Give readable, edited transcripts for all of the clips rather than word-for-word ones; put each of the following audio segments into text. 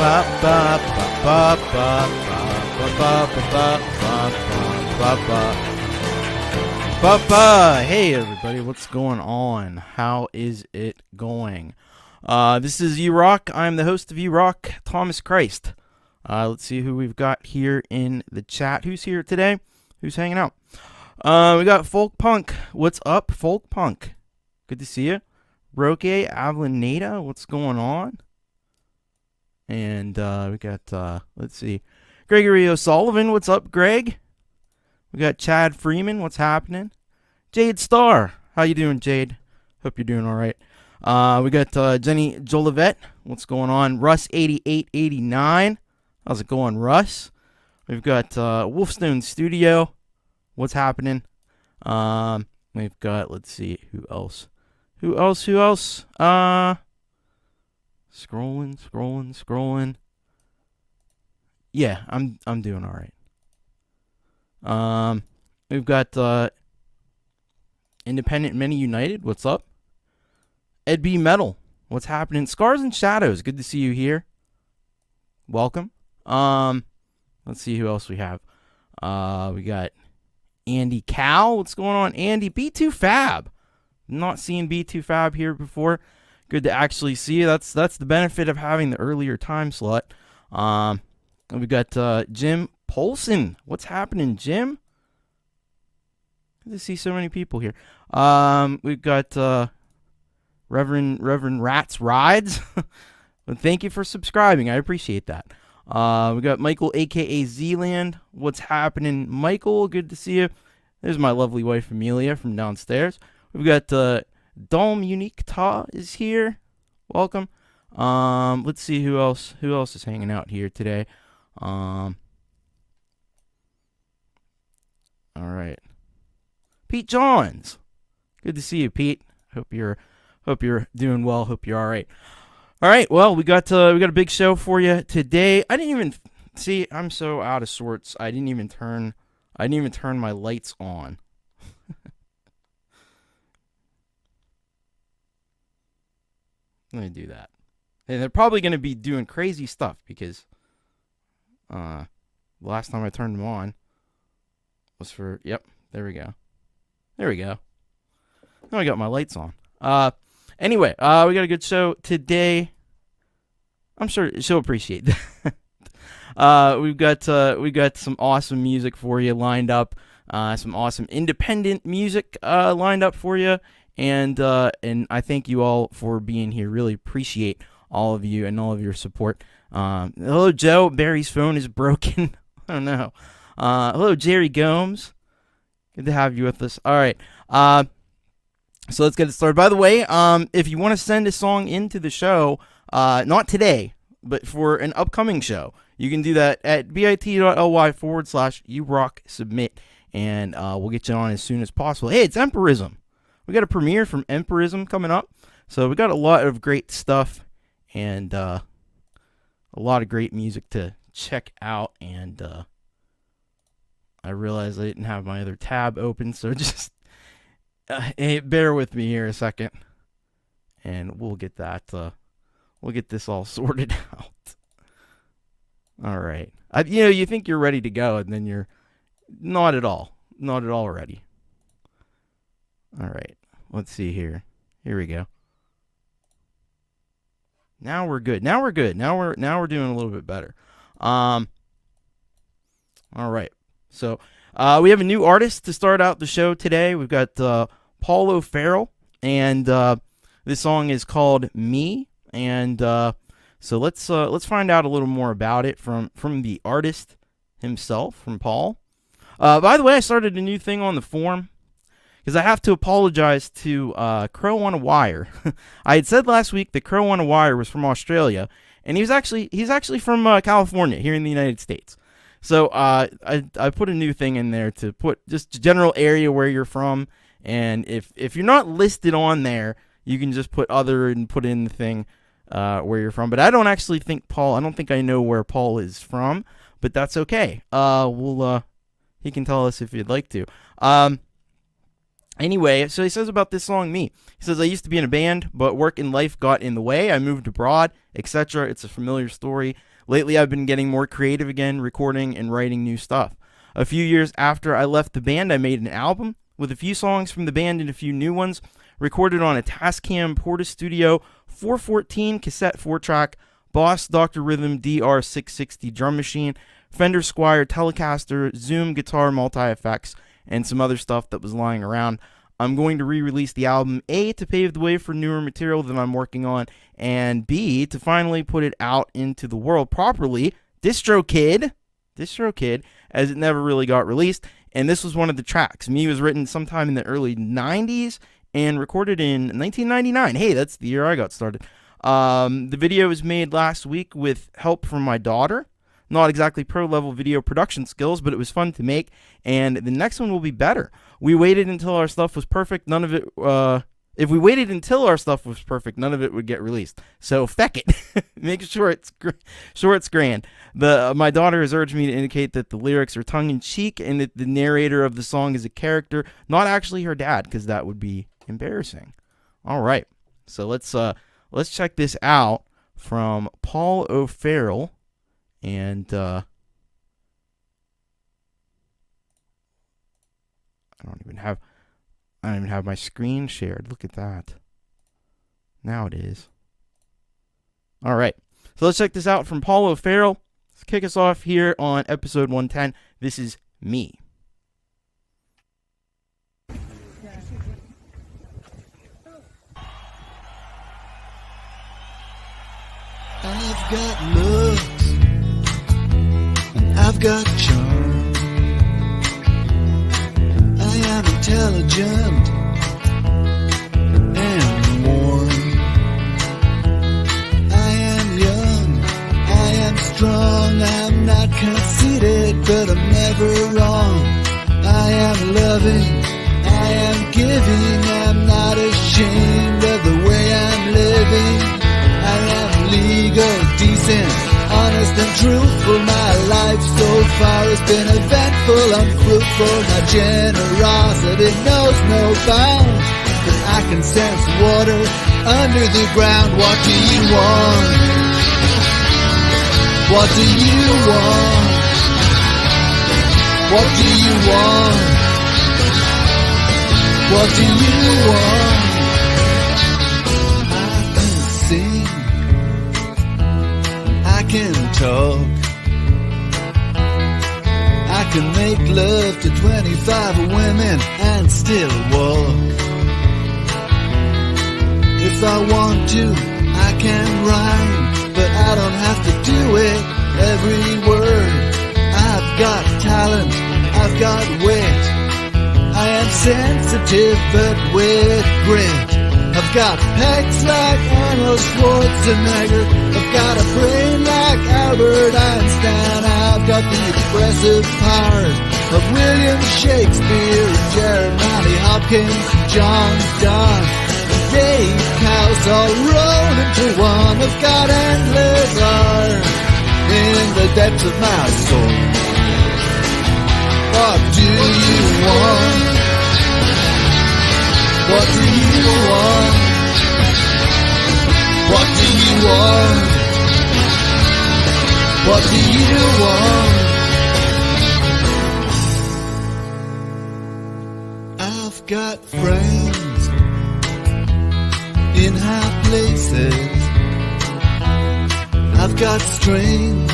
Hey everybody, what's going on? How is it going? This is Ewart. I'm the host of Ewart, Thomas Christ. Let's see who we've got here in the chat. Who's here today? Who's hanging out? We got Folkpunk. What's up, Folkpunk? Good to see you. Roque Avlaneda, what's going on? And we got, let's see, Gregory O'Sullivan. What's up, Greg? We got Chad Freeman. What's happening? Jade Starr. How you doing, Jade? Hope you're doing all right. We got Jenny Jolivet. What's going on? Russ8889. How's it going, Russ? We've got Wolfestone Studio. What's happening? We've got, let's see, who else? Who else? Scrolling. Yeah, I'm doing all right. We've got Independent Many United. What's up? Ed B Metal. What's happening? Scars and Shadows. Good to see you here. Welcome. Let's see who else we have. We got Andy Cow. What's going on, Andy? B2 Fab. Not seen B2 Fab here before. Good to actually see you. That's the benefit of having the earlier time slot. We got Jim Polson. What's happening, Jim? Good to see so many people here. We've got Reverend Rats Rides. Well, thank you for subscribing. I appreciate that. We got Michael, a.k.a. Zland. What's happening, Michael? Good to see you. There's my lovely wife, Amelia, from downstairs. We've got Dom Unique Ta is here. Welcome. Let's see who else is hanging out here today. All right. Pete Johns. Good to see you, Pete. Hope you're doing well. Hope you're all right. All right. Well, we got a big show for you today. I didn't even see. I'm so out of sorts. I didn't even turn my lights on. Let me do that. And they're probably going to be doing crazy stuff because the last time I turned them on was for, yep, there we go. Now I got my lights on. Anyway, we got a good show today. I'm sure she'll appreciate that. We've got some awesome music for you lined up. Some awesome independent music lined up for you. And I thank you all for being here. Really appreciate all of you and all of your support. Hello, Joe. Barry's phone is broken. I don't know. Hello, Jerry Gomes. Good to have you with us. All right. So let's get it started. By the way, if you want to send a song into the show, not today, but for an upcoming show, you can do that at bit.ly/urocksubmit, and we'll get you on as soon as possible. Hey, it's Empirism. We got a premiere from Empirism coming up, so we got a lot of great stuff and a lot of great music to check out. And I realized I didn't have my other tab open, so just bear with me here a second, and we'll get that. We'll get this all sorted out. All right. You think you're ready to go, and then you're not at all ready. All right. Let's see here. Here we go. Now we're good. Now we're doing a little bit better. All right. So we have a new artist to start out the show today. We've got Paulo Farrell, and this song is called Me. And so let's find out a little more about it from the artist himself, from Paul. By the way, I started a new thing on the forum, because I have to apologize to Crow on a Wire. I had said last week that Crow on a Wire was from Australia, and he's actually from California, here in the United States. So I put a new thing in there to put just general area where you're from, and if you're not listed on there, you can just put other and put in the thing where you're from. But I don't actually think I don't think I know where Paul is from, but that's okay. He can tell us if you'd like to. Anyway, so he says about this song, Me. He says, I used to be in a band, but work and life got in the way. I moved abroad, etc. It's a familiar story. Lately, I've been getting more creative again, recording and writing new stuff. A few years after I left the band, I made an album with a few songs from the band and a few new ones, recorded on a Tascam Porta Studio 414 cassette 4-track, Boss Dr. Rhythm DR660 drum machine, Fender Squier Telecaster, Zoom guitar multi-effects, and some other stuff that was lying around. I'm going to re-release the album, A, to pave the way for newer material that I'm working on, and B, to finally put it out into the world properly. DistroKid, as it never really got released, and this was one of the tracks. Me was written sometime in the early 90s and recorded in 1999. Hey, that's the year I got started. The video was made last week with help from my daughter. Not exactly pro-level video production skills, but it was fun to make, and the next one will be better. We waited until our stuff was perfect. None of it, if we waited until our stuff was perfect, none of it would get released. So, feck it. Make sure it's grand. My daughter has urged me to indicate that the lyrics are tongue-in-cheek and that the narrator of the song is a character, not actually her dad, because that would be embarrassing. All right, so let's check this out from Paul O'Farrell. And I don't even have my screen shared. Look at that. Now it is. All right. So let's check this out from Paul O'Farrell. Let's kick us off here on episode 110. This is Me. I've got looks, and I've got charm. I am intelligent and warm. I am young, I am strong. I'm not conceited, but I'm never wrong. I am loving, I am giving. I'm not ashamed of the way I'm living. I am legal, decent, honest and truthful. My life so far has been eventful, unfruitful. My generosity knows no bounds, but I can sense water under the ground. What do you want? What do you want? What do you want? What do you want? I can talk. I can make love to 25 women and still walk. If I want to, I can rhyme, but I don't have to do it every word. I've got talent, I've got wit. I am sensitive but with grit. I've got pecs like Arnold Schwarzenegger. I've got a brain like Albert Einstein. I've got the expressive powers of William Shakespeare and Jeremiah Hopkins, John Donne, and Dave Couse all rolled into one. I've got endless art in the depths of my soul. What do you want? What do you want? What do you want? What do you want? I've got friends in high places. I've got strings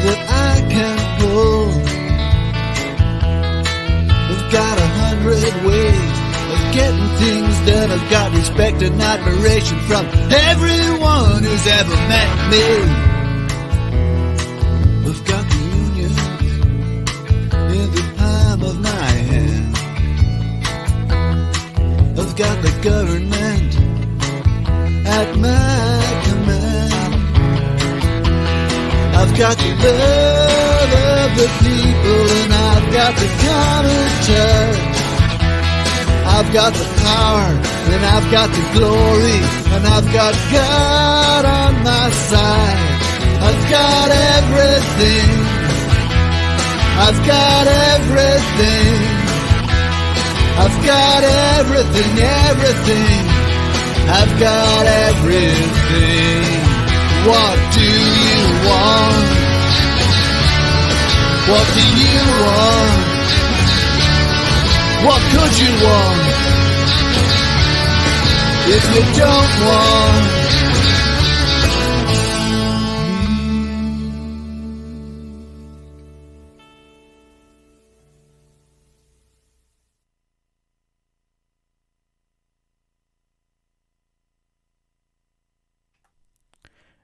that I can pull. I've got 100 ways of getting things done. I've got respect and admiration from everyone who's ever met me. I've got the union in the palm of my hand. I've got the government at my command. I've got the love of the people, and I've got the common touch. I've got the power, and I've got the glory, and I've got God on my side. I've got everything. I've got everything. I've got everything, everything. I've got everything. What do you want? What do you want? What could you want if you don't want?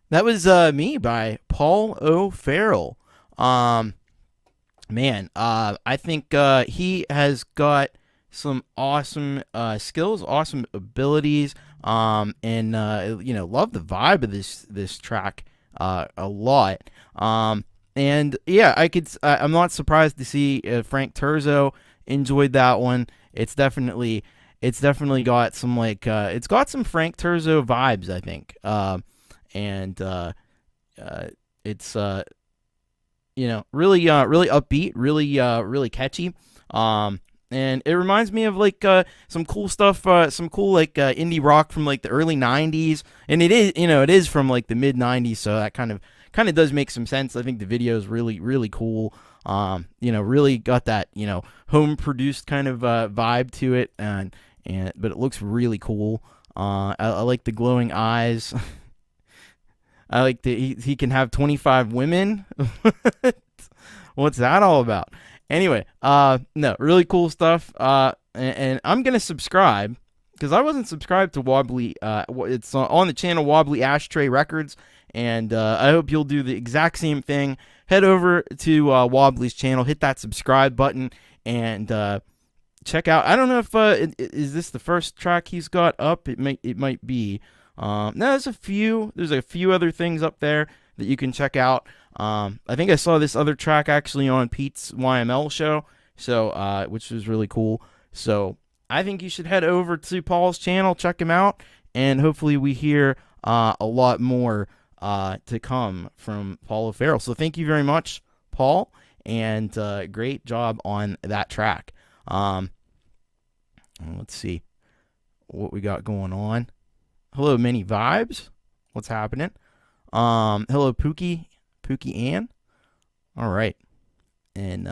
That was Me by Paul O'Farrell. I think he has got some awesome skills, awesome abilities, and love the vibe of this track a lot. And yeah, I'm not surprised to see Frank Terzo enjoyed that one. It's definitely got some it's got some Frank Terzo vibes, I think. And it's really upbeat, really catchy. And it reminds me of some cool stuff, some cool indie rock from the early 90s, and it is from the mid 90s, so that kind of does make some sense. I think the video is really cool. Really got that home produced kind of vibe to it, but it looks really cool. I like the glowing eyes. I like that he can have 25 women. What's that all about? Anyway, no, really cool stuff. And I'm gonna subscribe because I wasn't subscribed to Wobbly. It's on the channel Wobbly Ashtray Records, and I hope you'll do the exact same thing. Head over to Wobbly's channel, hit that subscribe button, and check out. I don't know if is this the first track he's got up. It might be. No, there's a few other things up there that you can check out. I think I saw this other track actually on Pete's YML show, so which was really cool. So I think you should head over to Paul's channel, check him out, and hopefully we hear a lot more to come from Paul O'Farrell. So thank you very much, Paul, and great job on that track. Let's see what we got going on. Hello, Many Vibes. What's happening? Hello, Pookie Ann. All right, and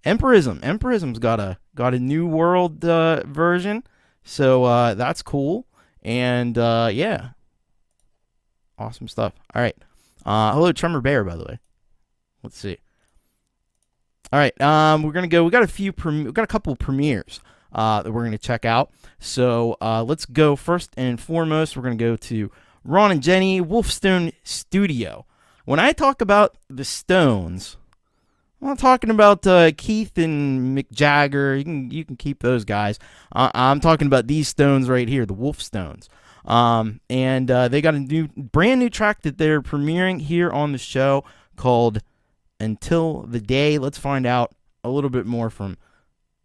Emperism. Emperism's got a New World version, so that's cool. And yeah, awesome stuff. All right. Hello, Tremor Bear. By the way, let's see. All right. We're gonna go. We got a couple premieres that we're gonna check out. So let's go. First and foremost, we're going to go to Ron and Jenny Wolfestone Studio. When I talk about the Stones, I'm not talking about Keith and Mick Jagger. You can keep those guys. I'm talking about these Stones right here, the Wolfestones. And they got a brand new track that they're premiering here on the show called Until the Day. Let's find out a little bit more from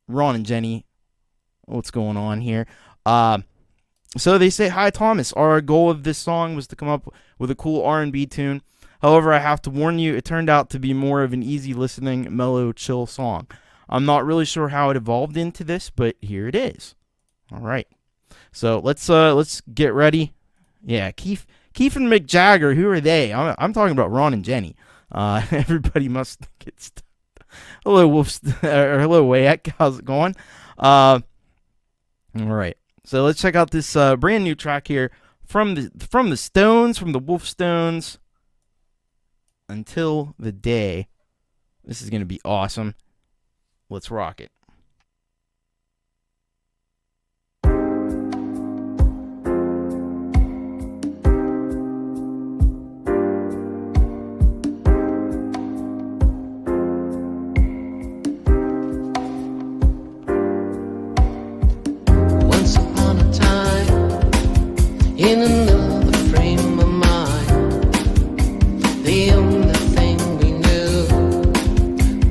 Ron and Jenny. What's going on here? So they say, "Hi Thomas, our goal of this song was to come up with a cool R&B tune. However, I have to warn you, it turned out to be more of an easy listening, mellow, chill song. I'm not really sure how it evolved into this, but here it is." All right. So let's get ready. Yeah, Keith and Mick Jagger, who are they? I'm talking about Ron and Jenny. Everybody must get stuck. Hello, hello, Wayek. How's it going? All right, so let's check out this brand new track here from the Stones, from the Wolfestones. Until the Day. This is gonna be awesome. Let's rock it. In another frame of mind, the only thing we knew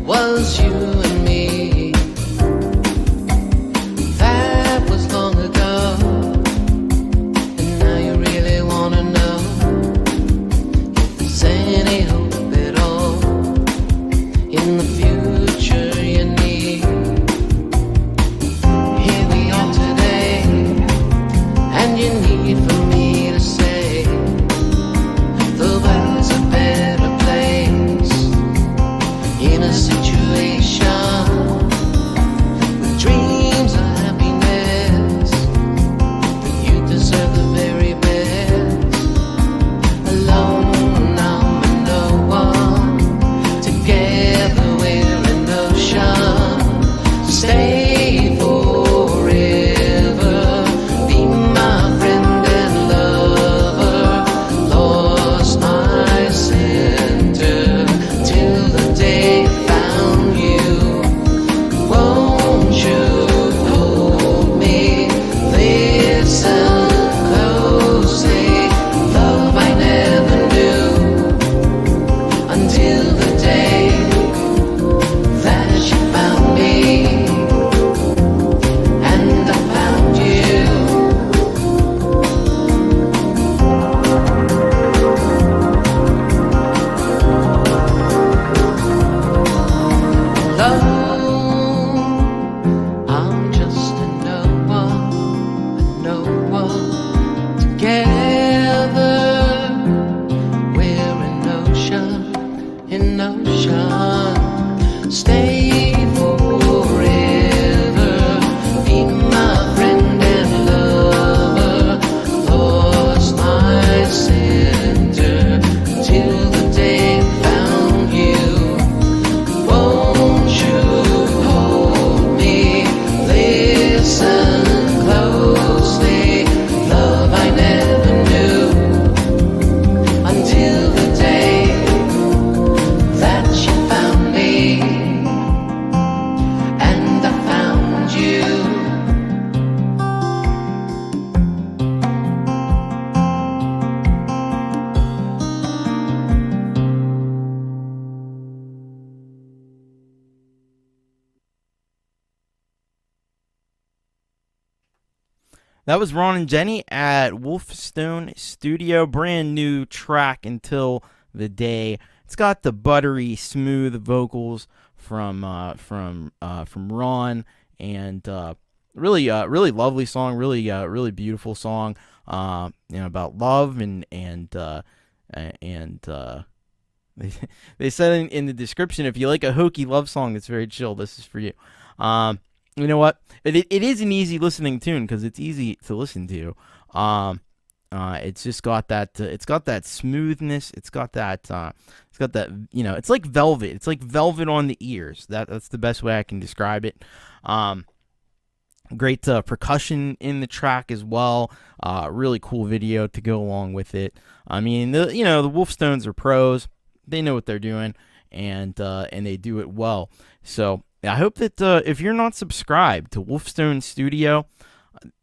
was you and me. That was Ron and Jenny at Wolfestone Studio. Brand new track, Until the Day. It's got the buttery, smooth vocals from Ron, and really lovely song. Really beautiful song. About love and they said in the description, if you like a hokey love song that's very chill, this is for you. You know what? It is an easy listening tune because it's easy to listen to. It's just got that. It's got that smoothness. It's got that. It's like velvet. It's like velvet on the ears. That's the best way I can describe it. Great percussion in the track as well. Really cool video to go along with it. I mean, the Wolfestones are pros. They know what they're doing, and they do it well. So I hope that if you're not subscribed to Wolfestone Studio,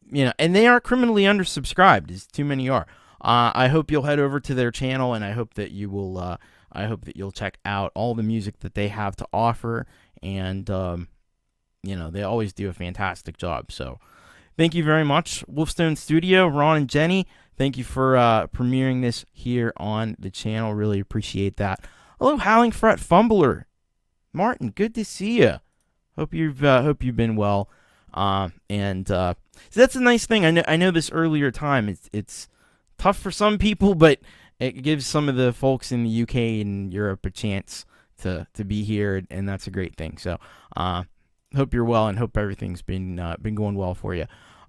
and they are criminally undersubscribed, as too many are. I hope you'll head over to their channel, and I hope that you will. I hope that you'll check out all the music that they have to offer, and they always do a fantastic job. So thank you very much, Wolfestone Studio, Ron and Jenny. Thank you for premiering this here on the channel. Really appreciate that. Hello, Howling Fret Fumbler. Martin, good to see you. Hope you've been well. So that's a nice thing. I know this earlier time. It's tough for some people, but it gives some of the folks in the UK and Europe a chance to be here, and that's a great thing. So hope you're well, and hope everything's been going well for you.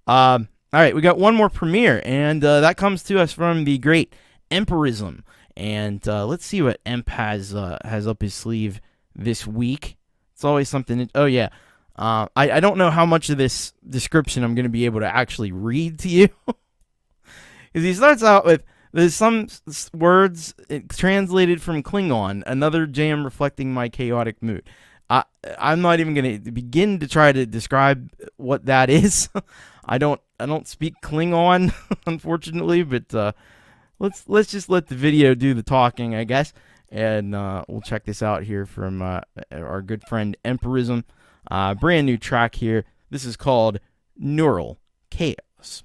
All right, we got one more premiere, and that comes to us from the great Emperism. And let's see what Emp has up his sleeve this week. It's always something. Oh yeah, I don't know how much of this description I'm going to be able to actually read to you, because he starts out with, there's some words translated from Klingon, another jam reflecting my chaotic mood. I'm not even going to begin to try to describe what that is. I don't speak Klingon, unfortunately, but let's just let the video do the talking, I guess, and we'll check this out here from our good friend Emperism. Brand new track here. This is called Neural Chaos.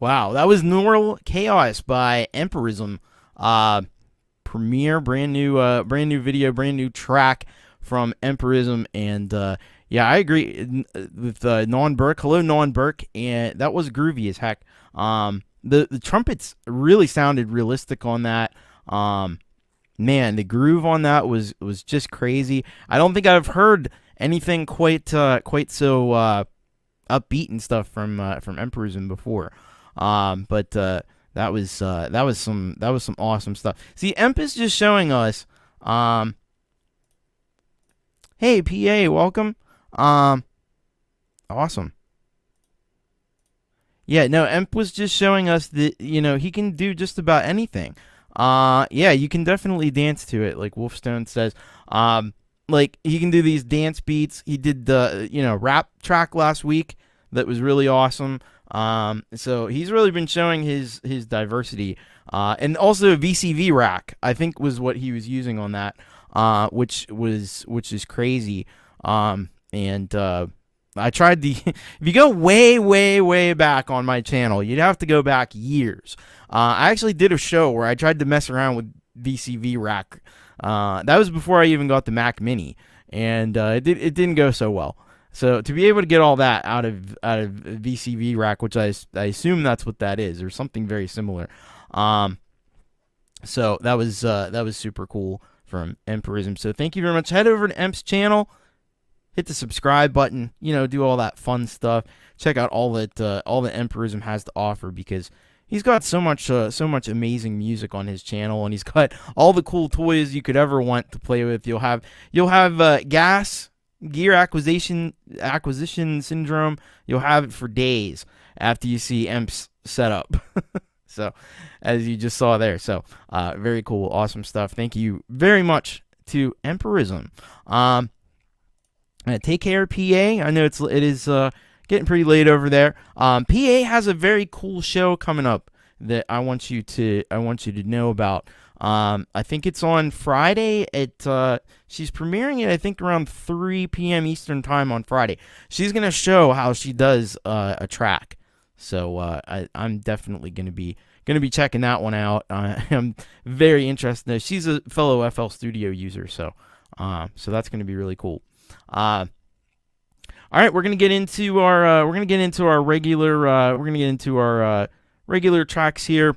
Wow, that was Neural Chaos by Empirism. Premiere, brand new video, brand new track from Empirism, and yeah, I agree with Non Burke. Hello, Non Burke, and that was groovy as heck. The trumpets really sounded realistic on that. Man, the groove on that was just crazy. I don't think I've heard anything quite so upbeat and stuff from Empirism before. But that was some awesome stuff. See, Emp is just showing us. Hey, PA, welcome. Awesome. Yeah, no, Emp was just showing us that, he can do just about anything. Yeah, you can definitely dance to it, like Wolfestone says. Like, he can do these dance beats. He did the, rap track last week that was really awesome. So he's really been showing his diversity. And also VCV rack, I think, was what he was using on that, which is crazy. And I tried if you go way back on my channel, you'd have to go back years. I actually did a show where I tried to mess around with VCV rack. That was before I even got the Mac Mini, and it didn't go so well. So to be able to get all that out of VCV rack, which I assume that's what that is, or something very similar. So that was super cool from Empirism. So thank you very much. Head over to Emp's channel, hit the subscribe button, do all that fun stuff. Check out all that Empirism has to offer, because he's got so much amazing music on his channel, and he's got all the cool toys you could ever want to play with. You'll have gear acquisition syndrome. You'll have it for days after you see Emp's setup. So, as you just saw there. So, very cool, awesome stuff. Thank you very much to Empirism. Take care, PA. I know it is getting pretty late over there. PA has a very cool show coming up that I want you to know about. I think it's on Friday at she's premiering it, I think, around 3 p.m. Eastern time on Friday. She's gonna show how she does a track. So I'm definitely gonna be checking that one out. I'm very interested. She's a fellow FL Studio user, so that's gonna be really cool. All right, we're gonna get into our regular tracks here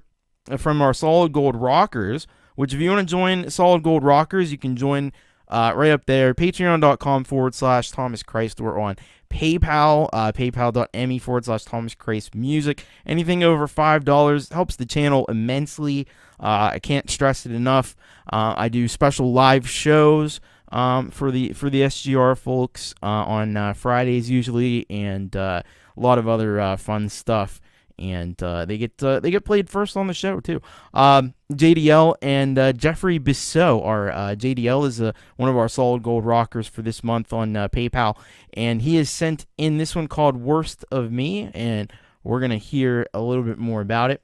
from our Solid Gold Rockers. Which, if you want to join Solid Gold Rockers, you can join right up there, patreon.com/Thomas Christ, or on PayPal, paypal.me/Thomas Christ Music. Anything over $5 helps the channel immensely. I can't stress it enough. I do special live shows for the SGR folks on Fridays usually, and a lot of other fun stuff. And they get played first on the show too. JDL and Jeffrey Bissot are JDL is one of our Solid Gold Rockers for this month on PayPal, and he has sent in this one called "Worst of Me," and we're gonna hear a little bit more about it.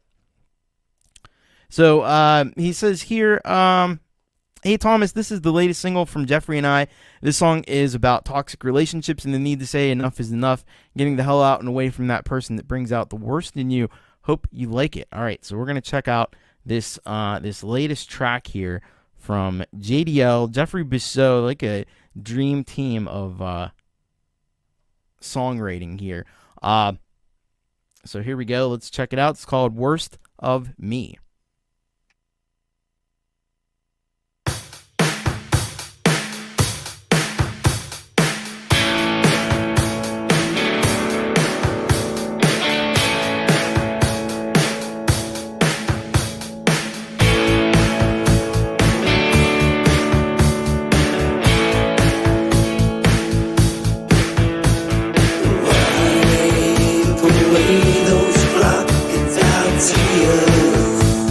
So he says here, "Hey Thomas, this is the latest single from Jeffrey and I. This song is about toxic relationships and the need to say enough is enough, getting the hell out and away from that person that brings out the worst in you. Hope you like it." All right, so we're gonna check out this latest track here from JDL, Jeffrey Bissot, like a dream team of songwriting here. So here we go. Let's check it out. It's called "Worst of Me." Away those rockets out to you.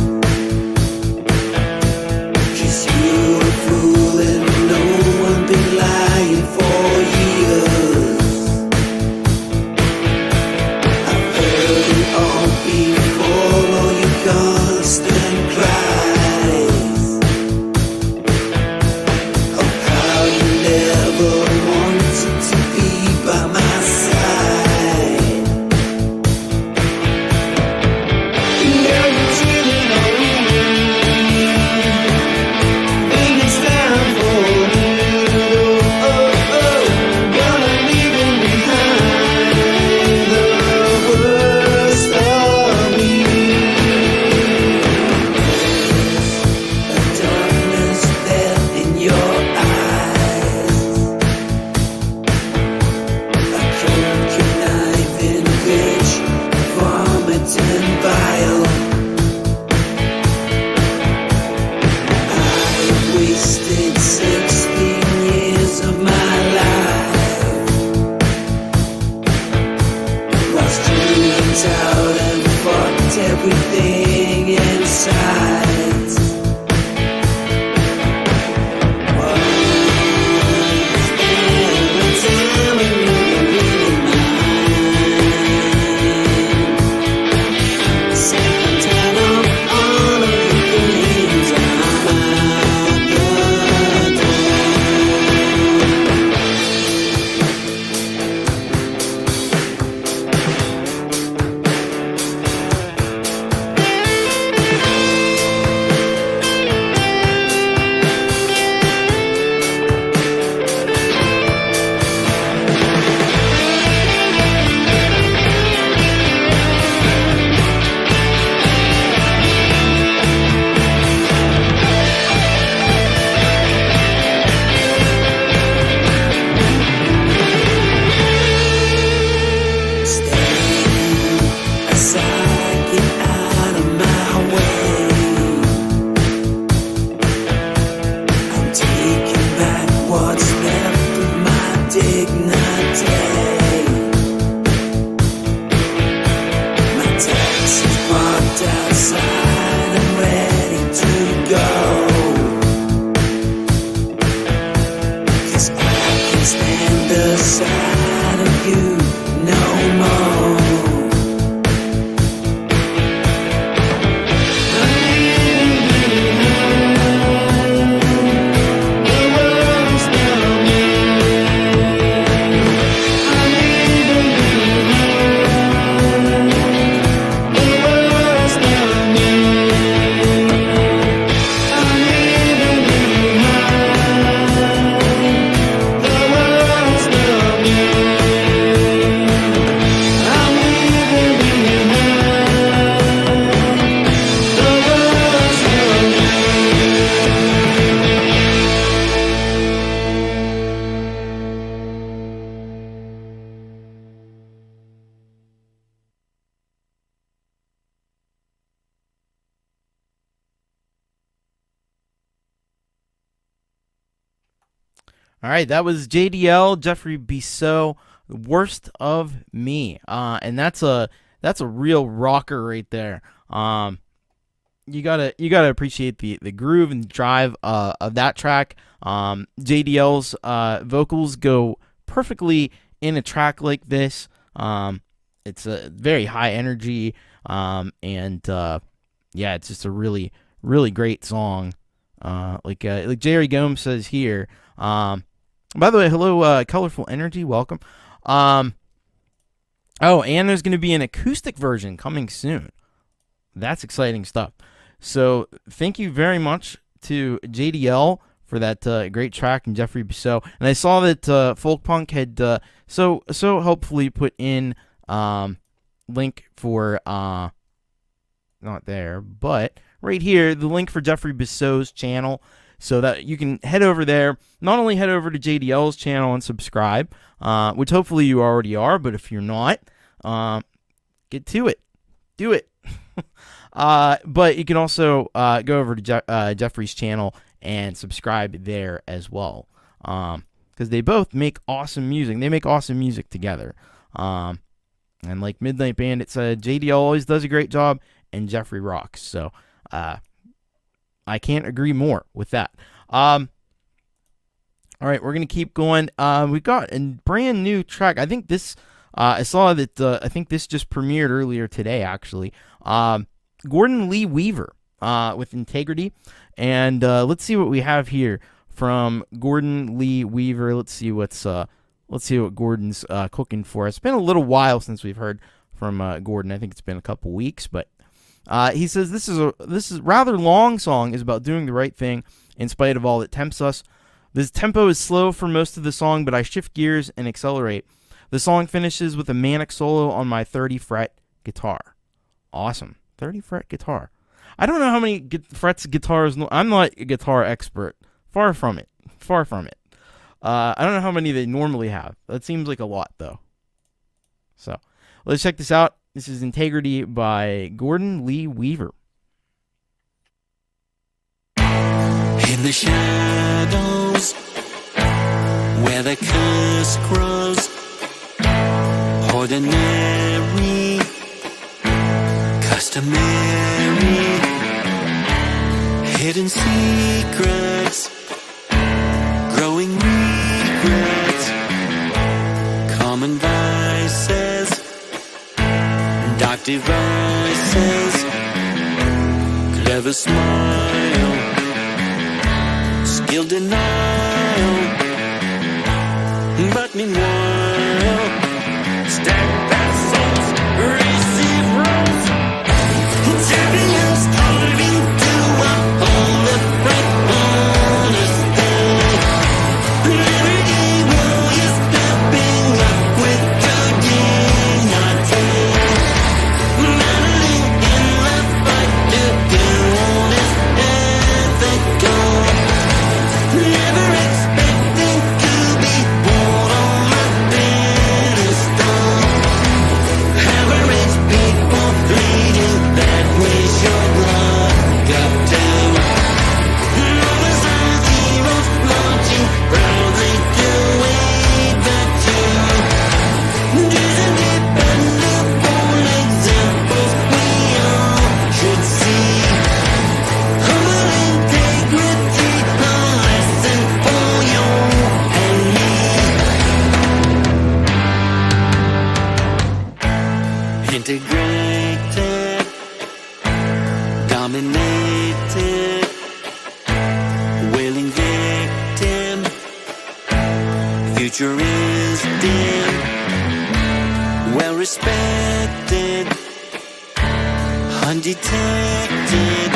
All right, that was JDL, Jeffrey Bisseau, Worst of Me. And that's a real rocker right there. You gotta appreciate the groove and drive of that track. JDL's vocals go perfectly in a track like this. It's a very high energy, and it's just a really, really great song. Like Jerry Gomes says here. By the way, hello, Colourful Energy, welcome. Oh, and there's going to be an acoustic version coming soon. That's exciting stuff. So thank you very much to JDL for that great track and Jeffrey Bisseau. And I saw that Folkpunk had so helpfully put in link for not there, but right here, the link for Jeffrey Bisseau's channel, so that you can head over there. Not only head over to JDL's channel and subscribe, which hopefully you already are, but if you're not, get to it. Do it. But you can also go over to Jeffrey's channel and subscribe there as well, because they both make awesome music. They make awesome music together. And like Midnight Bandit said, JDL always does a great job, and Jeffrey rocks. So I can't agree more with that. All right, we're gonna keep going. We got a brand new track. I think this. I saw that. I think this just premiered earlier today, actually. Gordon Lee Weaver with Integrity, and let's see what we have here from Gordon Lee Weaver. Let's see what Gordon's cooking for us. It's been a little while since we've heard from Gordon. I think it's been a couple weeks, but he says this is a rather long song, is about doing the right thing in spite of all that tempts us. The tempo is slow for most of the song, but I shift gears and accelerate. The song finishes with a manic solo on my 30-fret guitar. Awesome. 30-fret guitar. I don't know how many frets guitars. I'm not a guitar expert. Far from it. I don't know how many they normally have. That seems like a lot, though. So, let's check this out. This is Integrity by Gordon Lee Weaver. In the shadows, where the curse grows, ordinary, customary, hidden secrets, growing regrets, common vices, dark devices, clever smile, skill denial, but meanwhile, stack vessels, receive rolls, tapping and striving to a whole different honesty. Every day while you're stepping up with your dignity, battling in the fight to do what is ethical, never expecting to be born on a pedestal. Average people reading that we should look up to. Others are heroes marching proudly to aid the two. These independable examples we all should see. Humble integrity, a lesson for you and me. Integrated, dominated, willing victim, future is dim, well respected, undetected,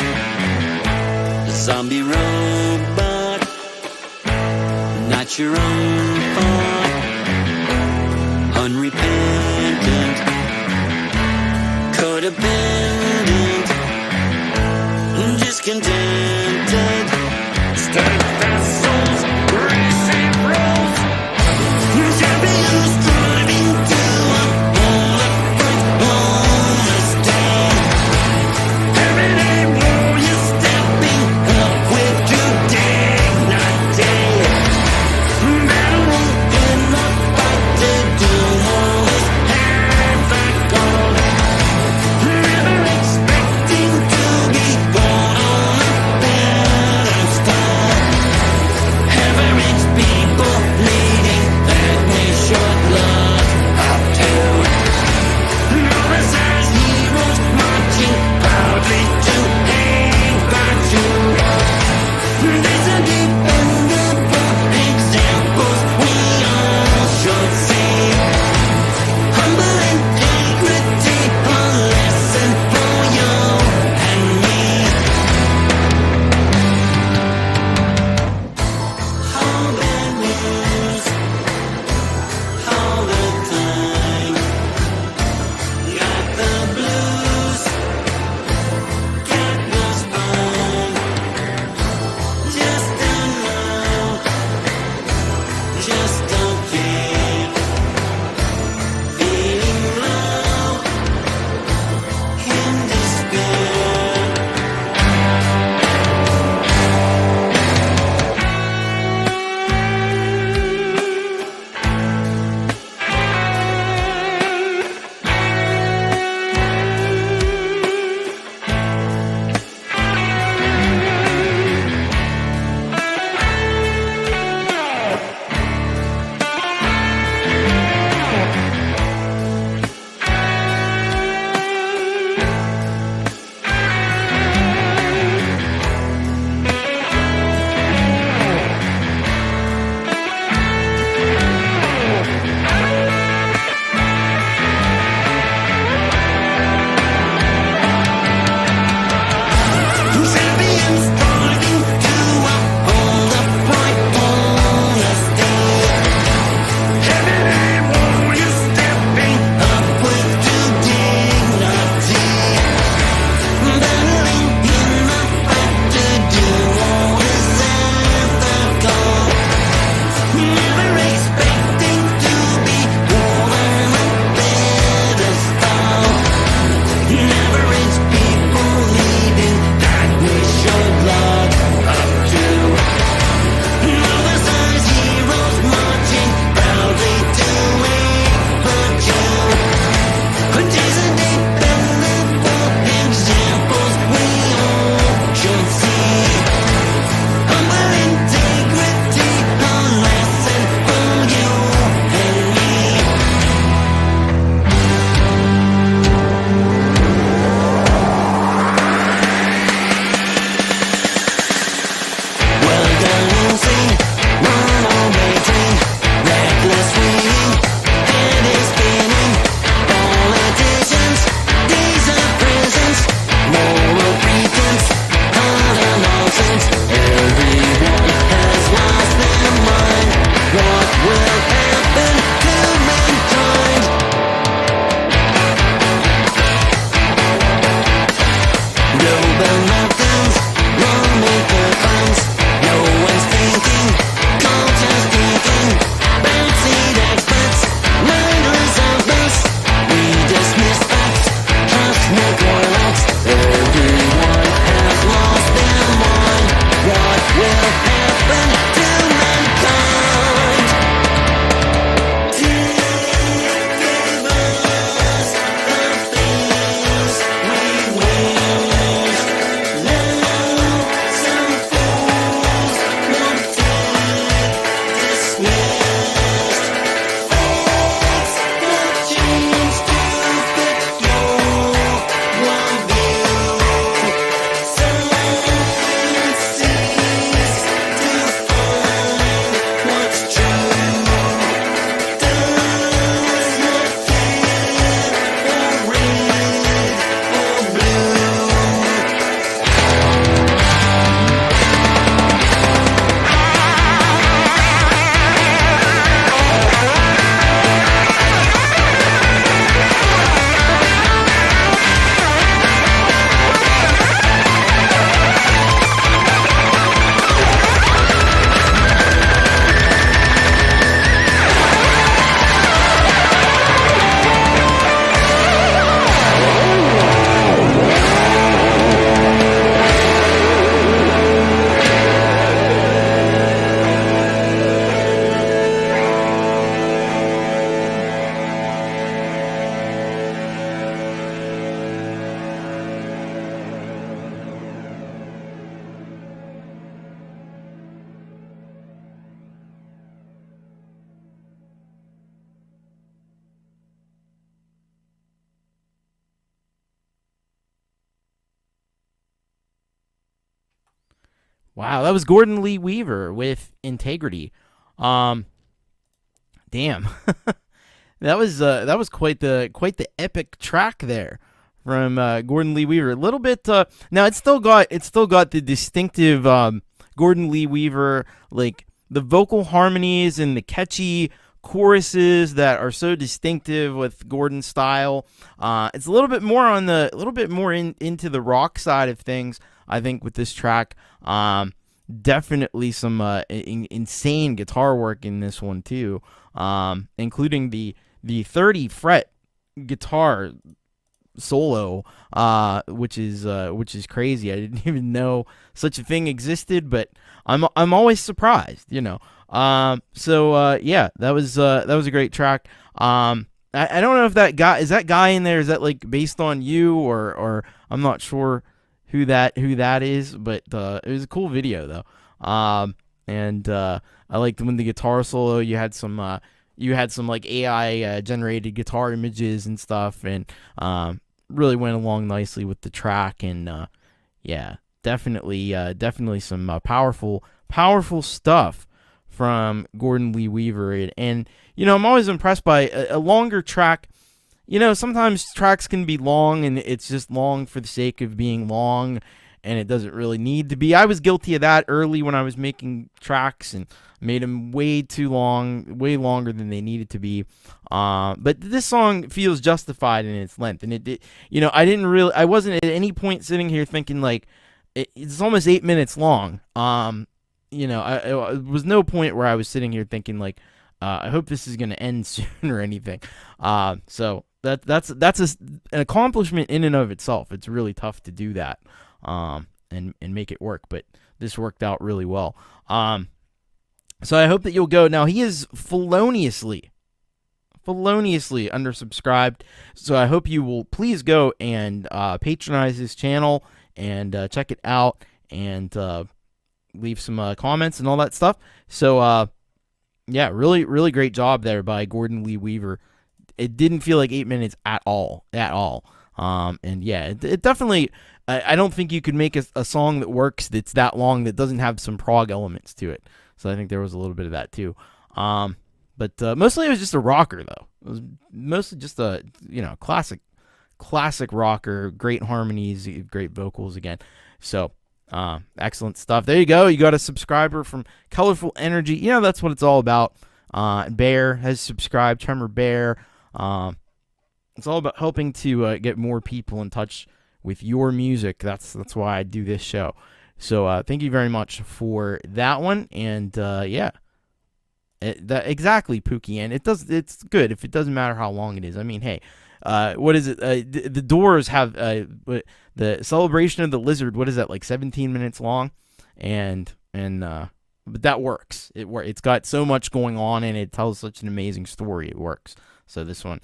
zombie robot, not your own thought, unrepentant, codependent, discontented, steadfast souls, receive rolls, champions striving to uphold honesty. Every day warriors stepping up with due dignity, Wow, that was Gordon Lee Weaver with Integrity. Damn. That was quite the epic track there from Gordon Lee Weaver. A little bit now it's still got the distinctive Gordon Lee Weaver, like the vocal harmonies and the catchy choruses that are so distinctive with Gordon's style. It's a little bit more into the rock side of things, I think, with this track. Definitely some insane guitar work in this one too, including the 30 fret guitar solo, which is crazy. I didn't even know such a thing existed, but I'm always surprised, you know. Yeah, that was a great track. I don't know if that guy in there, is that like based on you, or I'm not sure who that is, but it was a cool video though. I liked when the guitar solo, you had some like AI generated guitar images and stuff, and really went along nicely with the track. And yeah, definitely some powerful stuff from Gordon Lee Weaver. And you know, I'm always impressed by a longer track. You know, sometimes tracks can be long, and it's just long for the sake of being long, and it doesn't really need to be. I was guilty of that early when I was making tracks, and made them way too long, way longer than they needed to be. But this song feels justified in its length, and it you know, I wasn't at any point sitting here thinking like it's almost 8 minutes long. You know, it was no point where I was sitting here thinking like, I hope this is gonna end soon or anything. So that's an accomplishment in and of itself. It's really tough to do that, and make it work. But this worked out really well. So I hope that you'll go. Now, he is feloniously undersubscribed, so I hope you will please go and patronize his channel and check it out, and leave some comments and all that stuff. So yeah, really great job there by Gordon Lee Weaver. It didn't feel like 8 minutes at all. And yeah, it definitely, I don't think you could make a song that works that's that long that doesn't have some prog elements to it. So I think there was a little bit of that too. But mostly it was just a rocker though. It was mostly just a, you know, classic rocker, great harmonies, great vocals again. So excellent stuff. There you go. You got a subscriber from Colourful Energy. You know, that's what it's all about. Bear has subscribed. Tremor Bear. It's all about helping to get more people in touch with your music. That's why I do this show. So thank you very much for that one. And yeah, exactly, Pookie. And it's good if it doesn't matter how long it is. I mean, hey, what is it? The Doors have the Celebration of the Lizard. What is that, like 17 minutes long? And but that works. It's got so much going on, and it tells such an amazing story. It works. So this one,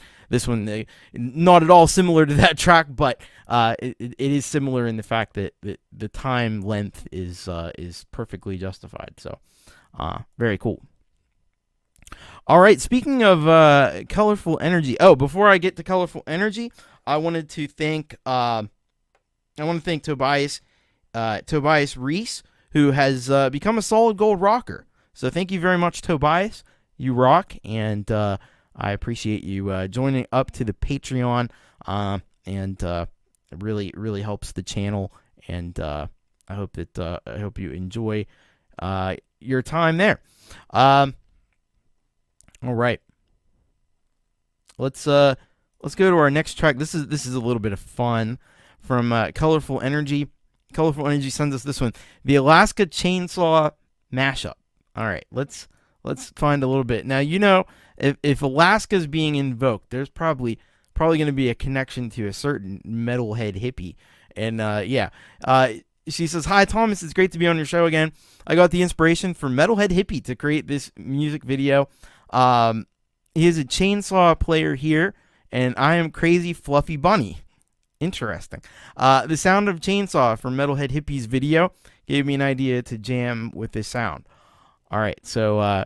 not at all similar to that track, but it is similar in the fact that the time length is perfectly justified. So very cool. All right, speaking of Colourful Energy. Oh, before I get to Colourful Energy, I wanted to thank Tobias Reese, who has become a solid gold rocker. So thank you very much, Tobias. You rock, and I appreciate you joining up to the Patreon, and it really helps the channel. And I hope you enjoy your time there. All right, let's go to our next track. This is a little bit of fun from Colourful Energy. Colourful Energy sends us this one, the Alaska Chainsaw Mashup. All right, let's find a little bit. Now, you know, if Alaska's being invoked, there's probably going to be a connection to a certain metalhead hippie. And yeah, she says, "Hi Thomas, it's great to be on your show again. I got the inspiration for Metalhead Hippie to create this music video. He is a chainsaw player here, and I am Crazy Fluffy Bunny." Interesting. The sound of chainsaw from Metalhead Hippie's video gave me an idea to jam with this sound. All right, so I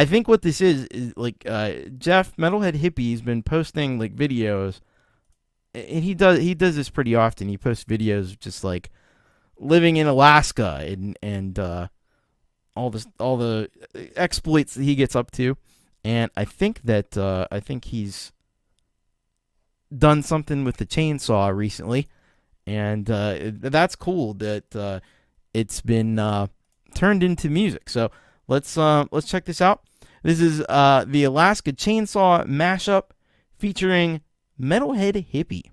think what this is like Jeff Metalhead Hippie's been posting like videos, and he does this pretty often. He posts videos just like living in Alaska and all the exploits that he gets up to. And I think he's done something with the chainsaw recently, and that's cool that it's been turned into music. So let's check this out. This is the Alaska Chainsaw mashup featuring Metalhead Hippie.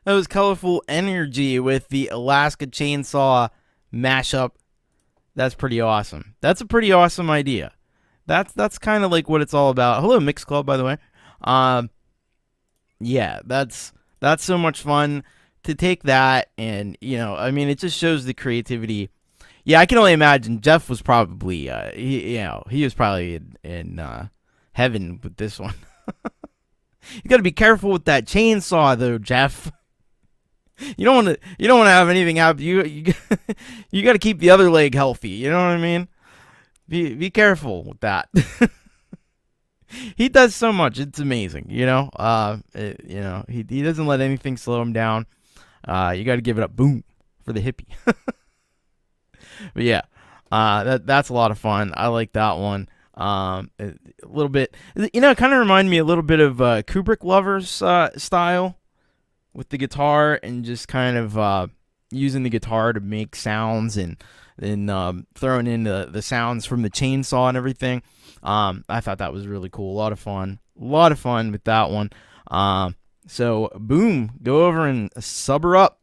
That was Colourful Energy with the Alaska Chainsaw mashup. That's pretty awesome. That's a pretty awesome idea. That's kind of like what it's all about. Hello, Mix Club, by the way. Yeah, that's so much fun to take that, and I mean, it just shows the creativity. Yeah, I can only imagine Jeff was probably he was probably in heaven with this one. You got to be careful with that chainsaw, though, Jeff. You don't want to have anything happen. You got to keep the other leg healthy. You know what I mean? Be careful with that. He does so much. It's amazing. He doesn't let anything slow him down. You got to give it up. Boom for the hippie. But yeah, that's a lot of fun. I like that one. A little bit. It kind of reminded me a little bit of Kubrick Lovers style with the guitar and just kind of using the guitar to make sounds and throwing in the sounds from the chainsaw and everything. I thought that was really cool. A lot of fun with that one. So boom, go over and sub her up.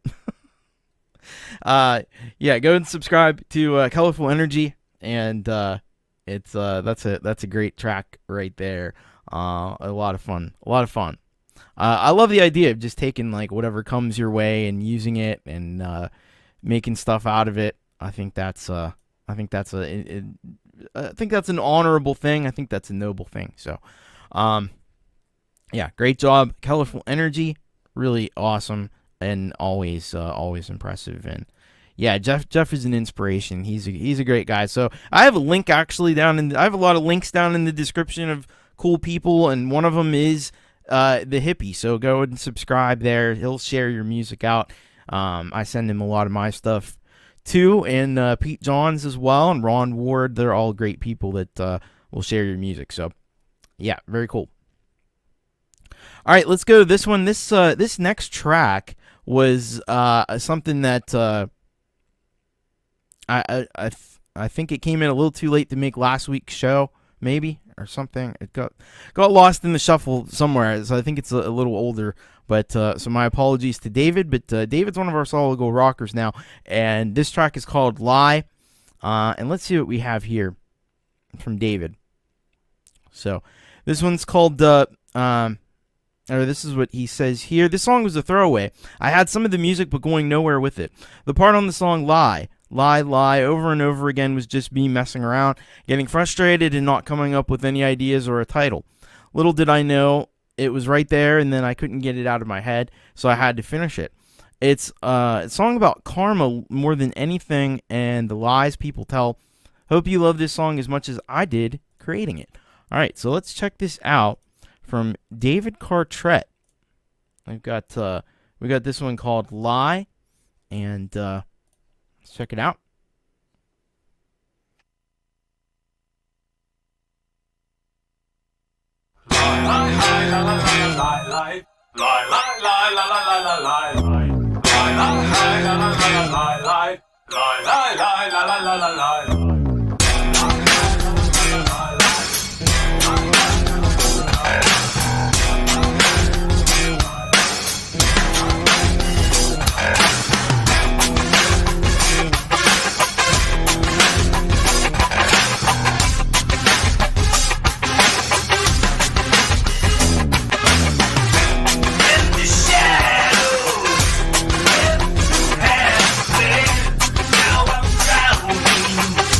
Yeah, go and subscribe to Colourful Energy, and that's a great track right there. A lot of fun. I love the idea of just taking like whatever comes your way and using it and making stuff out of it. I think that's a I think that's an honorable thing. I think that's a noble thing. So, yeah, great job, Colourful Energy, really awesome and always impressive. And yeah, Jeff is an inspiration. He's a great guy. So I have a link actually I have a lot of links down in the description of cool people, and one of them is the hippie. So go and subscribe there. He'll share your music out. I send him a lot of my stuff too, and Pete Johns as well, and Ron Ward. They're all great people that will share your music. So yeah, very cool. All right, let's go to this one. This next track was something that I think it came in a little too late to make last week's show, maybe, or something. It got lost in the shuffle somewhere, so I think it's a little older. But so my apologies to David. But David's one of our solid gold rockers now, and this track is called "Lie." And let's see what we have here from David. So this one's called or this is what he says here. This song was a throwaway. I had some of the music, but going nowhere with it. The part on the song "Lie, lie, lie" over and over again was just me messing around, getting frustrated and not coming up with any ideas or a title. Little did I know it was right there, and then I couldn't get it out of my head, so I had to finish it. It's a song about karma more than anything and the lies people tell. Hope you love this song as much as I did creating it. All right, so let's check this out from David Cartrette. We got this one called "Lie," and let's check it out. Now I'm drowning.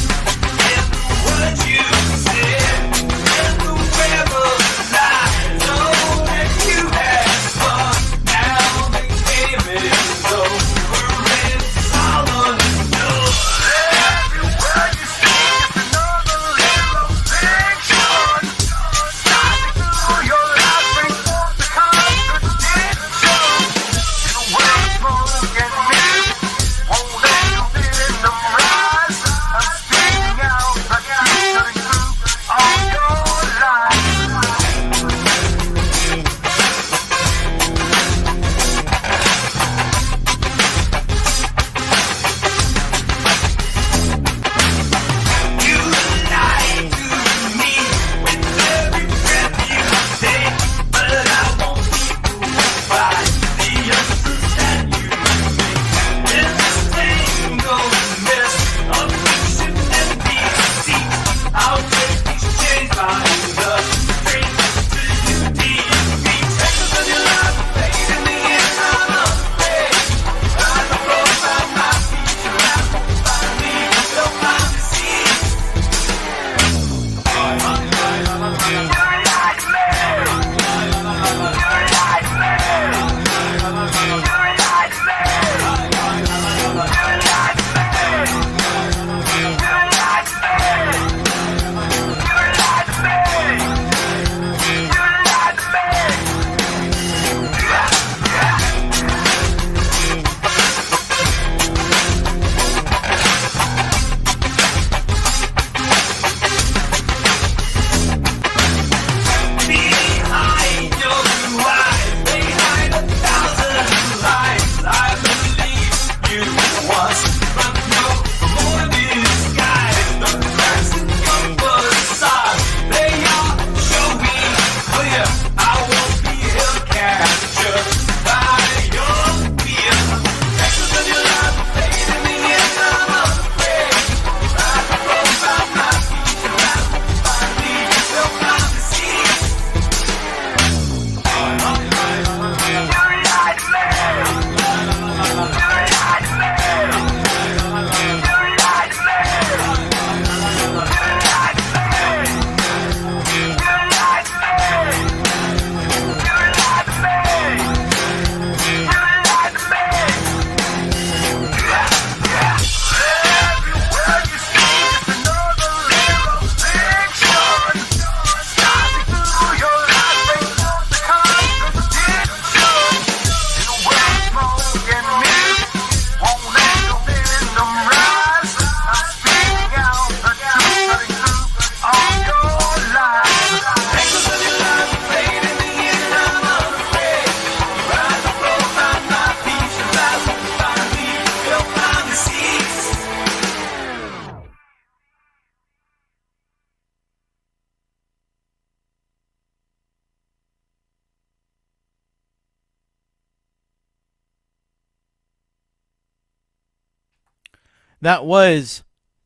That was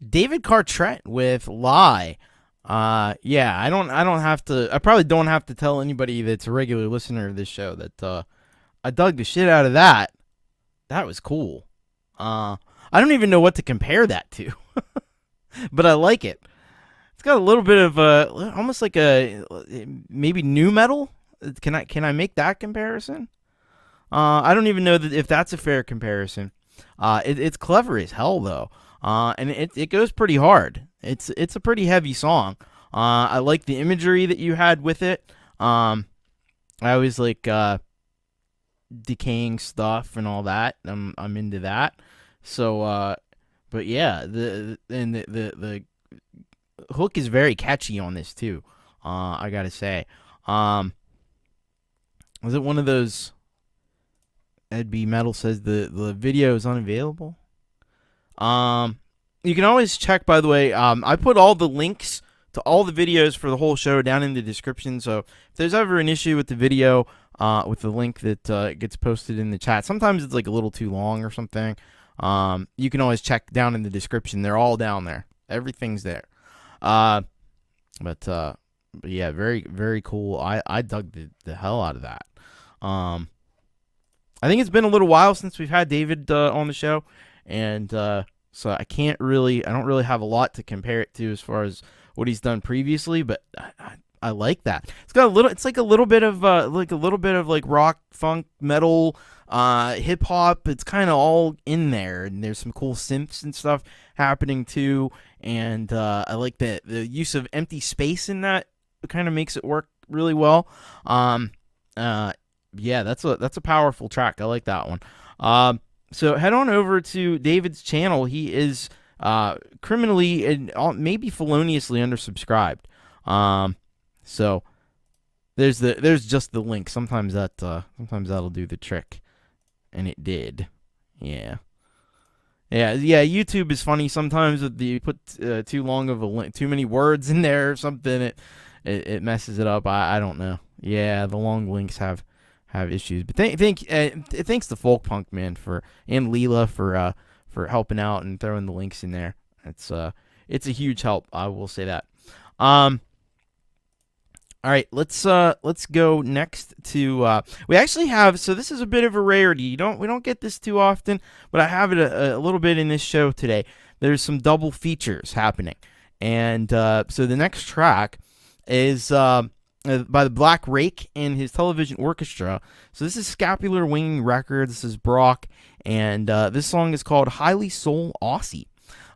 David Cartrette with Lie. Yeah, I probably don't have to tell anybody that's a regular listener of this show that I dug the shit out of that. That was cool. I don't even know what to compare that to, but I like it. It's got a little bit of almost like a maybe new metal. Can I make that comparison? I don't even know if that's a fair comparison. It's clever as hell though, and it goes pretty hard. It's a pretty heavy song. I like the imagery that you had with it. I always like decaying stuff and all that. I'm into that. So, but yeah, the hook is very catchy on this too. I gotta say, was it one of those? Ed B Metal says the video is unavailable. You can always check, by the way. I put all the links to all the videos for the whole show down in the description. So if there's ever an issue with the video, with the link that gets posted in the chat, sometimes it's like a little too long or something. You can always check down in the description. They're all down there. Everything's there. But yeah, very, very cool. I dug the hell out of that. I think it's been a little while since we've had David on the show, and so I don't really have a lot to compare it to as far as what he's done previously, but I like that. It's like a little bit of like rock, funk, metal, hip hop. It's kind of all in there, and there's some cool synths and stuff happening too. And I like the use of empty space in that. It kind of makes it work really well. Yeah, that's a powerful track. I like that one. So head on over to David's channel. He is criminally and maybe feloniously undersubscribed. So there's just the link. Sometimes that'll do the trick, and it did. Yeah. YouTube is funny sometimes. If you put too long of a link, too many words in there or something, it messes it up. I don't know. Yeah, the long links have issues. But thanks to Folkpunk, man, and Leela for helping out and throwing the links in there. It's a huge help. I will say that. All right, let's go next to we actually have, so this is a bit of a rarity. We don't get this too often, but I have it a little bit in this show today. There's some double features happening, and so the next track is by the Black Rake and his Television Orchestra. So this is Scapular Winging Records. This is Brock, and this song is called Highly Soul Aussie.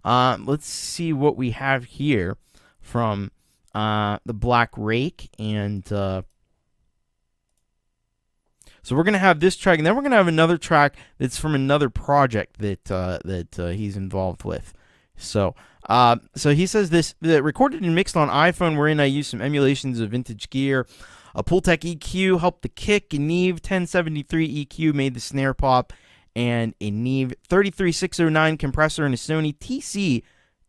Let's see what we have here from the Black Rake, and so we're gonna have this track, and then we're gonna have another track that's from another project that he's involved with. So he says this, recorded and mixed on iPhone, wherein I used some emulations of vintage gear. A Pultec EQ helped the kick, a Neve 1073 EQ made the snare pop, and a Neve 33609 compressor and a Sony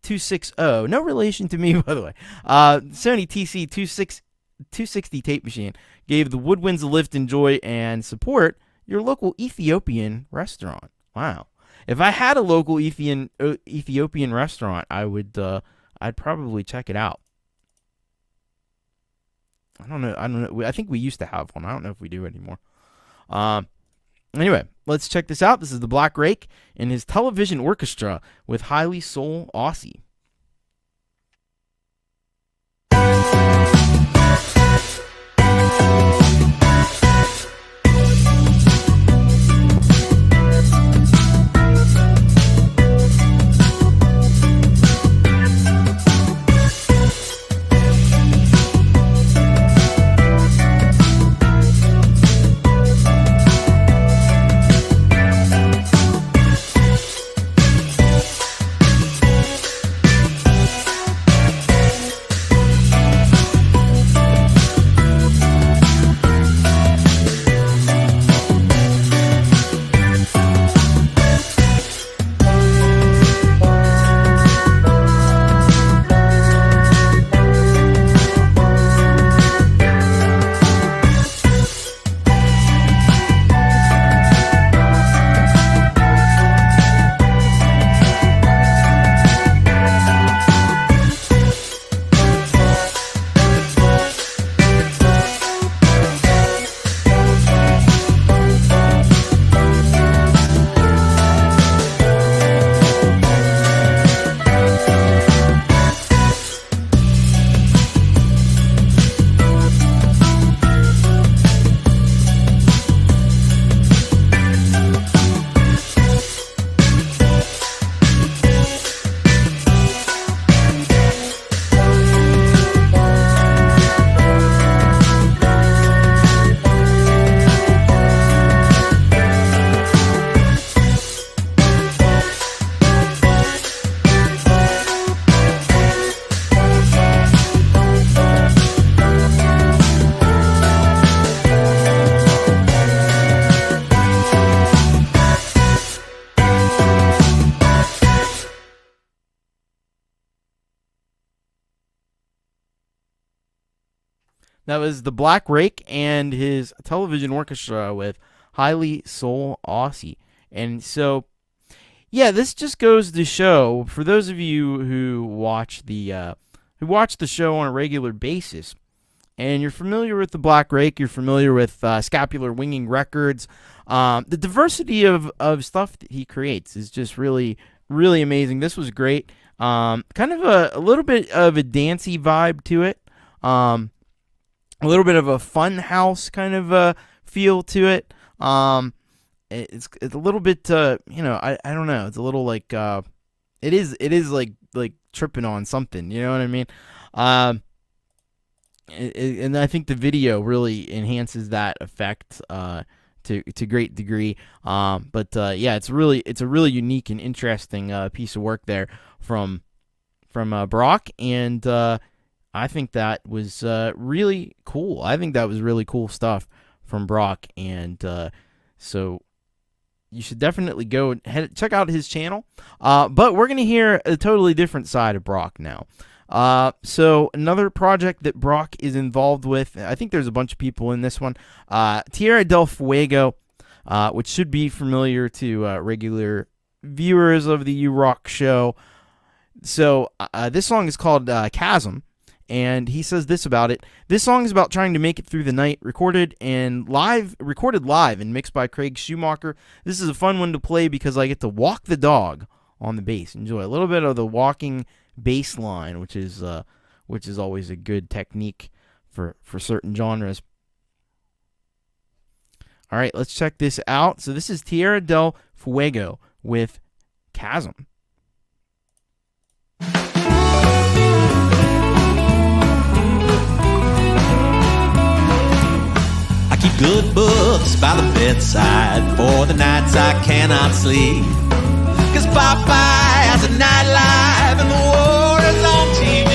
TC260, no relation to me, by the way, Sony TC260 tape machine gave the woodwinds a lift, enjoy, and support your local Ethiopian restaurant. Wow. If I had a local Ethiopian restaurant, I'd probably check it out. I don't know. I think we used to have one. I don't know if we do anymore. Anyway, let's check this out. This is the Black Rake and his Television Orchestra with Highly Soul Aussie. That was the Black Rake and his television orchestra with Highly Soul Aussie. And so, yeah, this just goes to show, for those of you who watch the show on a regular basis, and you're familiar with the Black Rake, you're familiar with Scapular Winging Records, the diversity of stuff that he creates is just really, really amazing. This was great. Kind of a little bit of a dancey vibe to it. A little bit of a fun house kind of feel to it. It's a little bit, I don't know. It's a little like, it is like tripping on something. You know what I mean? And I think the video really enhances that effect to great degree. But yeah, it's a really unique and interesting piece of work there from Brock, and I think that was really cool. I think that was really cool stuff from Brock, and so you should definitely go check out his channel. But we're gonna hear a totally different side of Brock now. So another project that Brock is involved with, I think there's a bunch of people in this one, Tierra del Fuego, which should be familiar to regular viewers of the U-Rock show. So this song is called Chasm, and he says this about it. This song is about trying to make it through the night, recorded live and mixed by Craig Schumacher. This is a fun one to play because I get to walk the dog on the bass. Enjoy a little bit of the walking bass line, which is always a good technique for certain genres. All right, let's check this out. So this is Tierra del Fuego with Chasm. I keep good books by the bedside for the nights I cannot sleep. 'Cause Popeye has a nightlife and the war is on TV.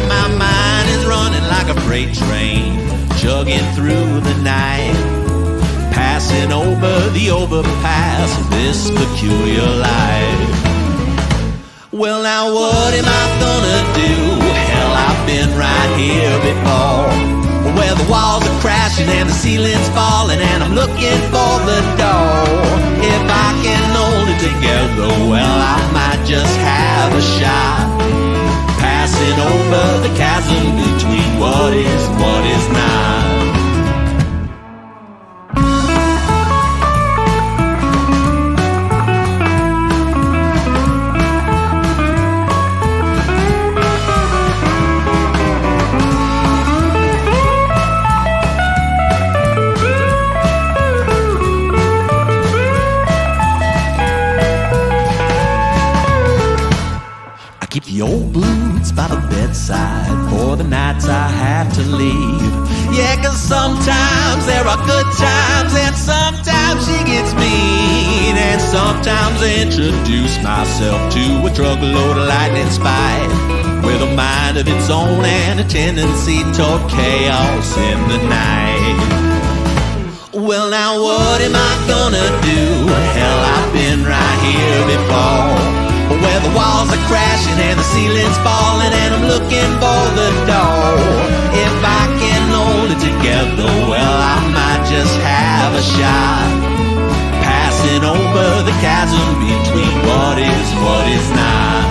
My mind is running like a freight train, chugging through the night, passing over the overpass of this peculiar life. Well, now what am I gonna do? Hell, I've been right here before, where the walls are crashing and the ceiling's falling, and I'm looking for the door. If I can hold it together, well, I might just have a shot, passing over the chasm between what is and what is not. Keep the old blues by the bedside for the nights I have to leave. Yeah, 'cause sometimes there are good times and sometimes she gets mean, and sometimes I introduce myself to a truckload of lightning spite with a mind of its own and a tendency toward chaos in the night. Well, now what am I gonna do? Hell, I've been right here before, where the walls are crashing and the ceiling's falling, and I'm looking for the door. If I can hold it together, well, I might just have a shot, passing over the chasm between what is and what is not,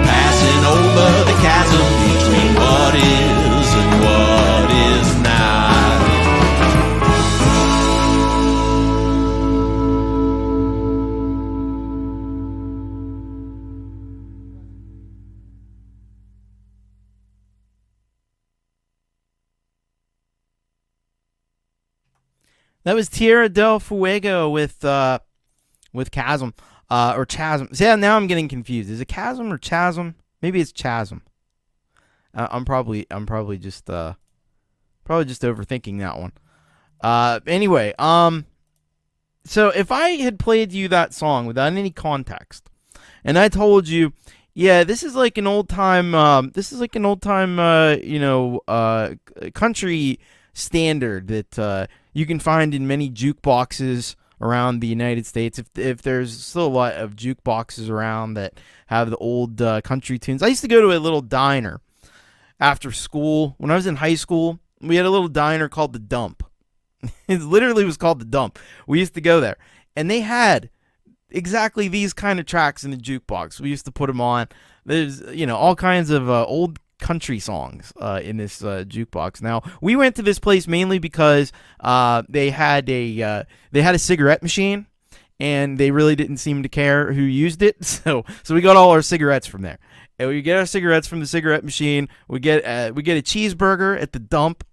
passing over the chasm between what is and what is not. That was Tierra del Fuego with Chasm, or Chasm. See, yeah, now I'm getting confused. Is it Chasm or Chasm? Maybe it's Chasm. I'm probably just overthinking that one. Anyway, so if I had played you that song without any context, and I told you, yeah, this is like an old time, country standard that you can find in many jukeboxes around the United States. If there's still a lot of jukeboxes around that have the old country tunes. I used to go to a little diner after school when I was in high school. we had a little diner called the Dump. It literally was called the Dump. We used to go there, and they had exactly these kind of tracks in the jukebox. We used to put them on. There's, all kinds of old country songs in this jukebox. Now, we went to this place mainly because they had a cigarette machine, and they really didn't seem to care who used it. So we got all our cigarettes from there. And we get our cigarettes from the cigarette machine. We get a cheeseburger at the Dump,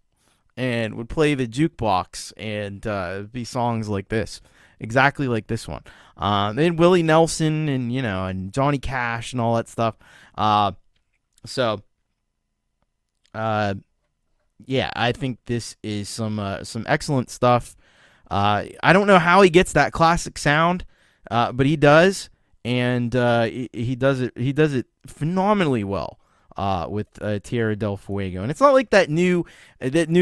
and would play the jukebox, and be songs like this, exactly like this one. They had Willie Nelson and and Johnny Cash and all that stuff. Yeah, I think this is some excellent stuff. I don't know how he gets that classic sound, but he does, and he does it phenomenally well. With Tierra del Fuego, and it's not like that new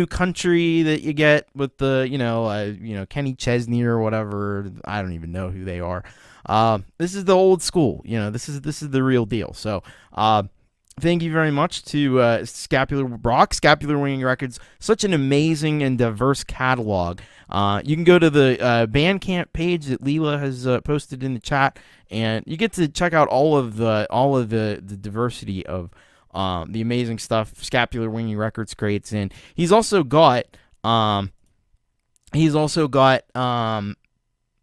country that you get with the Kenny Chesney or whatever. I don't even know who they are. This is the old school. This is the real deal. So thank you very much to Scapular Winging Records. Such an amazing and diverse catalog. You can go to the Bandcamp page that Leela has posted in the chat, and you get to check out all of the diversity of the amazing stuff Scapular Winging Records creates. And he's also got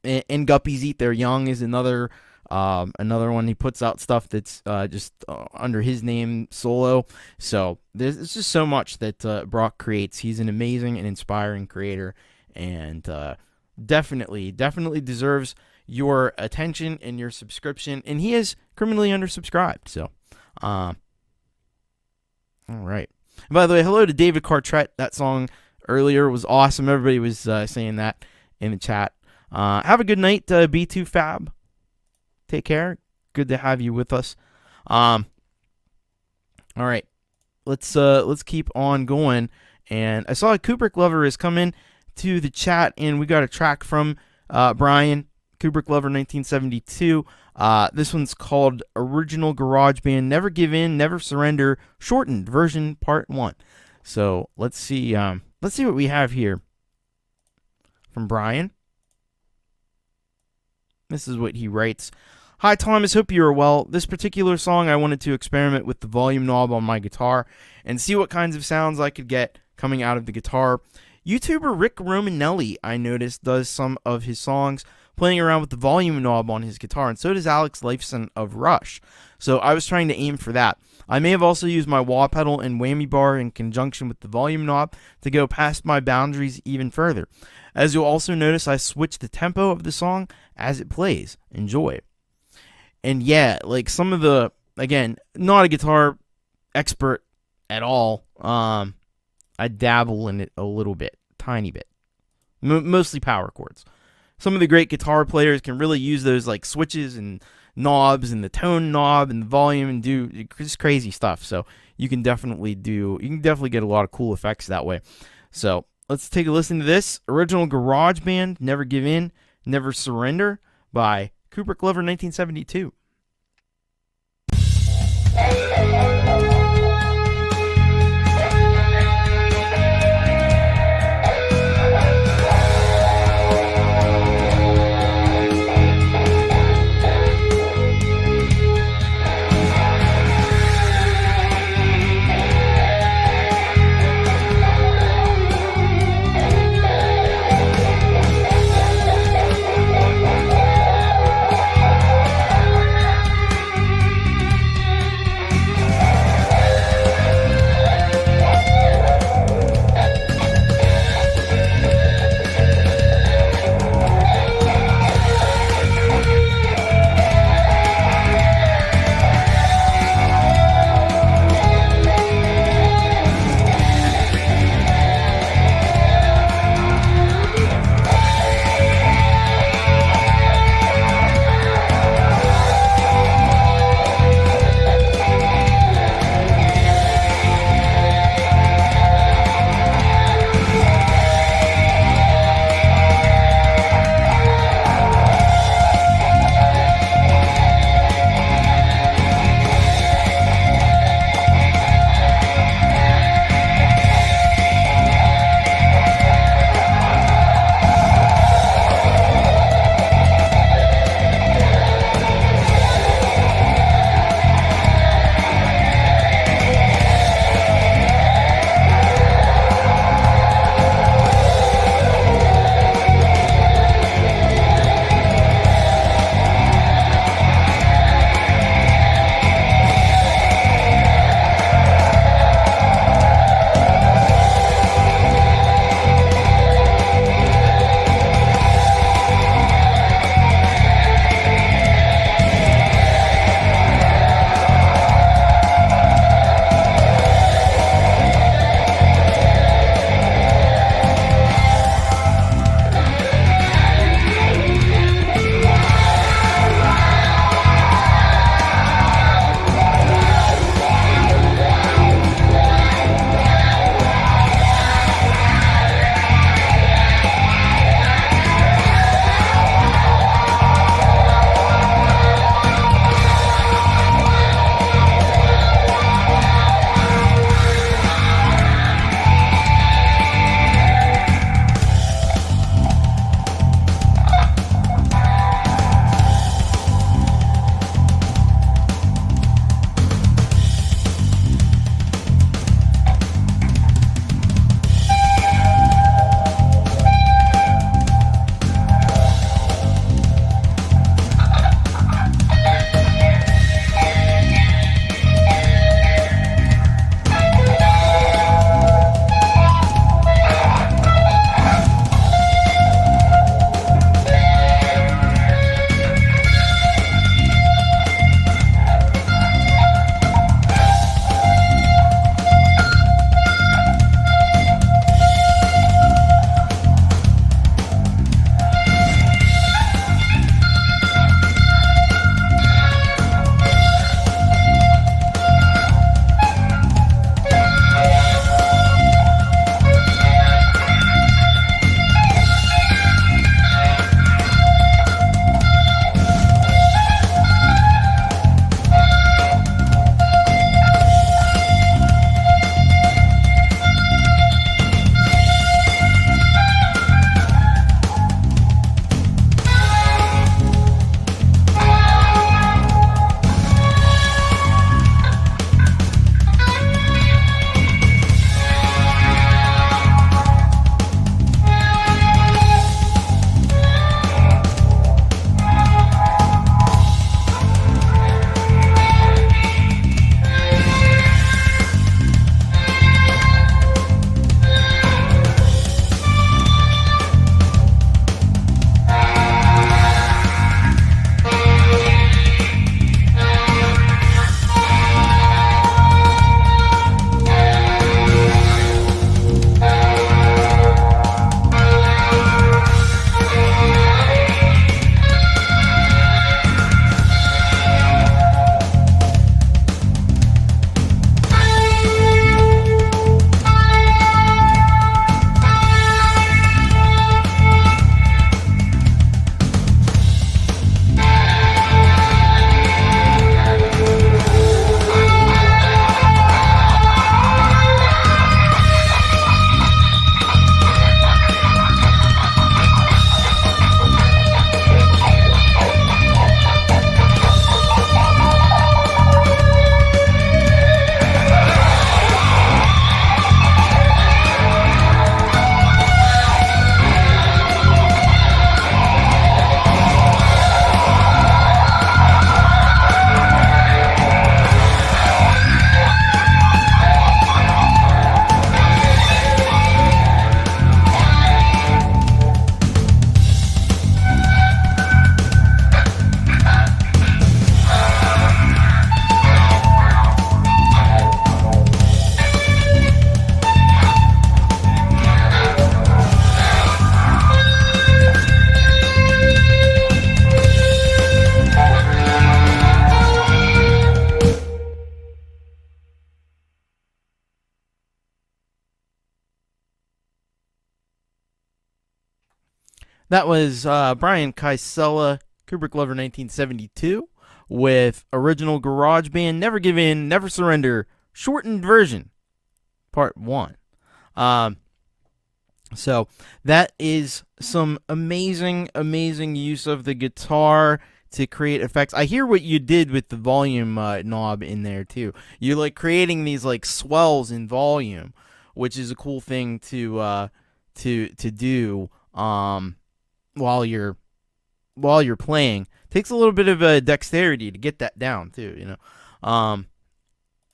And Guppies Eat Their Young is another one. He puts out stuff that's just under his name solo. So there's just so much that Brock creates. He's an amazing and inspiring creator, and definitely deserves your attention and your subscription. And he is criminally undersubscribed. So, all right. And by the way, hello to David Cartrette. That song earlier was awesome. Everybody was saying that in the chat. Have a good night, B2 Fab. Take care. Good to have you with us. All right. Let's keep on going. And I saw a Kubrick Lover has come in to the chat, and we got a track from Brian, Kubrick Lover 1972. This one's called Original Garage Band Never Give In, Never Surrender, shortened version part 1. So let's see what we have here from Brian. This is what he writes. Hi, Thomas. Hope you are well. This particular song, I wanted to experiment with the volume knob on my guitar and see what kinds of sounds I could get coming out of the guitar. YouTuber Rick Romanelli, I noticed, does some of his songs playing around with the volume knob on his guitar, and so does Alex Lifeson of Rush. So I was trying to aim for that. I may have also used my wah pedal and whammy bar in conjunction with the volume knob to go past my boundaries even further. As you'll also notice, I switch the tempo of the song as it plays. Enjoy. And yeah, like some of the, again, not a guitar expert at all. I dabble in it a little bit, tiny bit. Mostly power chords. Some of the great guitar players can really use those like switches and knobs and the tone knob and the volume and do just crazy stuff. So you can definitely get a lot of cool effects that way. So let's take a listen to this. Original Garage Band, Never Give In, Never Surrender by Kubrick Lover 1972. That was Brian Kysela, Kubrick Lover 1972, with original garage band Never Give In, Never Surrender, shortened version, part 1. So that is some amazing use of the guitar to create effects. I hear what you did with the volume knob in there too. You're like creating these like swells in volume, which is a cool thing to do while you're playing. Takes a little bit of dexterity to get that down too,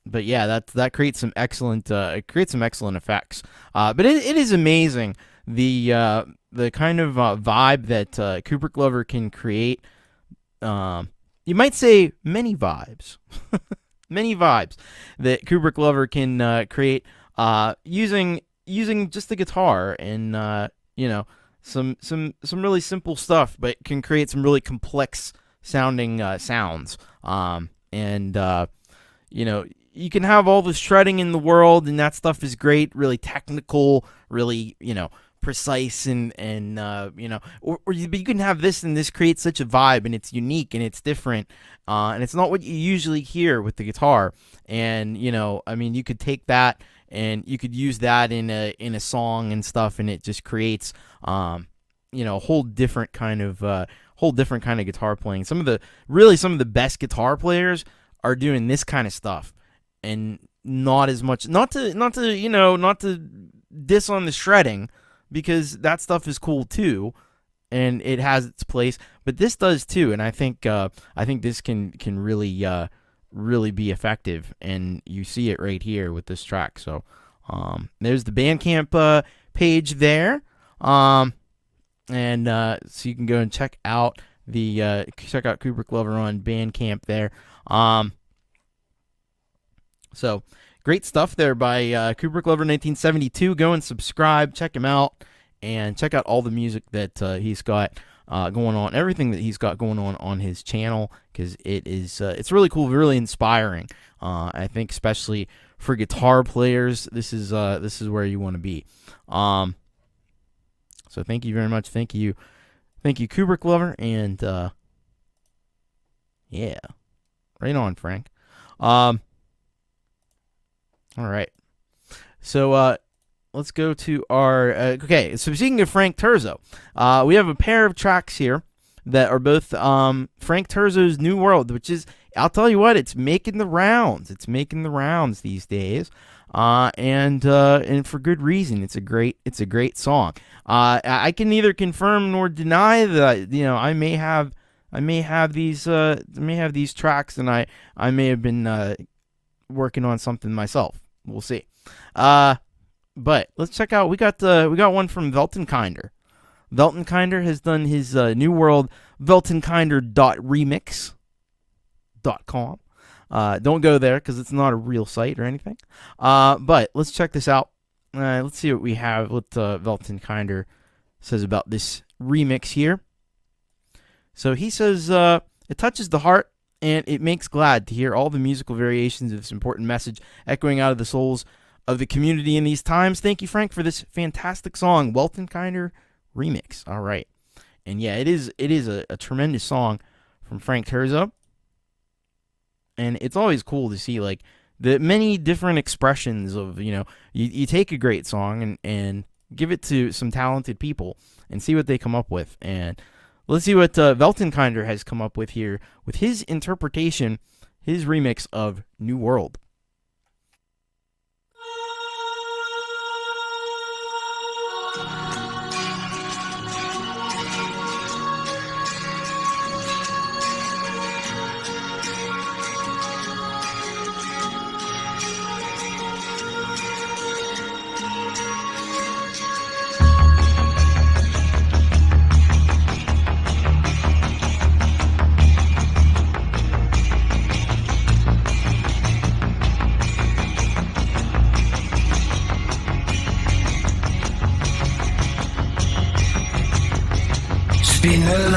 but yeah, that creates some excellent effects. But it is amazing the kind of vibe that Kubrick Lover can create. You might say many vibes, many vibes that Kubrick Lover can create using just the guitar and some really simple stuff, but can create some really complex sounding sounds. You can have all the shredding in the world, and that stuff is great, really technical, really, precise, but you can have this, and this creates such a vibe, and it's unique, and it's different, and it's not what you usually hear with the guitar. And, you could take that, and you could use that in a song and stuff, and it just creates, a whole different kind of guitar playing. Some of the best guitar players are doing this kind of stuff. And not as much, not to diss on the shredding, because that stuff is cool too, and it has its place. But this does too, and I think this can really be effective, and you see it right here with this track. So there's the Bandcamp page there, so you can go and check out Kubrick Lover on Bandcamp there. So, great stuff there by Kubrick Lover 1972. Go and subscribe, check him out, and check out all the music that he's got going on, everything that he's got going on his channel, because it's really cool, really inspiring. I think especially for guitar players, this is where you want to be. So thank you very much. Thank you, Kubrick Lover, and yeah, right on, Frank. All right, so let's go to our okay. So speaking of Frank Terzo, we have a pair of tracks here that are both Frank Terzo's New World, which is, I'll tell you what, it's making the rounds. It's making the rounds these days, and for good reason. It's a great song. I can neither confirm nor deny that I may have these tracks, and I may have been working on something myself. We'll see. But let's check out. We got one from Weltenkinder. Weltenkinder has done his New World Weltenkinder.remix.com. Don't go there because it's not a real site or anything. But let's check this out. Let's see what we have. What Weltenkinder says about this remix here. So he says, it touches the heart, and it makes glad to hear all the musical variations of this important message echoing out of the souls of the community in these times. Thank you, Frank, for this fantastic song, Weltenkinder remix. All right. And yeah, it is a tremendous song from Frank Terzo. And it's always cool to see like the many different expressions of, you take a great song and give it to some talented people and see what they come up with. And let's see what Weltenkinder has come up with here with his interpretation, his remix of New World. Been a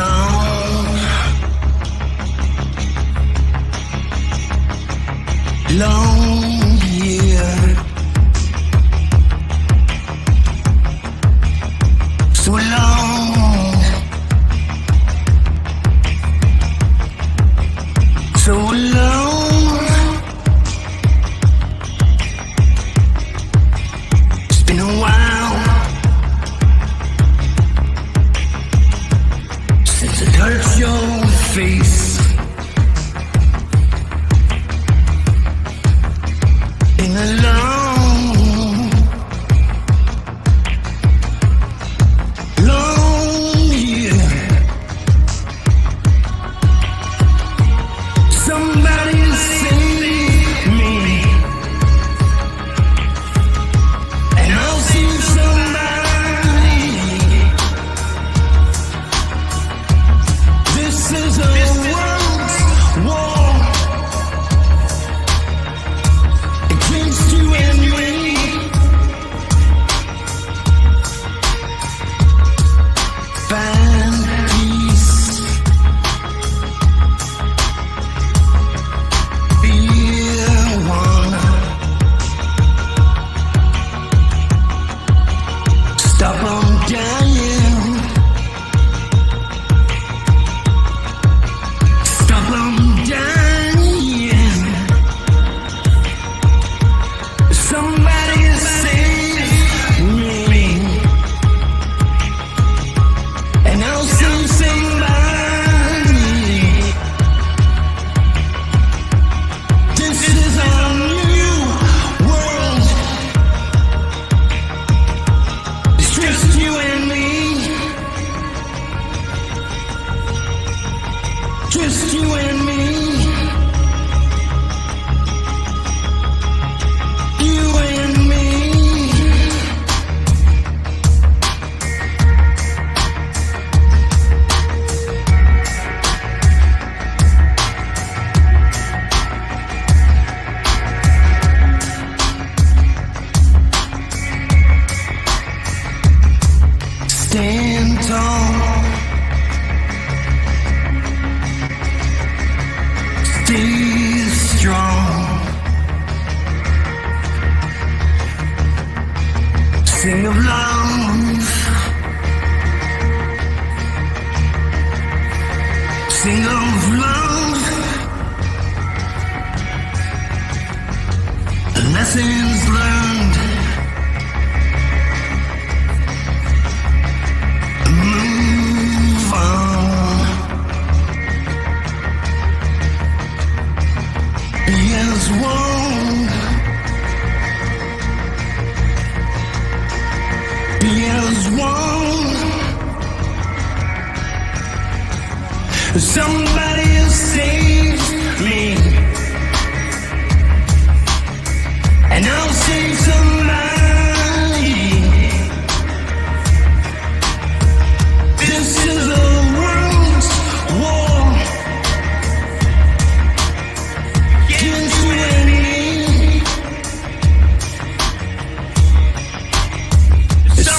long year, so long Just you and me. You and me. Stand tall. Stay strong. Sing of love. Sing of love. Lessons learned. Move on. Be as one. Be as one. Somebody save me, and I'll save somebody. This is a world's war against you and me.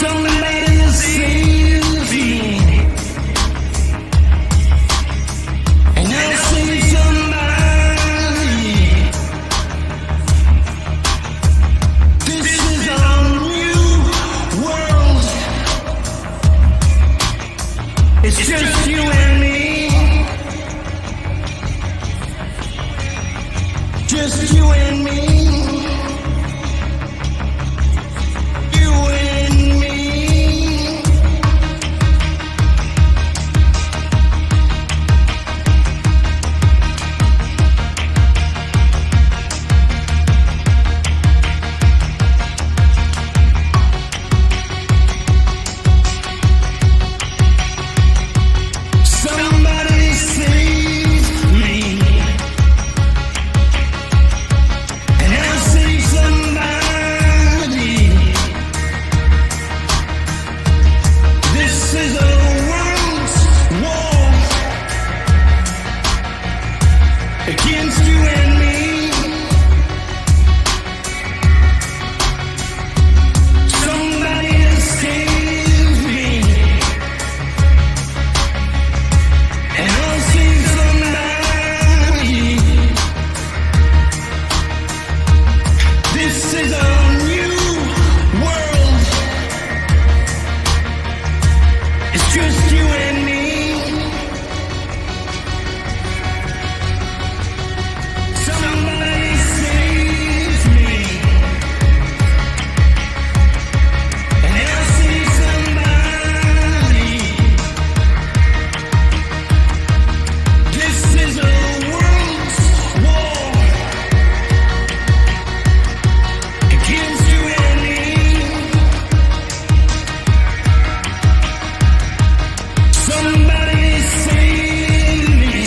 Somebody save me, and I'll save somebody. This is a new world. It's just you and me. Just you and me. You and me. Somebody save me, and I'll save somebody. This is a world's war against you and me. Somebody save me, and I'll save somebody. This is a new world. It's just you and me. Somebody save me, and I'll save somebody. This is a world's war against you and me. Somebody save me,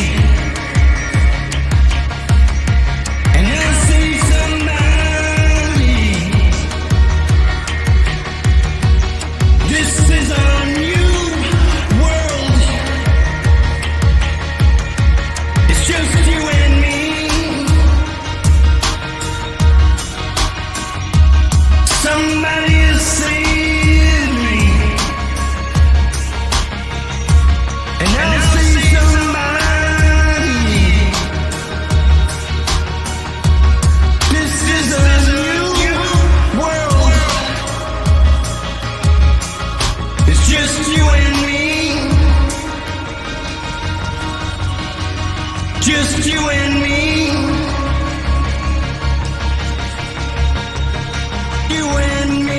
and I'll save somebody. This is a new world. It's just you and me. Somebody save me, and I'll save somebody. This is a new world. It's just you and me. Just you and me. You and me.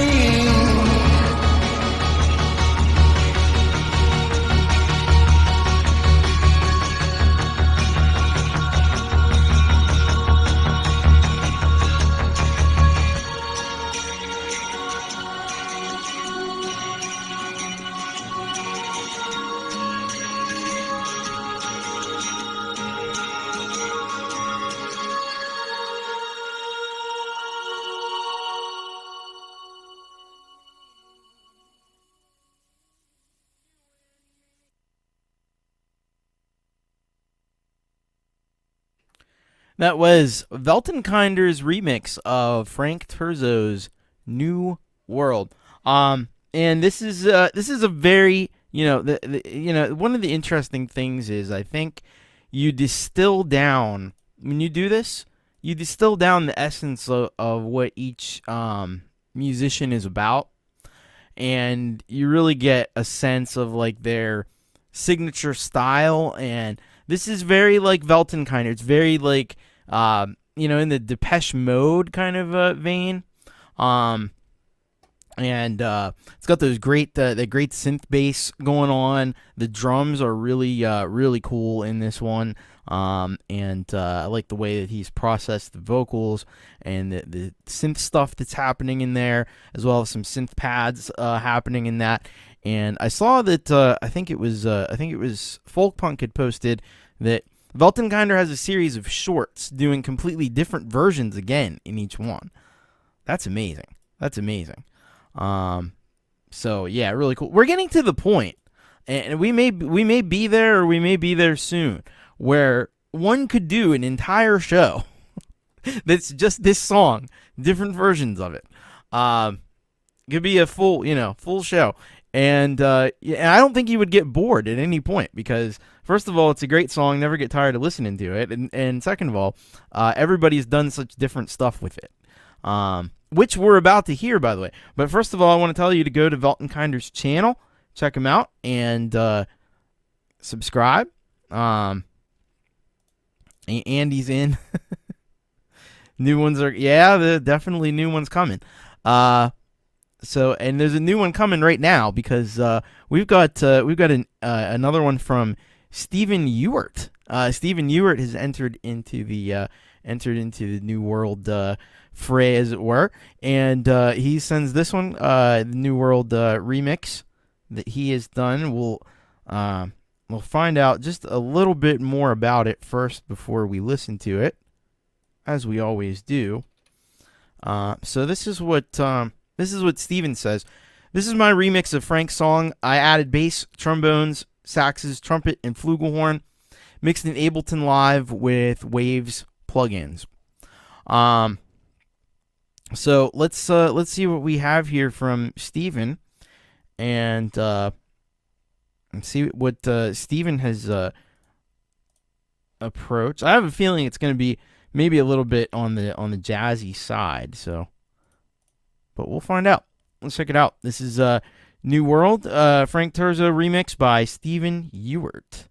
That was Weltenkinder's remix of Frank Terzo's New World. And this is a very, one of the interesting things is I think you distill down when you do this, you distill down the essence of what each musician is about, and you really get a sense of like their signature style. And this is very like Weltenkinder. It's very like in the Depeche Mode kind of vein. And it's got those great the great synth bass going on. The drums are really really cool in this one. And I like the way that he's processed the vocals and the synth stuff that's happening in there, as well as some synth pads happening in that. And I saw that I think it was Folkpunk had posted that Weltenkinder has a series of shorts doing completely different versions again in each one. That's amazing. So yeah, really cool. We're getting to the point, and we may be there, or we may be there soon, where one could do an entire show that's just this song, different versions of it. Could be a full show. And I don't think you would get bored at any point, because first of all, it's a great song, never get tired of listening to it, and second of all, everybody's done such different stuff with it, which we're about to hear, by the way. But first of all, I want to tell you to go to Weltenkinder's channel, check him out, and subscribe. Andy's in. New ones are, definitely new ones coming. So, and there's a new one coming right now, because we've got another one from Stephen Ewart. Stephen Ewart has entered into the New World fray, as it were, and he sends this one, the New World remix that he has done. We'll find out just a little bit more about it first before we listen to it, as we always do. So this is what Steven says. This is my remix of Frank's song. I added bass, trombones, saxes, trumpet, and flugelhorn, mixed in Ableton Live with Waves plugins. So let's see what we have here from Steven, and see what Steven has approached. I have a feeling it's going to be maybe a little bit on the jazzy side. So, but we'll find out. Let's check it out. This is New World, Frank Terzo remix by Stephen Ewart.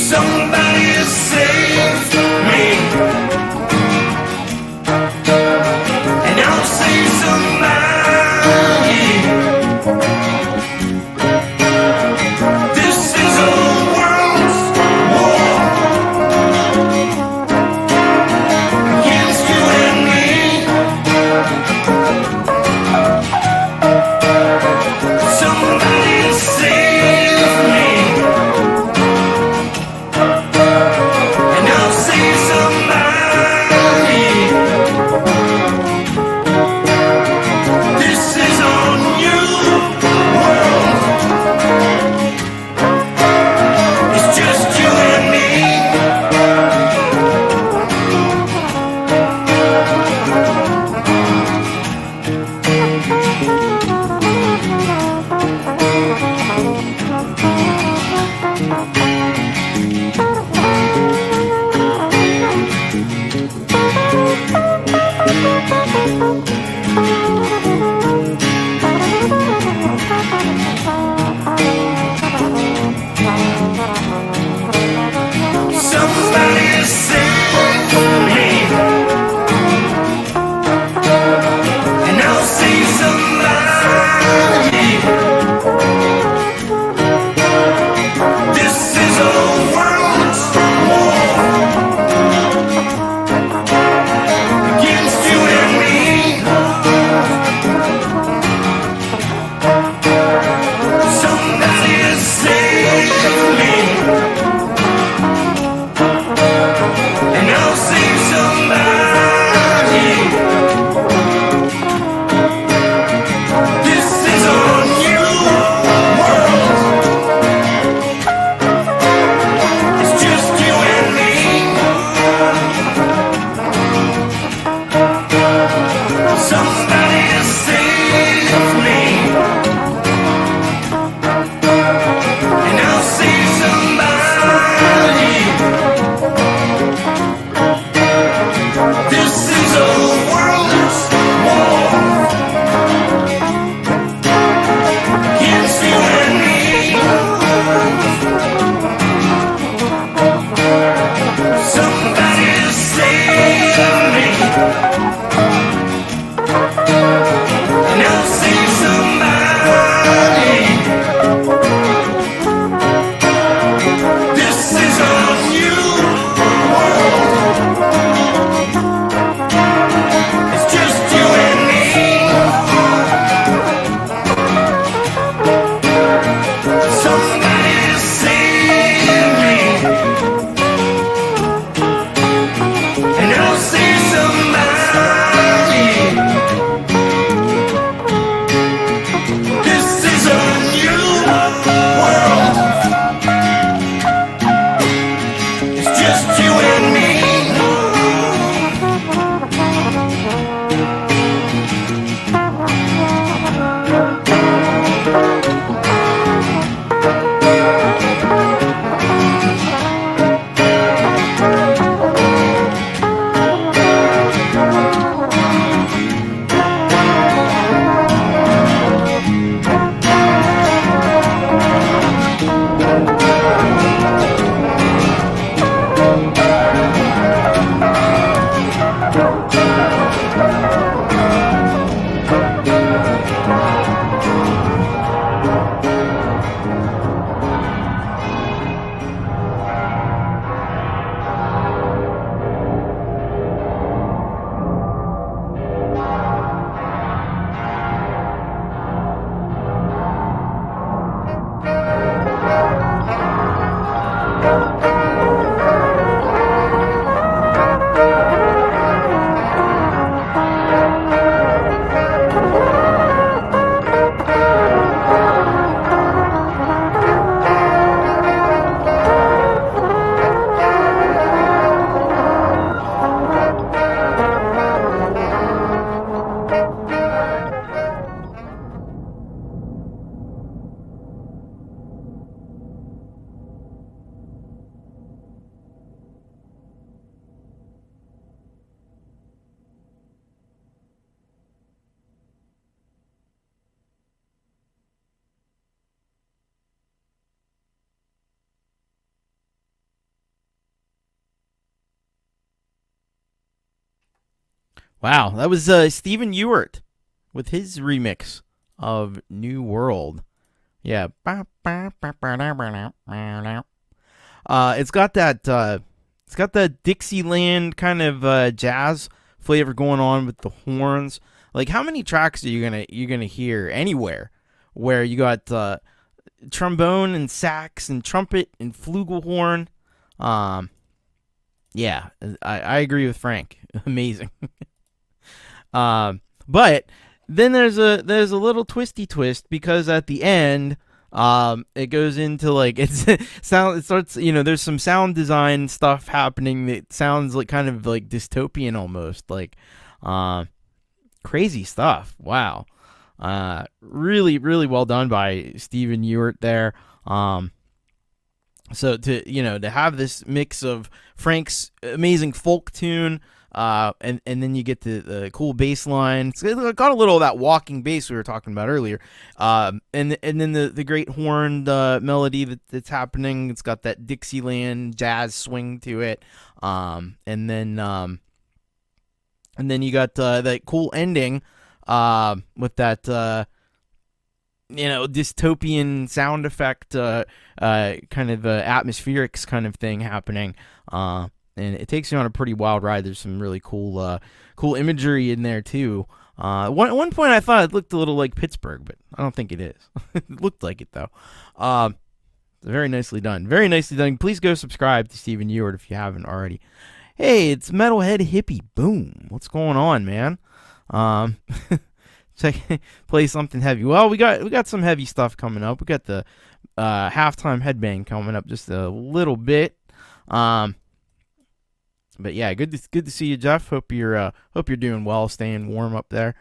Somebody save me, and I'll save somebody. This is a world's war against you and me. Somebody save me, and I'll save somebody. This is on you, world. It's just you and me. Somebody save me, and I'll save somebody. This is Wow, that was Stephen Ewart with his remix of New World. Yeah. It's got that Dixieland kind of jazz flavor going on with the horns. Like, how many tracks are you gonna hear anywhere where you got trombone and sax and trumpet and flugelhorn? Yeah, I agree with Frank. Amazing. But then there's a little twisty twist, because at the end, it goes into like it starts, there's some sound design stuff happening that sounds like kind of like dystopian almost, like crazy stuff. Wow. Really, really well done by Stephen Ewart there. So to have this mix of Frank's amazing folk tune, and then you get the cool bass line. It's got a little of that walking bass we were talking about earlier. And then the great horned melody that's happening. It's got that Dixieland jazz swing to it. And then you got that cool ending with that dystopian sound effect, kind of atmospherics kind of thing happening. And it takes you on a pretty wild ride. There's some really cool imagery in there too. At one point I thought it looked a little like Pittsburgh, but I don't think it is. It looked like it though. Very nicely done. Very play Please go subscribe to Stephen Ewart if you haven't already. Hey, it's Metalhead Hippie Boom. What's going on, man? Play something heavy. Well, we got some heavy stuff coming up. We got the halftime headbang coming up just a little bit. But yeah, good to see you, Jeff. Hope you're doing well, staying warm up there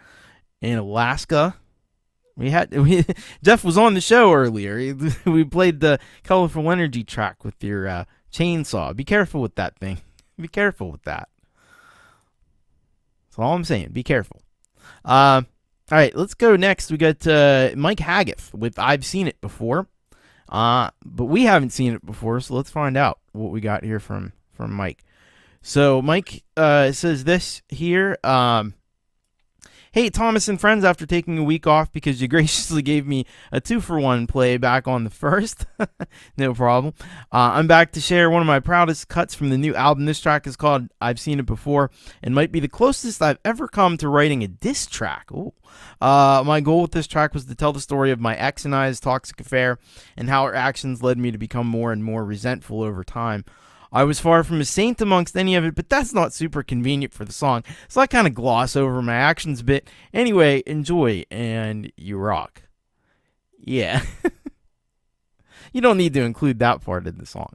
in Alaska. Jeff was on the show earlier. We played the Colourful Energy track with your chainsaw. Be careful with that thing. Be careful with that. That's all I'm saying. Be careful. All right, let's go next. We got Mike Haggith with "I've Seen It Before," but we haven't seen it before. So let's find out what we got here from Mike. So Mike says this here. Hey, Thomas and friends, after taking a week off because you graciously gave me a 2-for-1 play back on the 1st. No problem. I'm back to share one of my proudest cuts from the new album. This track is called "I've Seen It Before" and might be the closest I've ever come to writing a diss track. Ooh. My goal with this track was to tell the story of my ex and I's toxic affair and how her actions led me to become more and more resentful over time. I was far from a saint amongst any of it, but that's not super convenient for the song, so I kind of gloss over my actions a bit. Anyway, enjoy, and you rock. Yeah. You don't need to include that part in the song,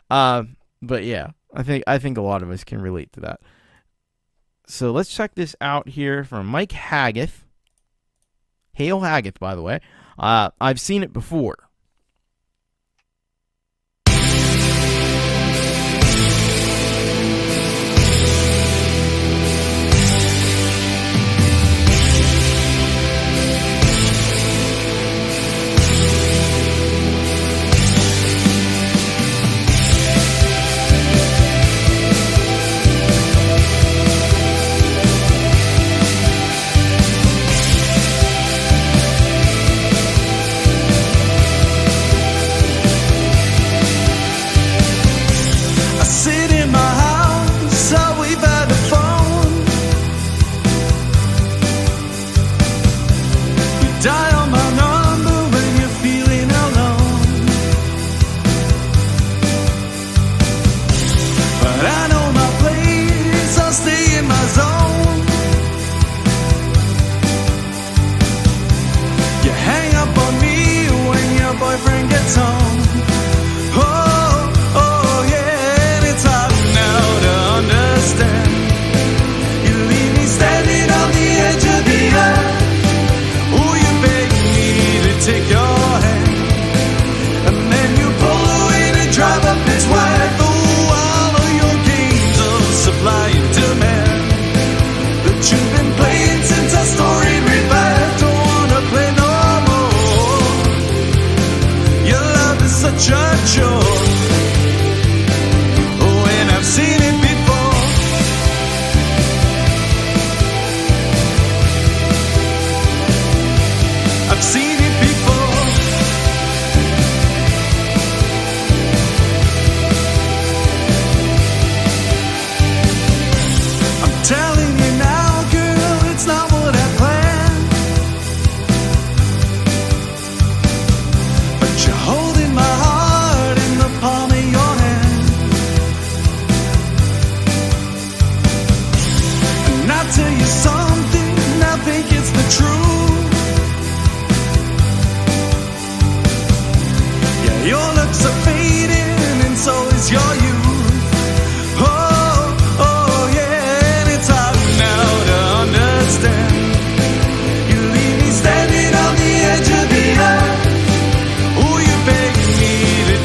But yeah, I think a lot of us can relate to that. So let's check this out here from Mike Haggith. Hail Haggith, by the way. I've Seen It Before.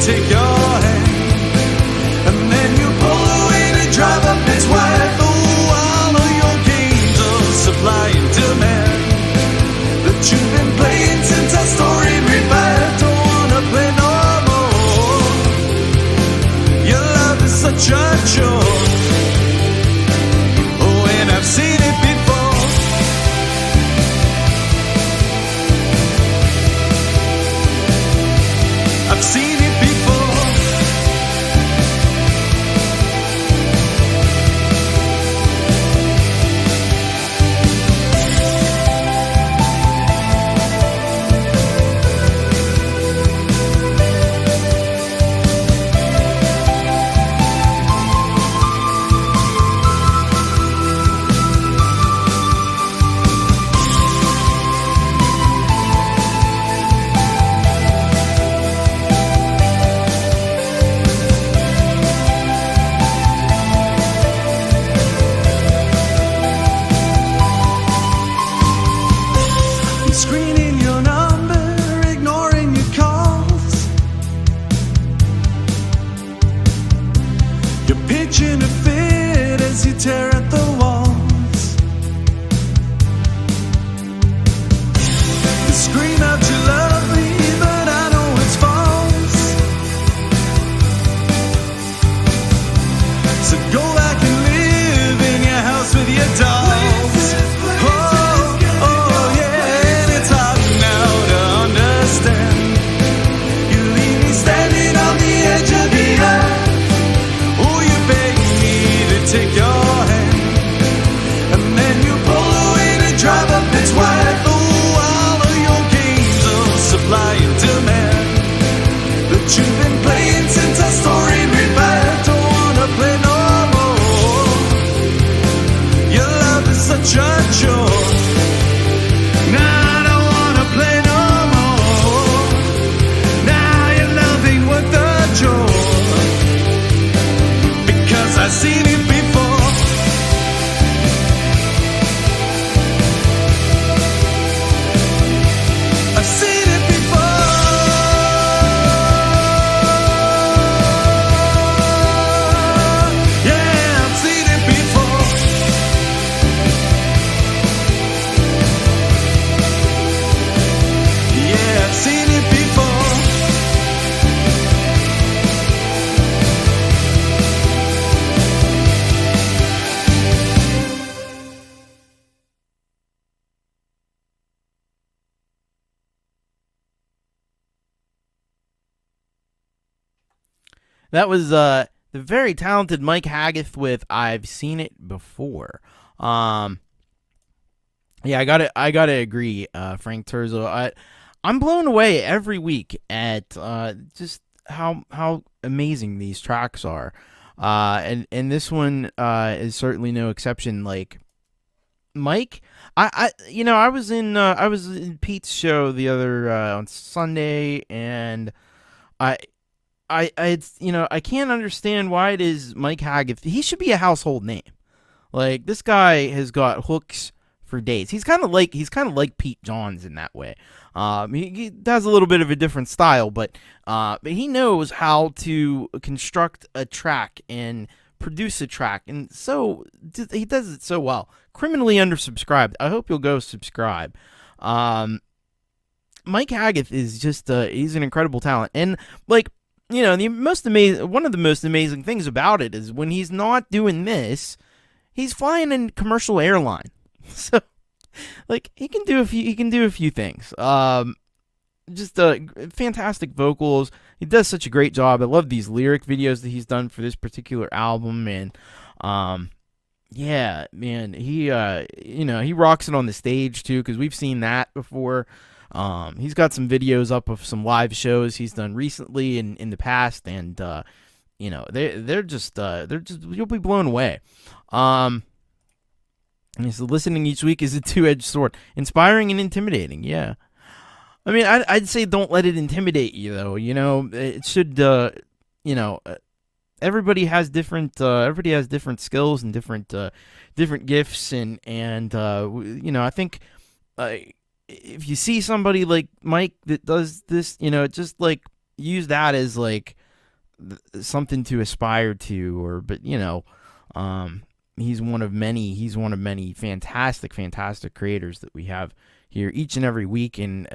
take your hand, and then you pull away to drive up his wife. Oh, all of your games of supply and demand that you've been playing since our story revived. Don't wanna play no more. Your love is such a chore. Oh, and I've seen it before. I've seen it before. Screening your number, ignoring your calls. You're pitching a fit as you tear at the walls. You scream out you love me, but I know it's false. So go back and live in your house with your dolls. Oh, yeah, and it's hard now to understand. You leave me standing on the edge of the earth. Oh, you beg me to take your hand, and then you pull away to drive up its wife. Oh, all of your games of supply and demand that you've been playing since our story revived. Don't wanna play no more. Your love is such a chore. Now I don't wanna play no more. Now you're loving what the chore, because I've seen it before. I've seen it before. Yeah, I've seen it before. Yeah, I've seen it before. That was the very talented Mike Haggith with "I've Seen It Before." Yeah, I gotta agree, Frank Terzo. I'm blown away every week at just how amazing these tracks are, and this one is certainly no exception. Like Mike, I was in Pete's show the other on Sunday, and I can't understand why it is Mike Haggith. He should be a household name. Like, this guy has got hooks for days. He's kind of like Pete Johns in that way. He has a little bit of a different style, but he knows how to construct a track and produce a track, and so he does it so well. Criminally undersubscribed. I hope you'll go subscribe. Mike Haggith is just he's an incredible talent, and like, one of the most amazing things about it is when he's not doing this, he's flying in commercial airline. So, like, he can do a few things. Just fantastic vocals. He does such a great job. I love these lyric videos that he's done for this particular album, and yeah, man, he rocks it on the stage too, because we've seen that before. He's got some videos up of some live shows he's done recently and in the past, and they're just you'll be blown away. And so listening each week is a two-edged sword, inspiring and intimidating. Yeah, I mean, I'd say don't let it intimidate you, though. It should. Everybody has different skills and different gifts, and I think if you see somebody like Mike that does this, just like use that as like something to aspire to, but he's one of many fantastic creators that we have here each and every week, and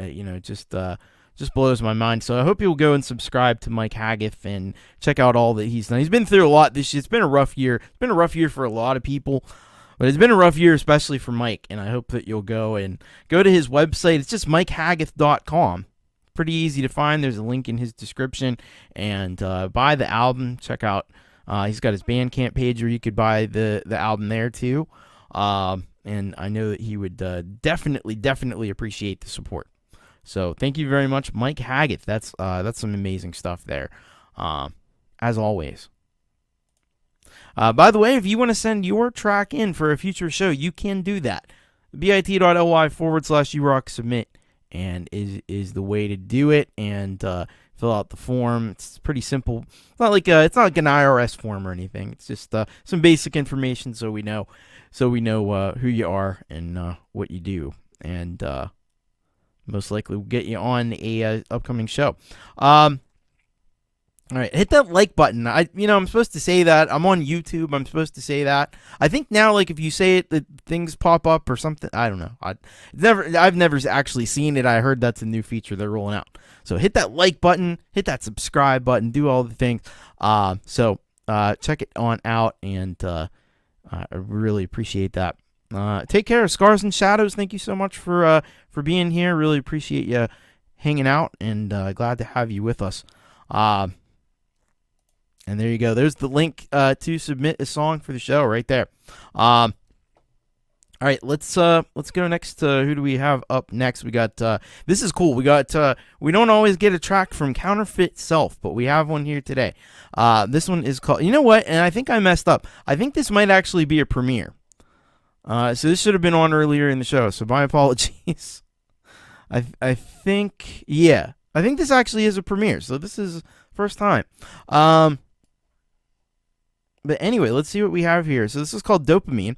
just blows my mind. So I hope you'll go and subscribe to Mike Haggith and check out all that he's done. He's been through a lot this year. It's been a rough year. It's been a rough year for a lot of people, but it's been a rough year especially for Mike, and I hope that you'll go to his website. It's just MikeHaggith.com. Pretty easy to find. There's a link in his description, and buy the album. Check out, he's got his Bandcamp page where you could buy the album there too, and I know that he would definitely appreciate the support. So thank you very much, Mike Haggith. That's some amazing stuff there, as always. By the way, if you want to send your track in for a future show, you can do that. bit.ly/urocksubmit and is the way to do it, and fill out the form. It's pretty simple. It's not like an IRS form or anything. It's just some basic information so we know who you are and what you do, and most likely we'll get you on a upcoming show. All right, hit that like button. I'm supposed to say that. I'm on YouTube. I'm supposed to say that. I think now, like, if you say it, the things pop up or something. I don't know. I've never actually seen it. I heard that's a new feature they're rolling out. So hit that like button, hit that subscribe button, do all the things. So check it on out, and I really appreciate that. Take care, Scars and Shadows. Thank you so much for being here. Really appreciate you hanging out, and glad to have you with us. And there you go. There's the link to submit a song for the show right there. All right, let's go next to who do we have up next? We got this is cool. We got we don't always get a track from Counterfeit Self, but we have one here today. This one is called, you know what? And I think I messed up. I think this might actually be a premiere. So this should have been on earlier in the show. So my apologies. I think this actually is a premiere. So this is first time. But anyway, let's see what we have here. So this is called Dopamine.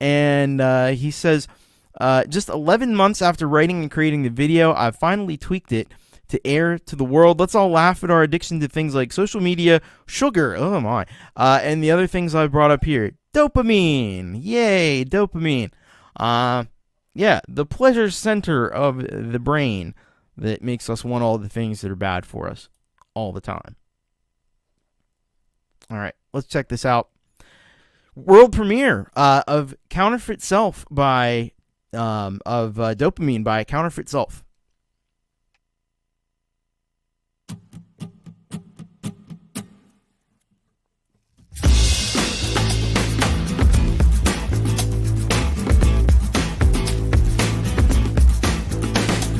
And he says, just 11 months after writing and creating the video, I've finally tweaked it to air to the world. Let's all laugh at our addiction to things like social media, sugar, oh my, and the other things I brought up here. Dopamine. Yay, dopamine. The pleasure center of the brain that makes us want all the things that are bad for us all the time. All right, let's check this out. World premiere of Counterfeit Self by Dopamine by Counterfeit Self.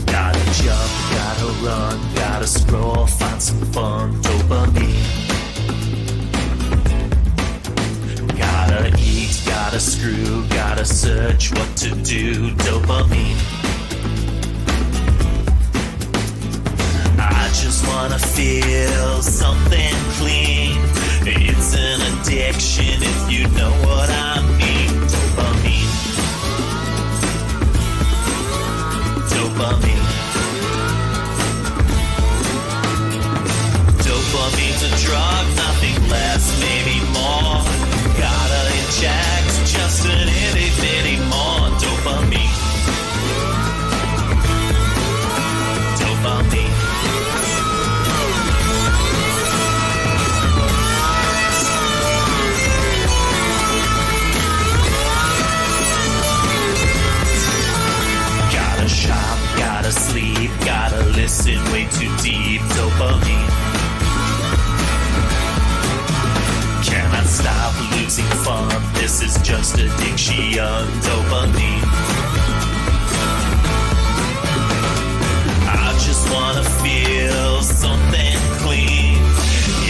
Gotta jump, gotta run, gotta scroll, find some fun, dopamine. Gotta eat, gotta screw, gotta search what to do, dopamine. I just wanna feel something clean. It's an addiction if you know what I mean. Dopamine. Dopamine. Dopamine's a drug, nothing less, maybe more. Gotta inject just an itty bitty more. Dopamine. Dopamine. Gotta shop, gotta sleep, gotta listen way too deep. Dopamine. Cannot stop losing fun. This is just addiction. Dopamine. I just wanna feel something clean.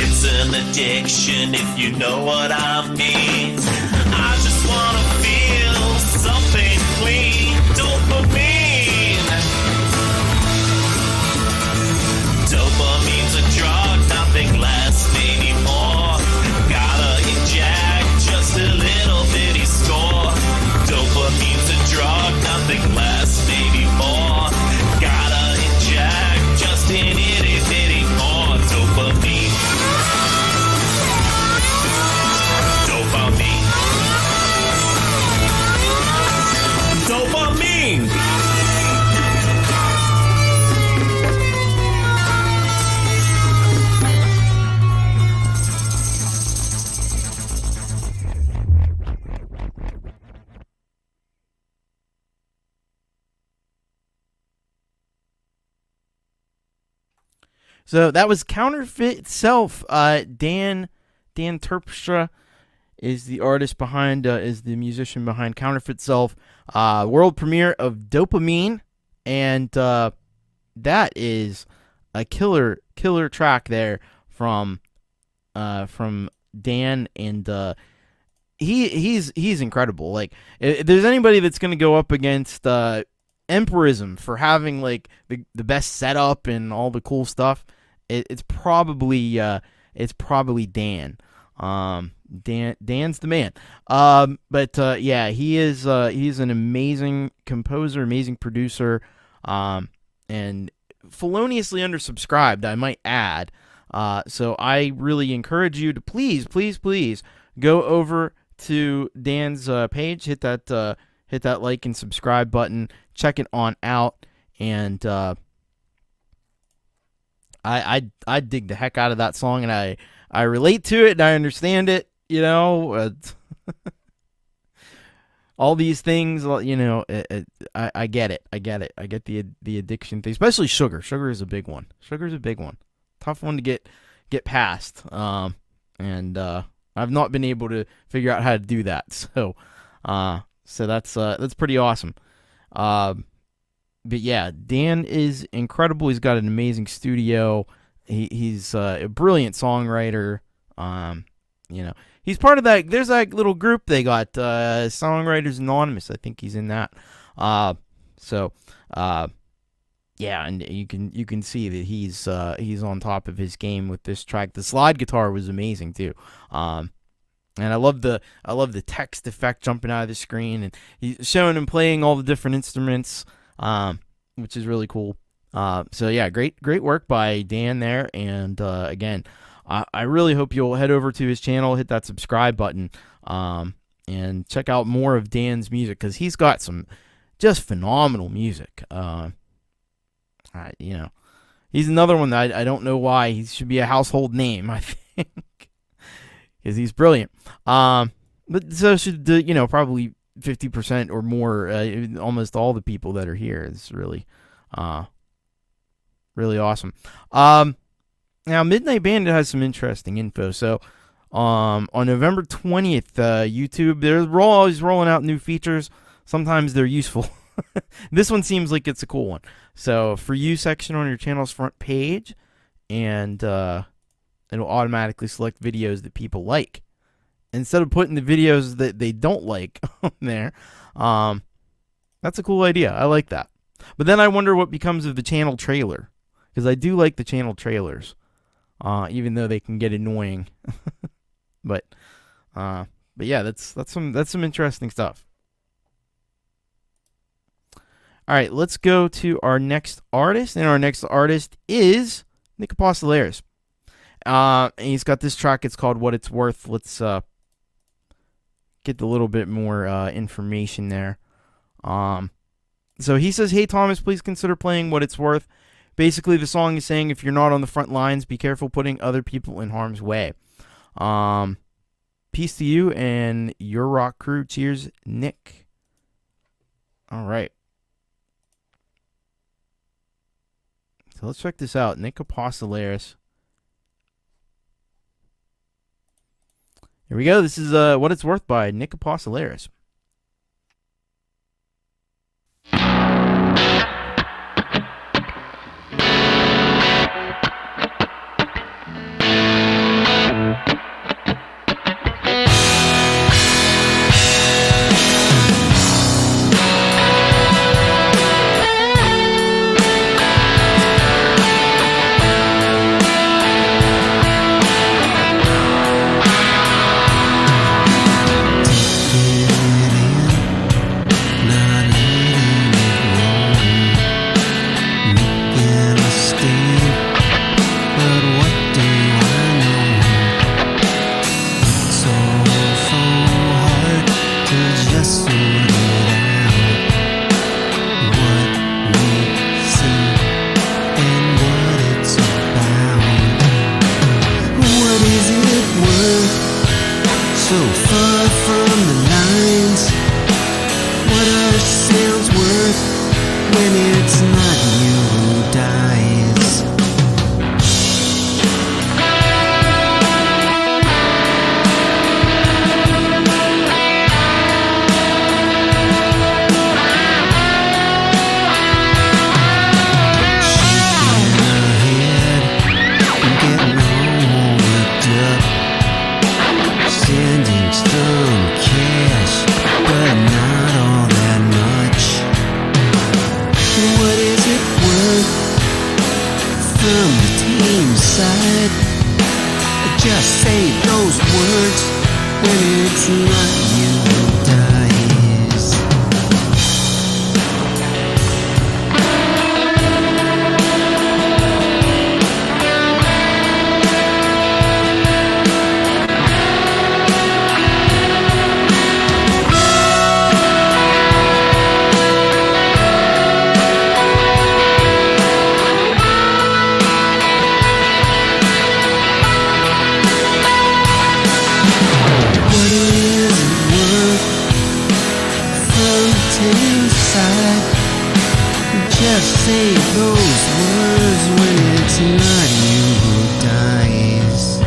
It's an addiction if you know what I mean. I just wanna feel something clean. Dopamine. Dopamine's a drug, nothing less, maybe more. Gotta inject just a little bitty score. Dopamine's a drug, nothing less, maybe more. Gotta inject just an itty bitty more. Dopamine. So that was Counterfeit Self. Dan Terpstra is the artist behind, is the musician behind Counterfeit Self. World premiere of Dopamine, and that is a killer track there from Dan, and he's incredible. Like, if there's anybody that's gonna go up against Empirism for having like the best setup and all the cool stuff, it's probably Dan. Dan's the man. But yeah, he's an amazing composer, amazing producer, and feloniously undersubscribed, I might add. So I really encourage you to please go over to Dan's page, hit that like and subscribe button, check it on out, and I dig the heck out of that song, and I relate to it, and I understand it, you know. All these things, you know, I get it. I get the addiction thing, especially sugar. Sugar is a big one. Tough one to get past. And I've not been able to figure out how to do that. So that's pretty awesome. But yeah, Dan is incredible. He's got an amazing studio. He's a brilliant songwriter. You know, he's part of that. There's that little group they got, Songwriters Anonymous. I think he's in that. Yeah, and you can see that he's on top of his game with this track. The slide guitar was amazing too. And I love the text effect jumping out of the screen, and he's showing him playing all the different instruments, which is really cool. So yeah, great work by Dan there. And again, I really hope you'll head over to his channel, hit that subscribe button, and check out more of Dan's music, because he's got some just phenomenal music. You know, he's another one that I don't know why he should be a household name, I think, because he's brilliant. But so should probably 50% or more, almost all the people that are here. It's really awesome. Now, Midnight Bandit has some interesting info. So, on November 20th, YouTube, they're always rolling out new features. Sometimes they're useful. This one seems like it's a cool one. So, For You section on your channel's front page, and it'll automatically select videos that people like, instead of putting the videos that they don't like on there. That's a cool idea. I like that. But then I wonder what becomes of the channel trailer, because I do like the channel trailers, even though they can get annoying. but yeah, that's some interesting stuff. All right, let's go to our next artist, and our next artist is Nic Apostoleris. And he's got this track. It's called What It's Worth. Let's get a little bit more information there. So he says, "Hey Thomas, please consider playing What It's Worth." Basically, the song is saying, if you're not on the front lines, be careful putting other people in harm's way. Peace to you and your rock crew. Cheers, Nick. All right. So let's check this out. Nic Apostoleris. Here we go. This is What It's Worth by Nic Apostoleris. When it's not you who dies. sending some cash, but not all that much. What is it worth from the team side? Just say those words when it's not you who dies. Just say those words when it's not you who dies.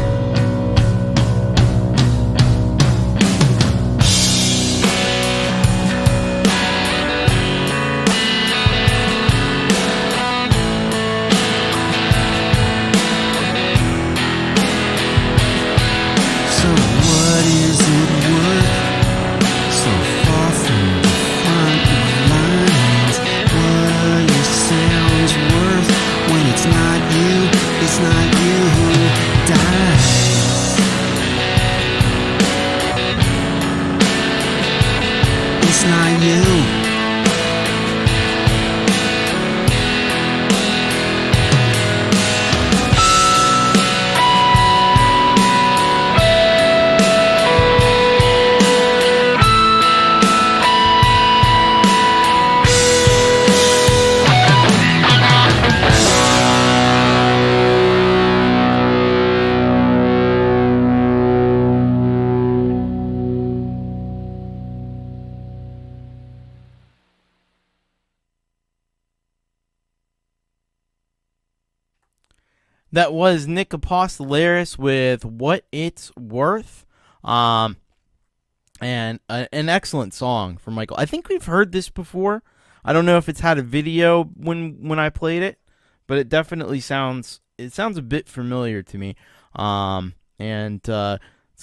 So what is it worth? So far from the front lines. What are your sounds worth when it's not you who dies? It's not you. That was Nic Apostoleris with What It's Worth. And an excellent song from Michael. I think we've heard this before. I don't know if it's had a video when I played it, but it definitely sounds a bit familiar to me. It's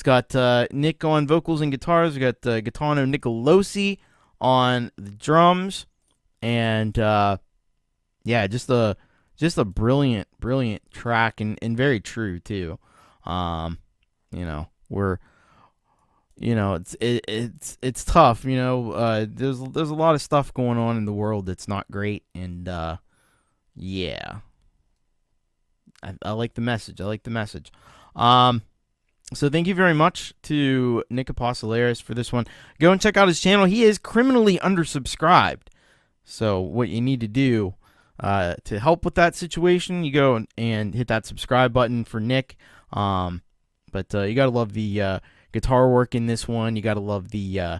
got Nick on vocals and guitars. We got Gaetano Nicolosi on the drums, and just a brilliant track and very true too. It's tough. There's a lot of stuff going on in the world that's not great, and I like the message. So thank you very much to Nic Apostoleris for this one. Go and check out his channel. He is criminally undersubscribed. So what you need to do to help with that situation, you go and hit that subscribe button for Nick. But you gotta love the guitar work in this one. You gotta love the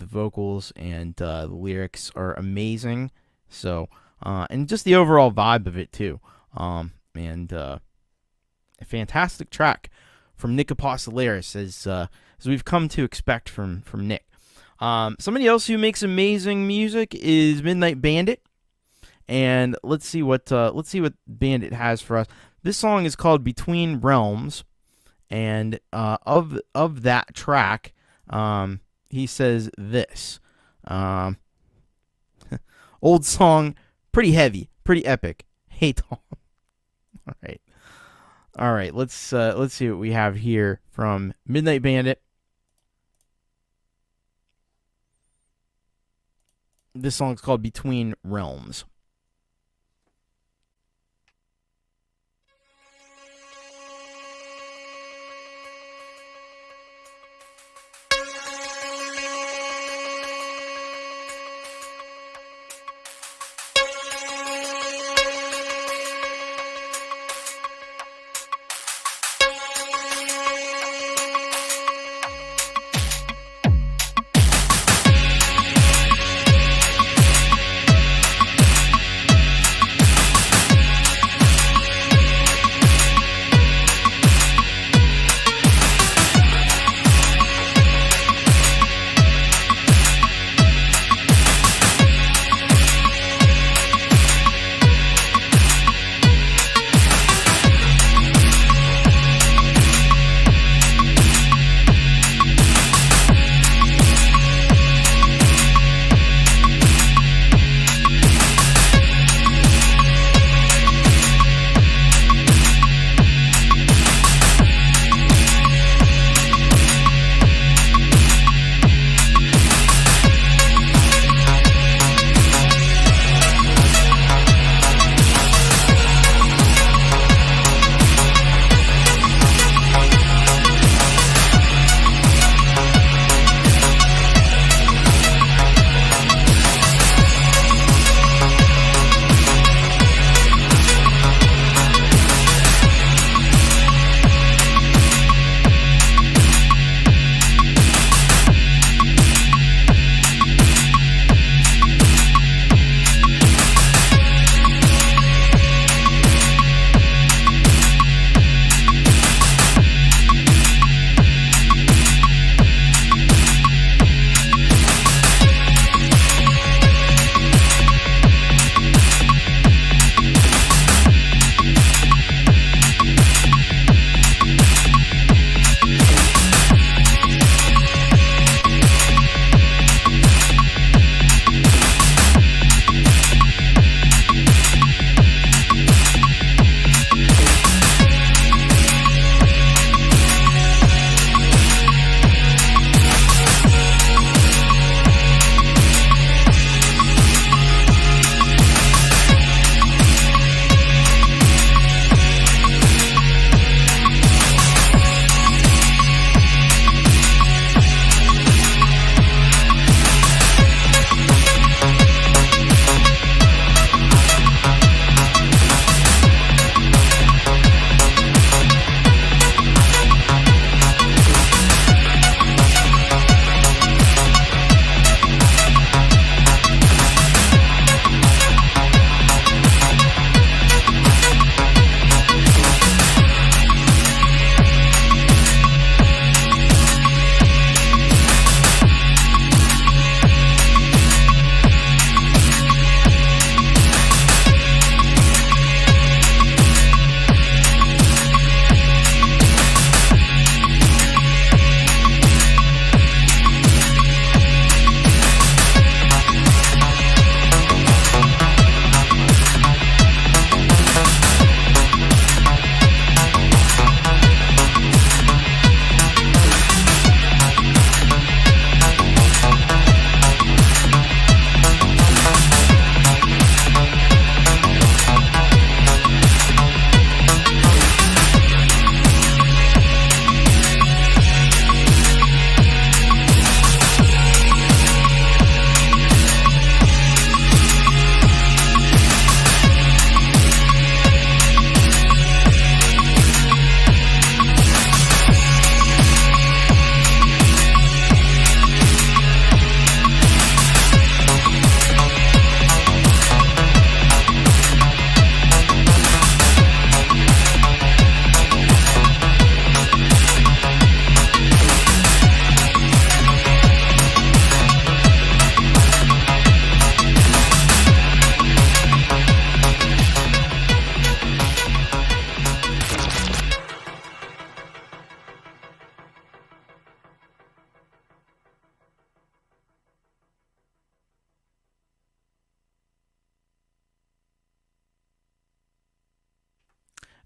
vocals, and the lyrics are amazing. So and just the overall vibe of it too. A fantastic track from Nic Apostoleris, as we've come to expect from Nick. Somebody else who makes amazing music is Midnight Bandit. And let's see what Bandit has for us. This song is called Between Realms, and of that track, he says this: old song, pretty heavy, pretty epic. Hey Tom. All right. Let's see what we have here from Midnight Bandit. This song is called Between Realms.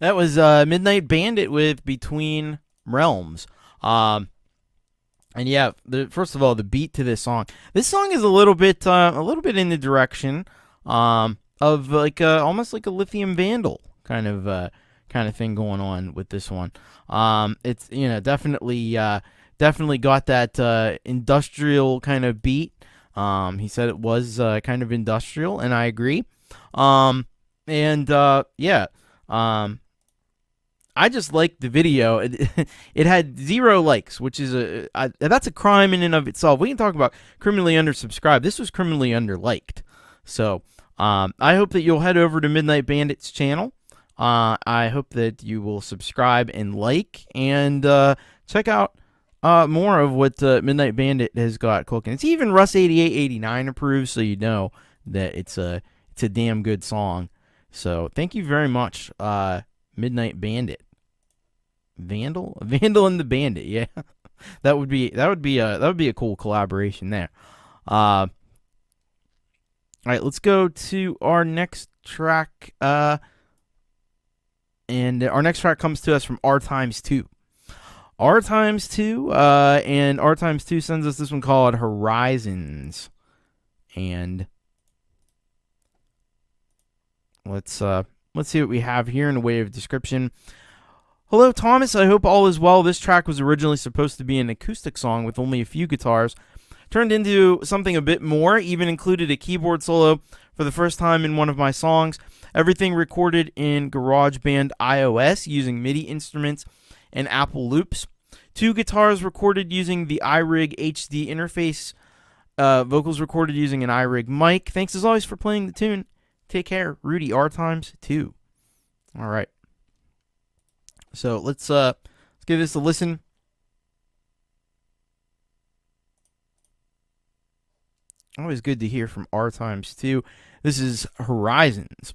That was Midnight Bandit with Between Realms. And yeah, first of all, the beat to this song. This song is a little bit in the direction of like almost like a Lithium Vandal kind of thing going on with this one. It's definitely got that industrial kind of beat. He said it was kind of industrial, and I agree. I just liked the video. It had 0 likes, which is that's a crime in and of itself. We can talk about criminally undersubscribed. This was criminally underliked. So I hope that you'll head over to Midnight Bandit's channel. I hope that you will subscribe and like and check out more of what Midnight Bandit has got cooking. It's even Russ8889 approved, so you know that it's a damn good song. So thank you very much, Midnight Bandit. Vandal and the Bandit, yeah. that would be a cool collaboration there. All right, let's go to our next track. And our next track comes to us from R times 2. R times 2, and R times 2 sends us this one called Horizons. And let's see what we have here in the way of description. Hello, Thomas. I hope all is well. This track was originally supposed to be an acoustic song with only a few guitars. Turned into something a bit more, even included a keyboard solo for the first time in one of my songs. Everything recorded in GarageBand iOS using MIDI instruments and Apple loops. 2 guitars recorded using the iRig HD interface. Vocals recorded using an iRig mic. Thanks as always for playing the tune. Take care, Rudy. R times 2. All right. So let's give this a listen. Always good to hear from R times 2. This is Horizons.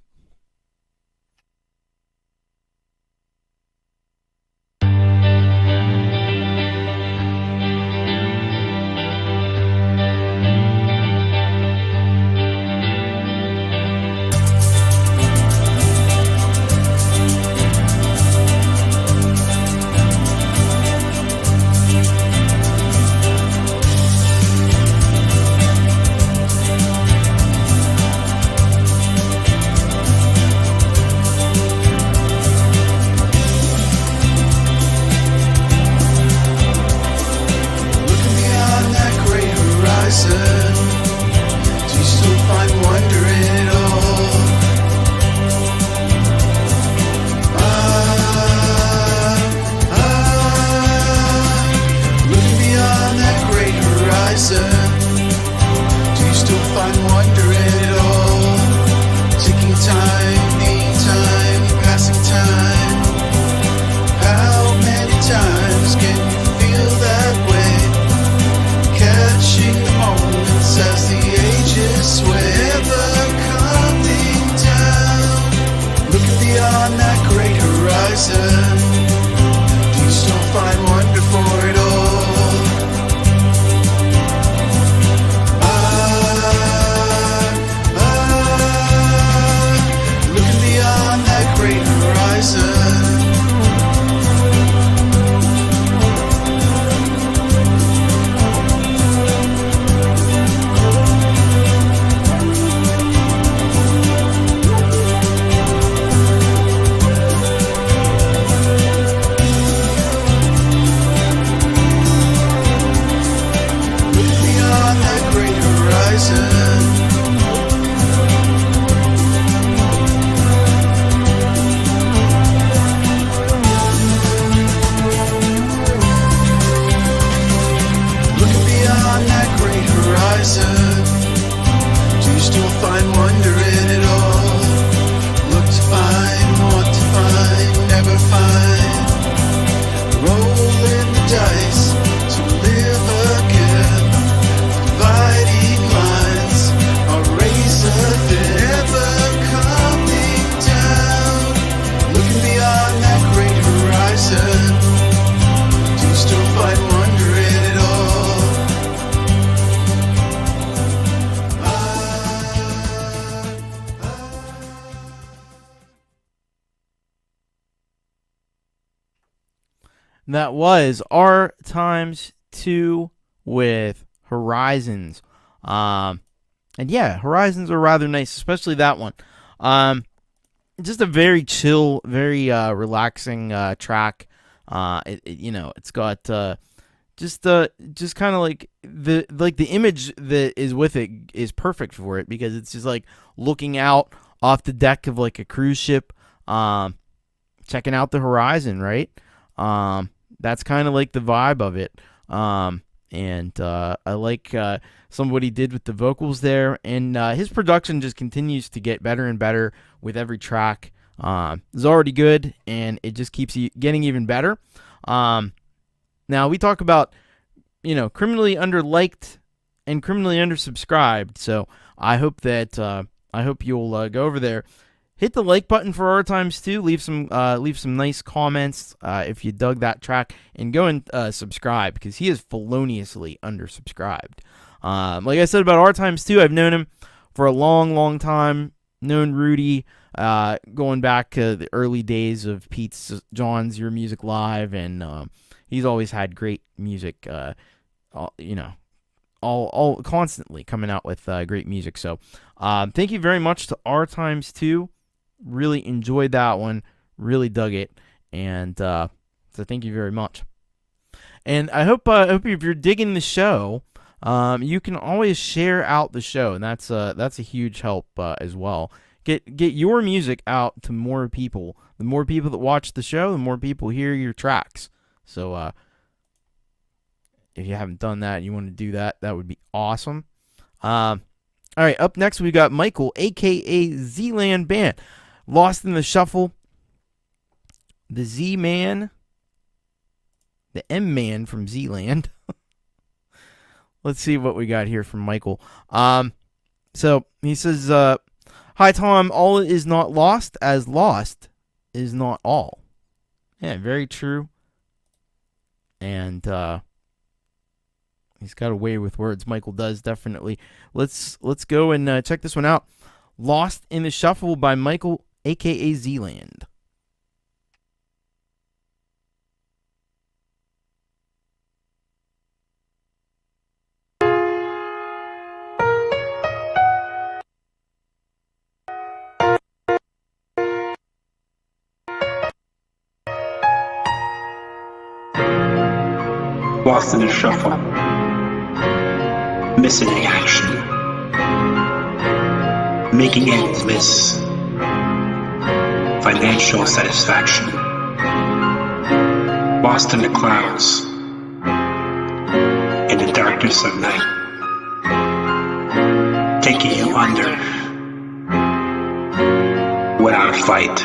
That was R times 2 with Horizons. And yeah, Horizons are rather nice, especially that one. Just a very chill, very relaxing track. It's got just kind of like the image that is with it is perfect for it, because it's just like looking out off the deck of like a cruise ship, checking out the horizon, right? That's kind of like the vibe of it. And I like some of what he did with the vocals there, and his production just continues to get better and better with every track. It's already good, and it just keeps getting even better. Now we talk about, criminally underliked and criminally undersubscribed. So I hope that I hope you'll go over there, hit the like button for R times 2, leave some nice comments if you dug that track, and go and subscribe, because he is feloniously undersubscribed. Like I said about R times 2, I've known him for a long time. Known Rudy going back to the early days of Pete's John's Your Music Live, and he's always had great music. All constantly coming out with great music. So thank you very much to R times 2. Really enjoyed that one. Really dug it, and so thank you very much. And I hope if you're digging the show, you can always share out the show, and that's a huge help as well. Get your music out to more people. The more people that watch the show, the more people hear your tracks. So if you haven't done that and you want to do that, that would be awesome. All right, up next we got Michael, aka Zland Band, Lost in the Shuffle. The Z-Man, the M-Man from Zland. Let's see what we got here from Michael. So he says, "Hi Tom, all is not lost, as lost is not all." Yeah, very true. And he's got a way with words. Michael does, definitely. Let's go and check this one out. "Lost in the Shuffle" by Michael, aka Zland. Lost in the shuffle, missing in action, making ends miss, financial satisfaction, lost in the clouds, in the darkness of night, taking you under, without a fight.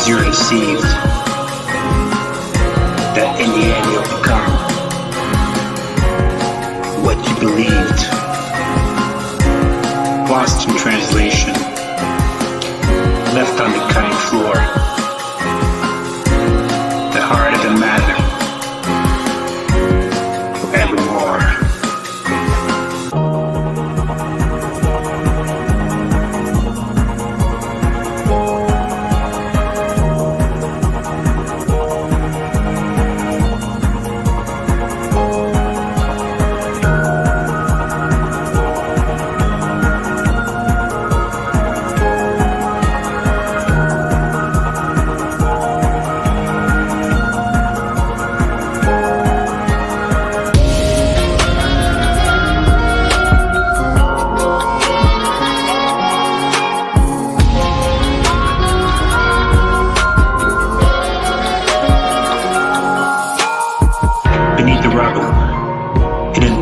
You're deceived, that in the end you'll become what you believed. Lost in translation, left on the cutting floor. The heart of the matter, forevermore.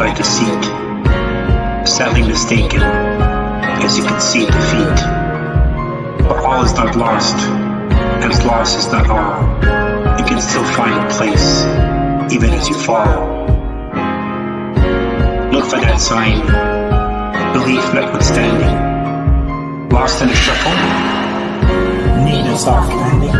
by deceit, sadly mistaken, as you can see defeat. But all is not lost, as loss is not all. You can still find a place, even as you fall. Look for that sign, belief notwithstanding. Lost in a shuffle, need a soft landing.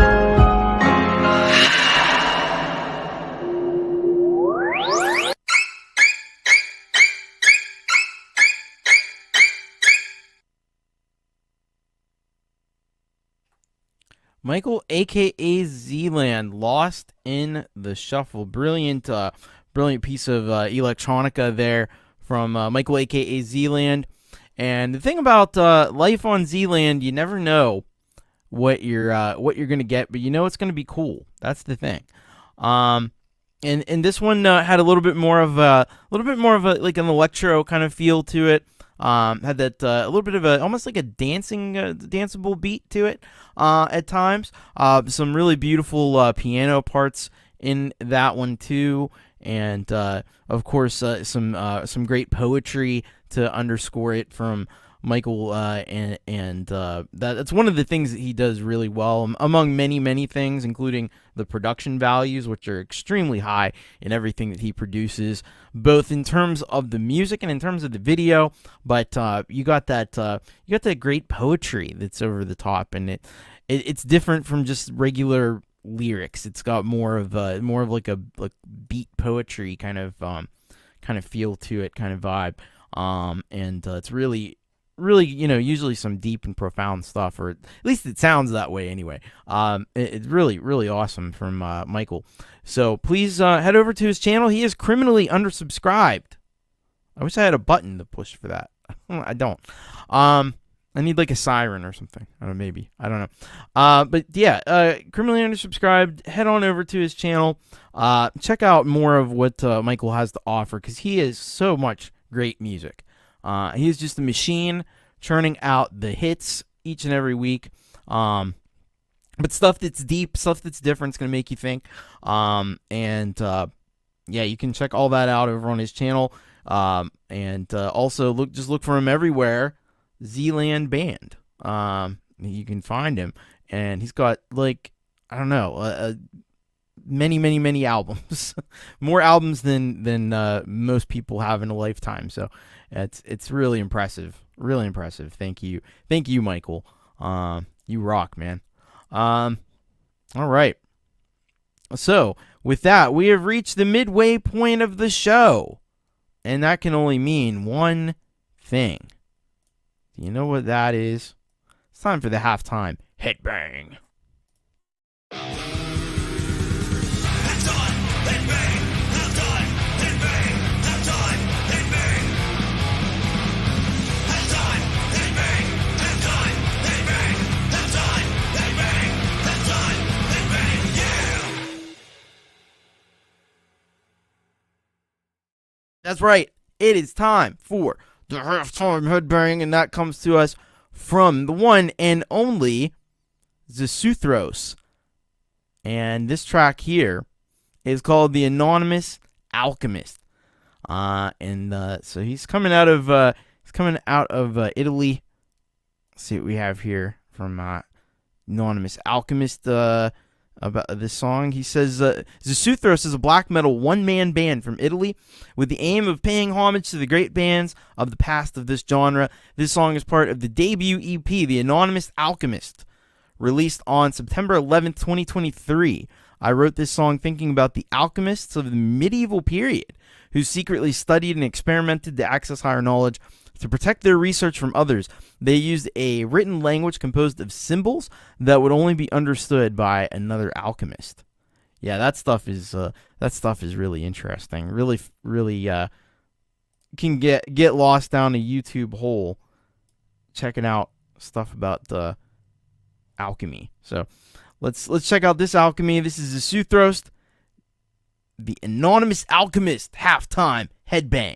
Michael, aka Zland, Lost in the Shuffle. Brilliant piece of electronica there from Michael, aka Zland. And the thing about life on Zland, you never know what you're gonna get, but you know it's gonna be cool. That's the thing. And this one had a little bit more of a like an electro kind of feel to it. Had that a little bit of a almost like a danceable beat to it at times. Some really beautiful piano parts in that one too, and of course some great poetry to underscore it from Michael, and that's one of the things that he does really well, among many things, including the production values, which are extremely high in everything that he produces, both in terms of the music and in terms of the video. But you got that great poetry that's over the top, and it's different from just regular lyrics. It's got more of like a beat poetry kind of feel to it, kind of vibe, and it's really, usually some deep and profound stuff, or at least it sounds that way anyway. It's really awesome from Michael. So please head over to his channel. He is criminally undersubscribed. I wish I had a button to push for that. I don't. I need like a siren or something. I don't know, maybe. I don't know. But yeah, criminally undersubscribed. Head on over to his channel. Check out more of what Michael has to offer, because he has so much great music. He is just a machine churning out the hits each and every week. But stuff that's deep, stuff that's different, is going to make you think. Yeah, you can check all that out over on his channel. Also look for him everywhere. Zland Band. You can find him, and he's got like, I don't know, many albums, more albums than most people have in a lifetime. So it's really impressive, Thank you, Michael. You rock, man. All right. So with that, we have reached the midway point of the show, and that can only mean one thing. Do you know what that is? It's time for the halftime headbang. That's right. It is time for the halftime headbang, and that comes to us from the one and only Thisiswhereiwritemyname. And this track here is called The Anonymous Alchemist. So he's coming out of Italy. Let's see what we have here from Anonymous Alchemist about this song. He says, Thisiswhereiwritemyname is a black metal one-man band from Italy with the aim of paying homage to the great bands of the past of this genre. This song is part of the debut EP, The Anonymous Alchemist, released on September 11th, 2023. I wrote this song thinking about the alchemists of the medieval period who secretly studied and experimented to access higher knowledge. To protect their research from others, they used a written language composed of symbols that would only be understood by another alchemist. Yeah, that stuff is really interesting. Really can get lost down a YouTube hole checking out stuff about the alchemy. So let's check out this alchemy. This is Thisiswhereiwritemyname, The Anonymous Alchemist halftime headbang.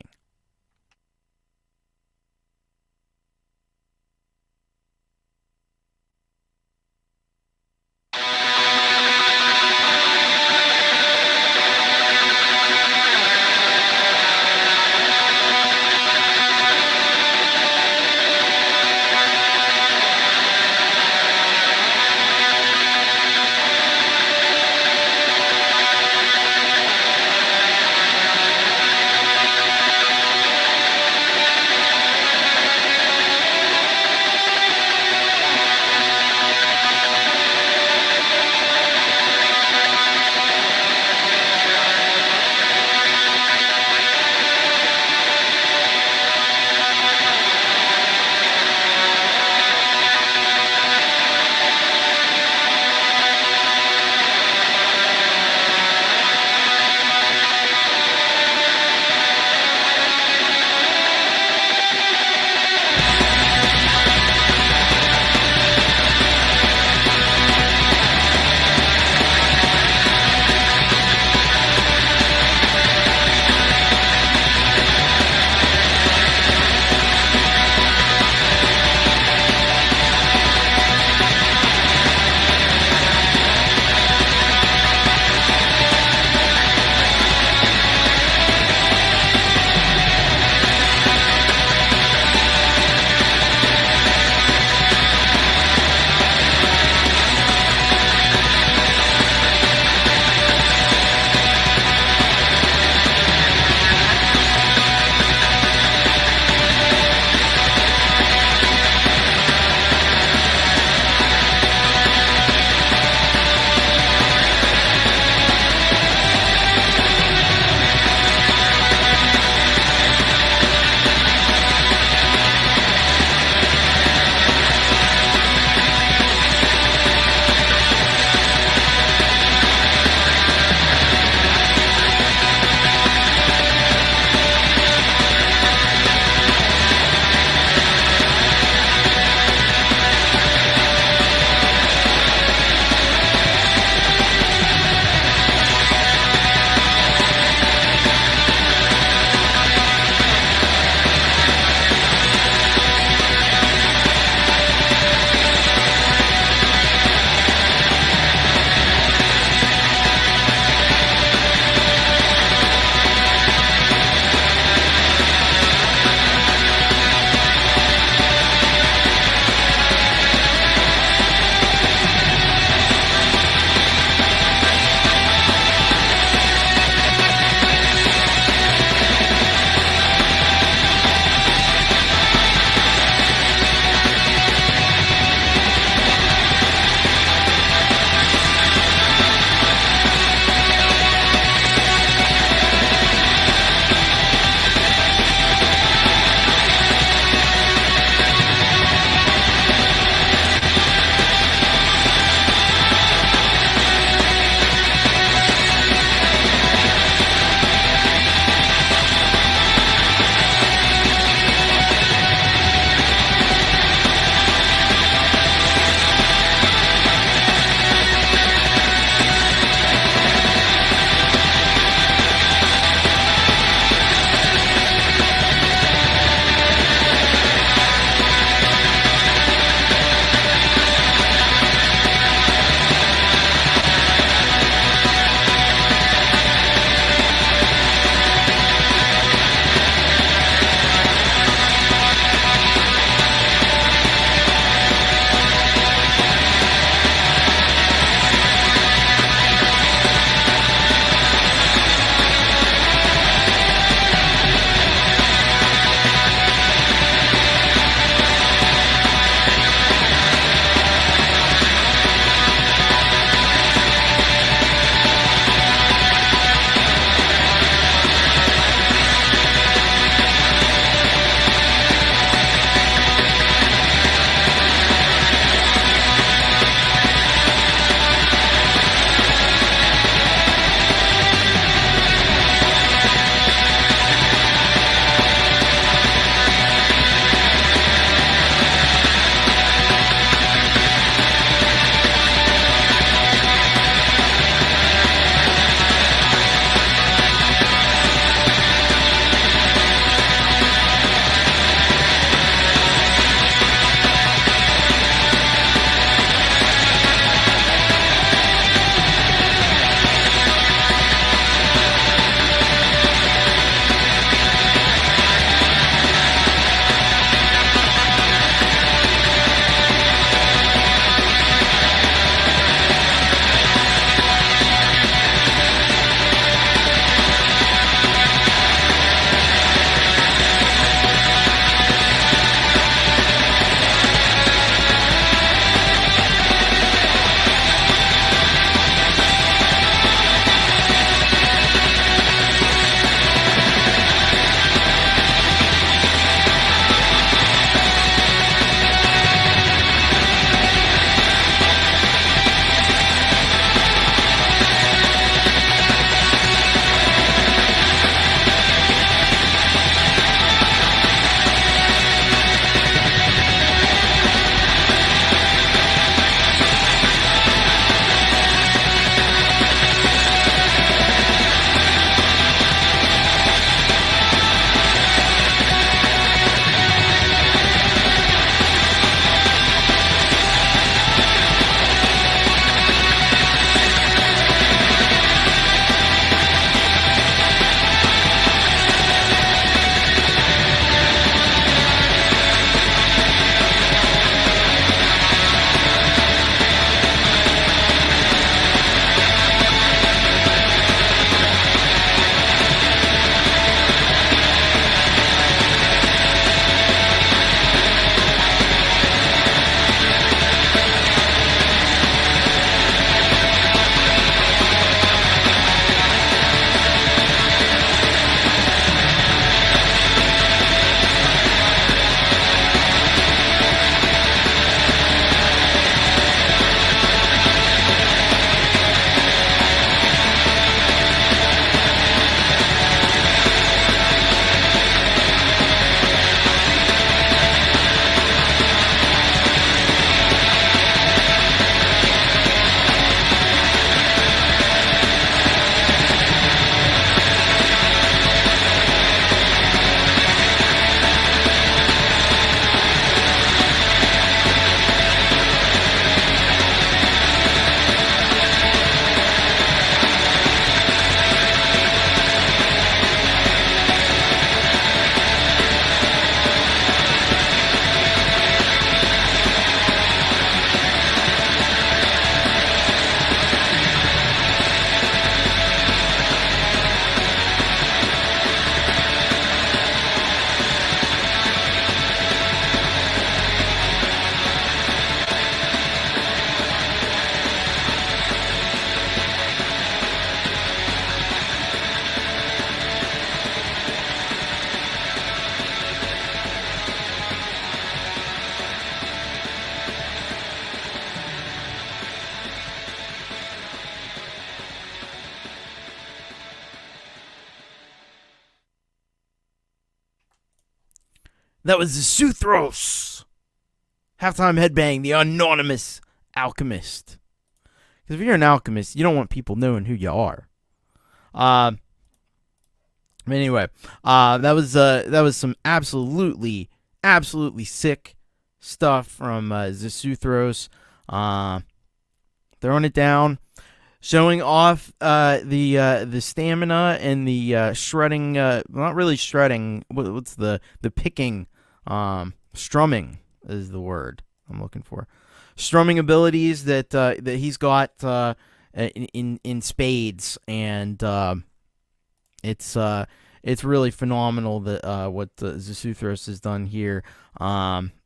That was Zisuthros. Halftime headbang, the anonymous alchemist. Because if you're an alchemist, you don't want people knowing who you are. Anyway, that was some absolutely sick stuff from Zisuthros. Throwing it down, showing off the stamina and the shredding. Not really shredding. What's the picking? Strumming is the word I'm looking for. Strumming abilities that he's got in spades, and it's really phenomenal that what Zisuthros has done here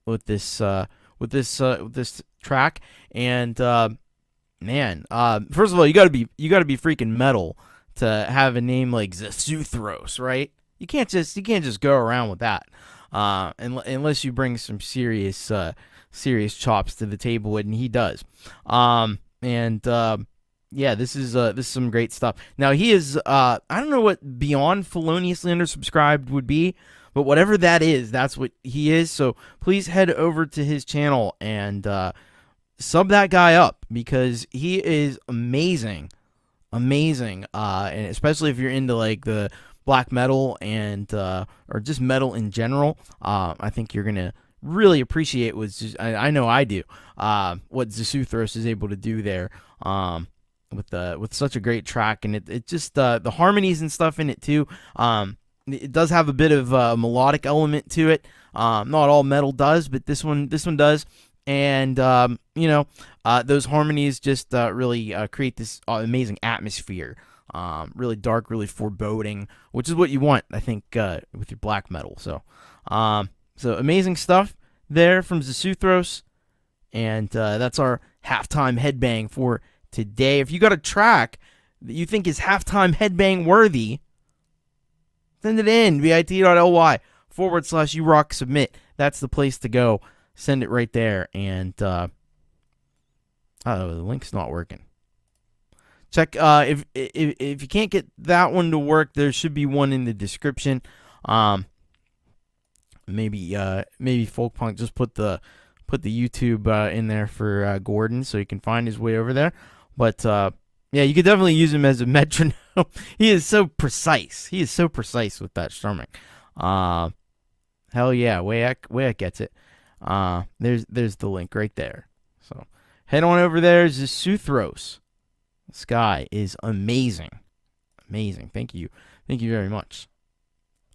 with this track. And man, first of all, you gotta be freaking metal to have a name like Zisuthros, right? You can't just go around with that, unless you bring some serious chops to the table, and he does. Yeah, this is some great stuff. Now he is I don't know what beyond feloniously undersubscribed would be, but whatever that is, that's what he is. So please head over to his channel and sub that guy up, because he is amazing, and especially if you're into like the black metal and or just metal in general, I think you're gonna really appreciate I know I do what Zisuthros is able to do there. With such a great track, and it just the harmonies and stuff in it too. It does have a bit of a melodic element to it. Not all metal does, but this one does. And those harmonies just really create this amazing atmosphere. Really dark, really foreboding, which is what you want, I think, with your black metal. So amazing stuff there from Zisuthros, and that's our halftime headbang for today. If you got a track that you think is halftime headbang worthy, send it in, bit.ly/urocksubmit. That's the place to go. Send it right there. And the link's not working. Check if you can't get that one to work, there should be one in the description. Maybe Folkpunk just put the YouTube in there for Gordon, so he can find his way over there. But yeah, you could definitely use him as a metronome. He is so precise. He is so precise with that strumming. Hell yeah, Wayak gets it. There's the link right there. So head on over there. Zisuthros. This guy is amazing. Thank you very much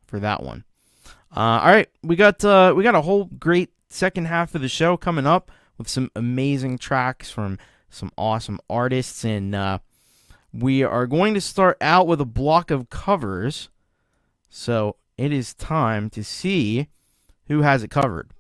for that one. All right, we got a whole great second half of the show coming up with some amazing tracks from some awesome artists, and we are going to start out with a block of covers. So it is time to see who has it covered.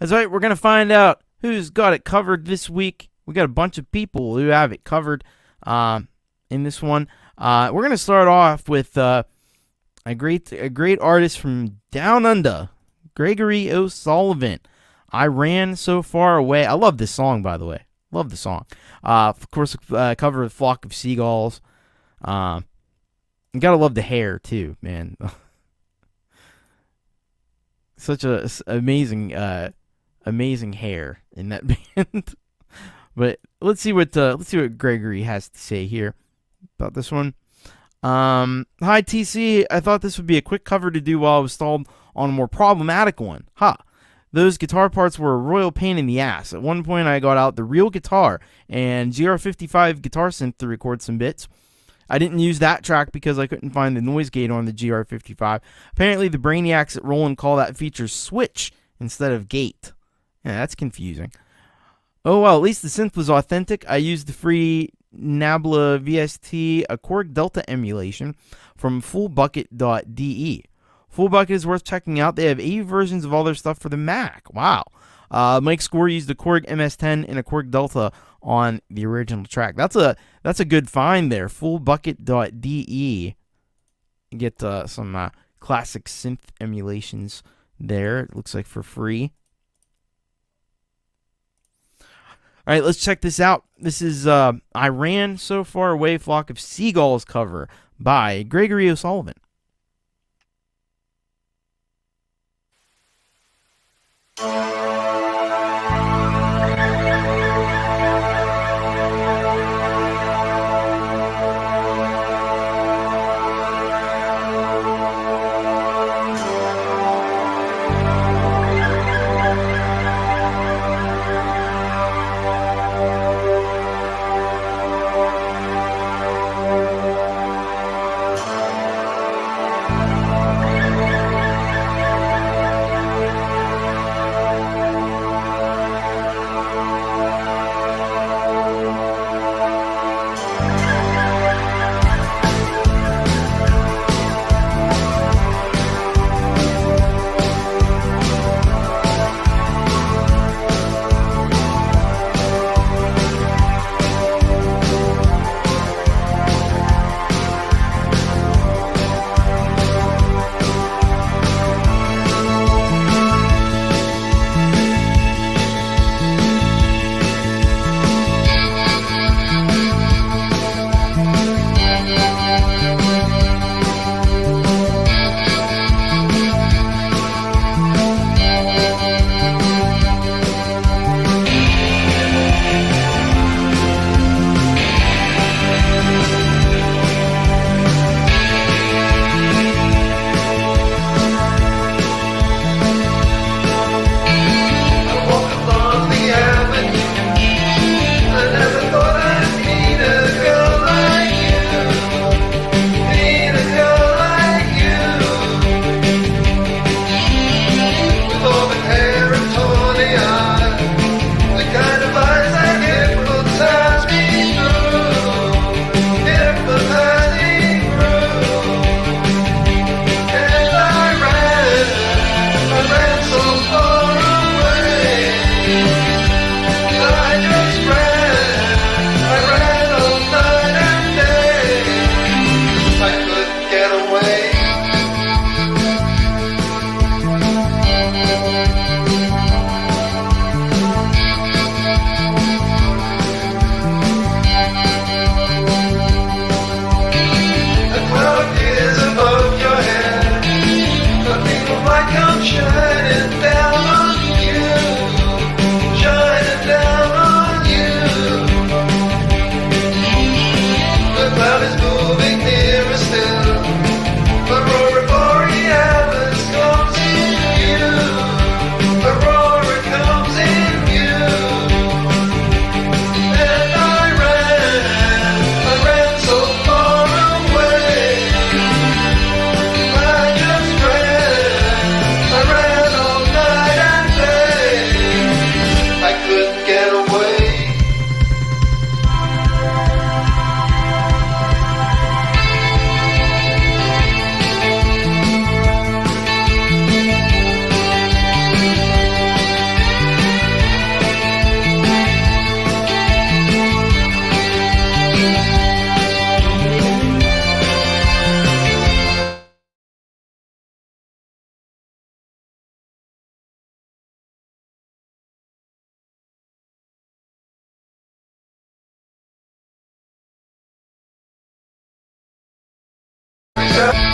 That's right, we're going to find out who's got it covered this week. We got a bunch of people who have it covered in this one. We're going to start off with a great artist from Down Under, Gregory O'Sullivan. I Ran So Far Away. I love this song, by the way. Love the song. Of course, cover of Flock of Seagulls. You gotta love the hair, too, man. Such a amazing hair in that band. But let's see what Gregory has to say here about this one. Hi TC, I thought this would be a quick cover to do while I was stalled on a more problematic one. Those guitar parts were a royal pain in the ass. At one point I got out the real guitar and GR55 guitar synth to record some bits. I didn't use that track because I couldn't find the noise gate on the GR55. Apparently the brainiacs at Roland call that feature switch instead of gate. Yeah, that's confusing. Oh well, at least the synth was authentic. I used the free Nabla VST, a Korg Delta emulation from fullbucket.de. Fullbucket is worth checking out. They have 80 versions of all their stuff for the Mac. Wow. Mike Score used the Korg MS-10 and a Korg Delta on the original track. That's a good find there. Fullbucket.de. Get some classic synth emulations there. It looks like for free. All right, let's check this out. This is I Ran So Far Away, Flock of Seagulls cover by Gregory O'Sullivan.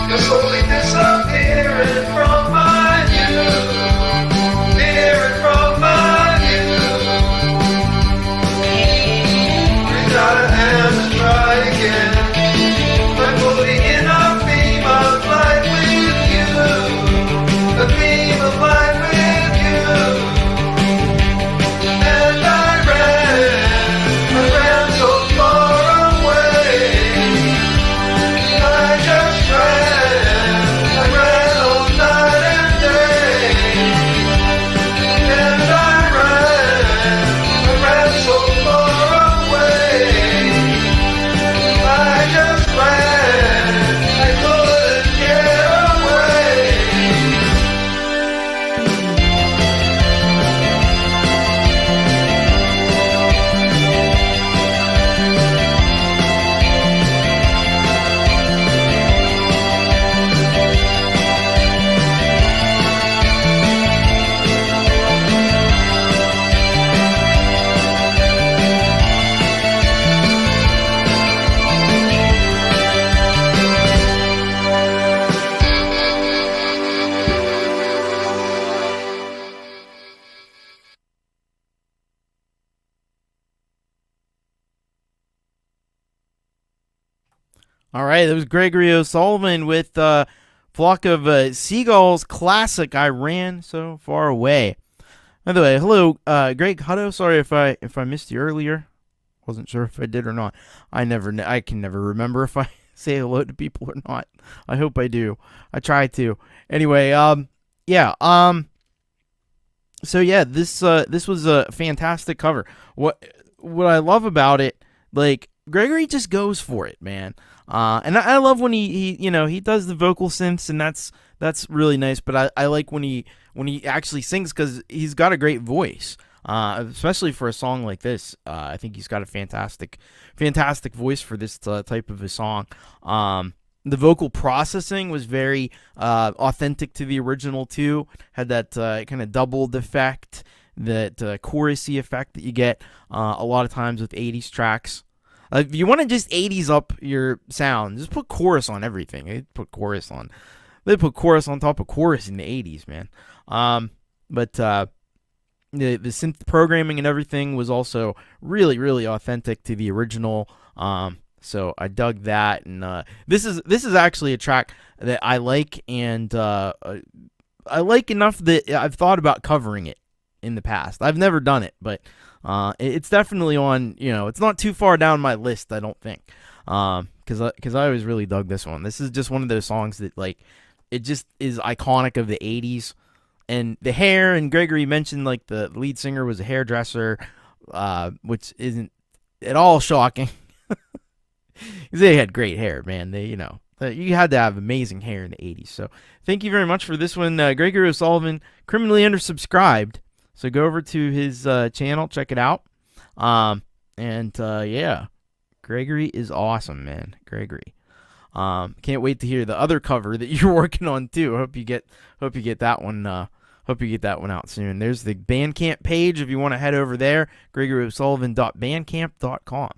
You're slowly disappearing from my view, disappearing from my view. Reach out a hand and try again. I'm floating in a beam of light with you, a beam of light with you. And I ran so far away. I just ran All right, that was Gregory O'Sullivan with Flock of Seagulls classic. I ran so far away. By the way, hello, Greg Hutto. Sorry if I missed you earlier. Wasn't sure if I did or not. I can never remember if I say hello to people or not. I hope I do. I try to. Anyway, yeah. So yeah, this was a fantastic cover. What I love about it, like, Gregory just goes for it, man. And I love when he does the vocal synths, and that's really nice. But I like when he actually sings, because he's got a great voice, especially for a song like this. I think he's got a fantastic voice for this type of a song. The vocal processing was very authentic to the original too. Had that kind of doubled effect, that chorusy effect that you get a lot of times with 80s tracks. If you want to just 80s up your sound, just put chorus on everything. They put chorus on top of chorus in the 80s, man. But the synth programming and everything was also really, really authentic to the original. So I dug that, and this is actually a track that I like, and I like enough that I've thought about covering it in the past. I've never done it, but it's definitely on. It's not too far down my list, I don't think, because I always really dug this one. This is just one of those songs that, like, it just is iconic of the 80s, and the hair. And Gregory mentioned, like, the lead singer was a hairdresser, which isn't at all shocking. They had great hair, man. You had to have amazing hair in the 80s. So thank you very much for this one, Gregory O'Sullivan, criminally undersubscribed. So go over to his channel, check it out. Yeah, Gregory is awesome, man. Gregory. Can't wait to hear the other cover that you're working on too. Hope you get that one. Hope you get that one out soon. There's the Bandcamp page if you want to head over there. GregoryO'Sullivan.bandcamp.com.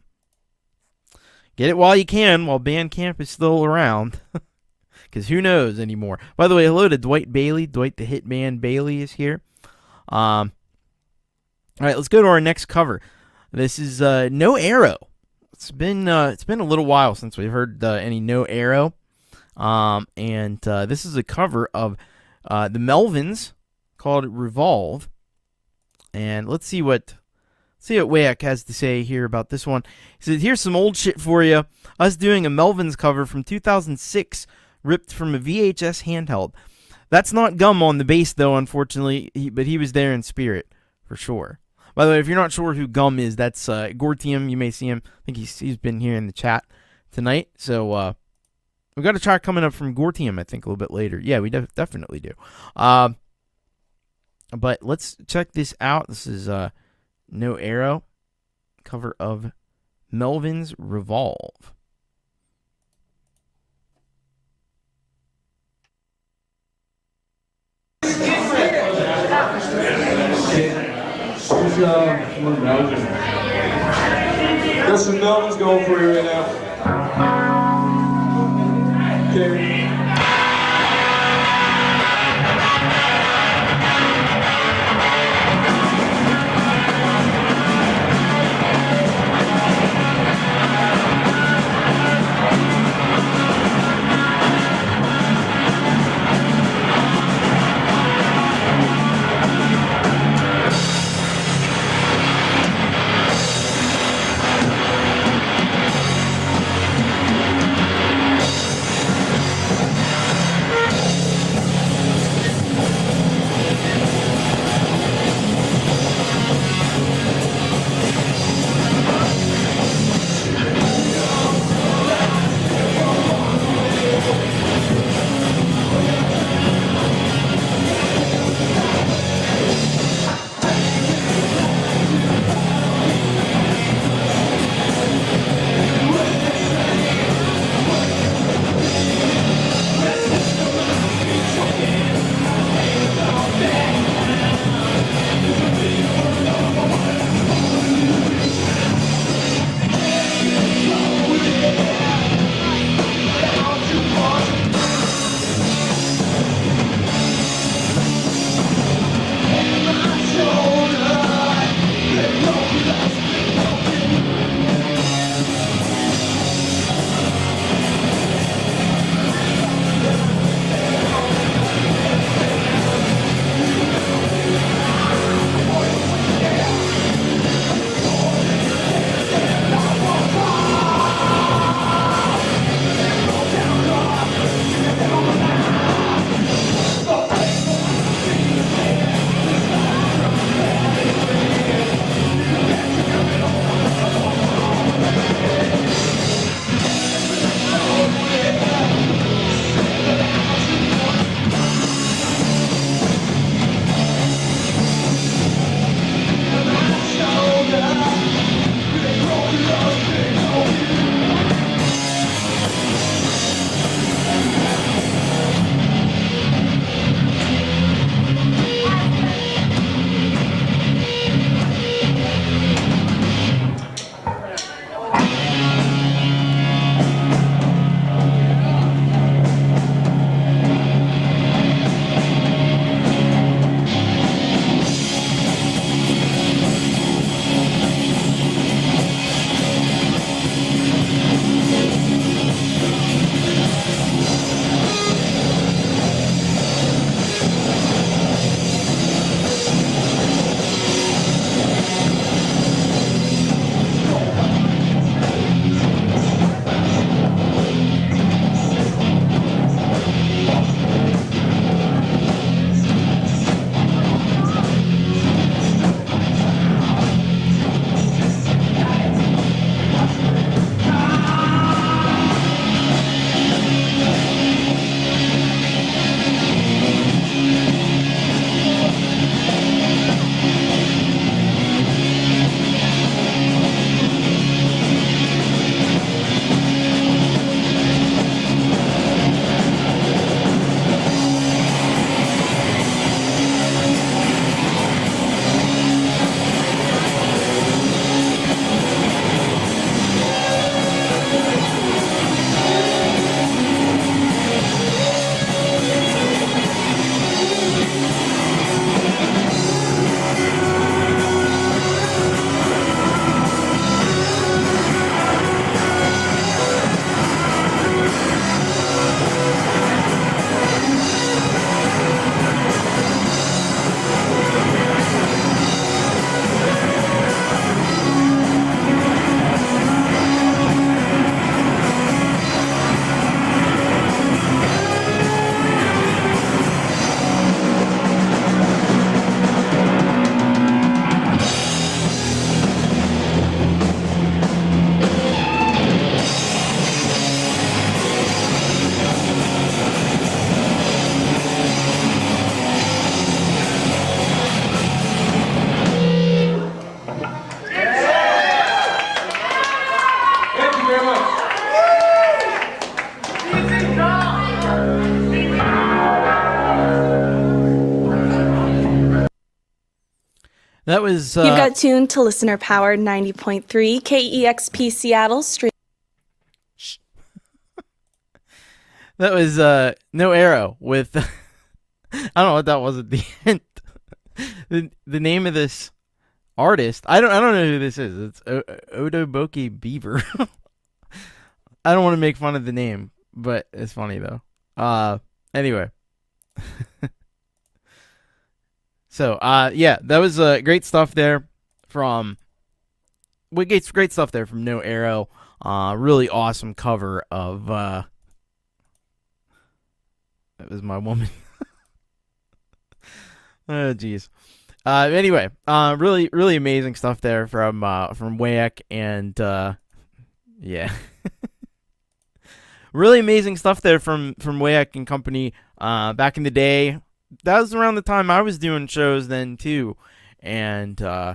Get it while you can, while Bandcamp is still around. Because who knows anymore. By the way, hello to Dwight Bailey. Dwight the Hitman Bailey is here. All right, let's go to our next cover. This is No Arrow. It's been a little while since we've heard any No Arrow. This is a cover of the Melvins called Revolve. And let's see what Wayak has to say here about this one. He said, here's some old shit for you. Us doing a Melvins cover from 2006, ripped from a VHS handheld. That's not Gum on the bass, though, unfortunately, but he was there in spirit, for sure. By the way, if you're not sure who Gum is, that's Gortium. You may see him. I think he's been here in the chat tonight. So we've got a track coming up from Gortium, I think, a little bit later. Yeah, we definitely do. But let's check this out. This is No Arrow, cover of Melvin's Revolve. Got some Melvins going for you right now. Okay. That was You've got tuned to listener powered 90.3 KEXP Seattle Stream. that was No Arrow with I don't know what that was at the end. the name of this artist, I don't know who this is. It's Odoboke Beaver. I don't want to make fun of the name, but it's funny though. Anyway. So, yeah, that was great stuff there from great stuff there from No Arrow. Really awesome cover of that was my woman. Oh jeez. Anyway, really amazing stuff there from Wayek, and yeah. Really amazing stuff there from Wayek and company back in the day. That was around the time I was doing shows then too, and yeah,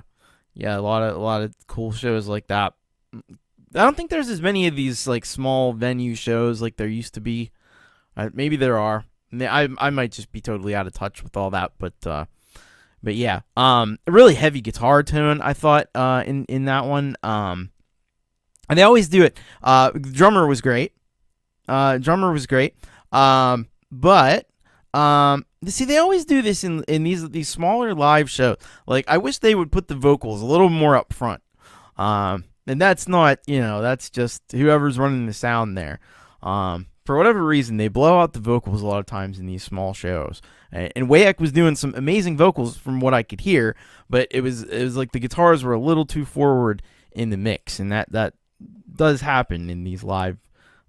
a lot of cool shows like that. I don't think there's as many of these like small venue shows like there used to be. Maybe there are. I might just be totally out of touch with all that, but yeah, a really heavy guitar tone I thought in that one. And they always do it. The drummer was great. But see, they always do this in these smaller live shows. Like, I wish they would put the vocals a little more up front. And that's not, that's just whoever's running the sound there. For whatever reason, they blow out the vocals a lot of times in these small shows. And Wayek was doing some amazing vocals from what I could hear, but it was like the guitars were a little too forward in the mix, and that does happen in these live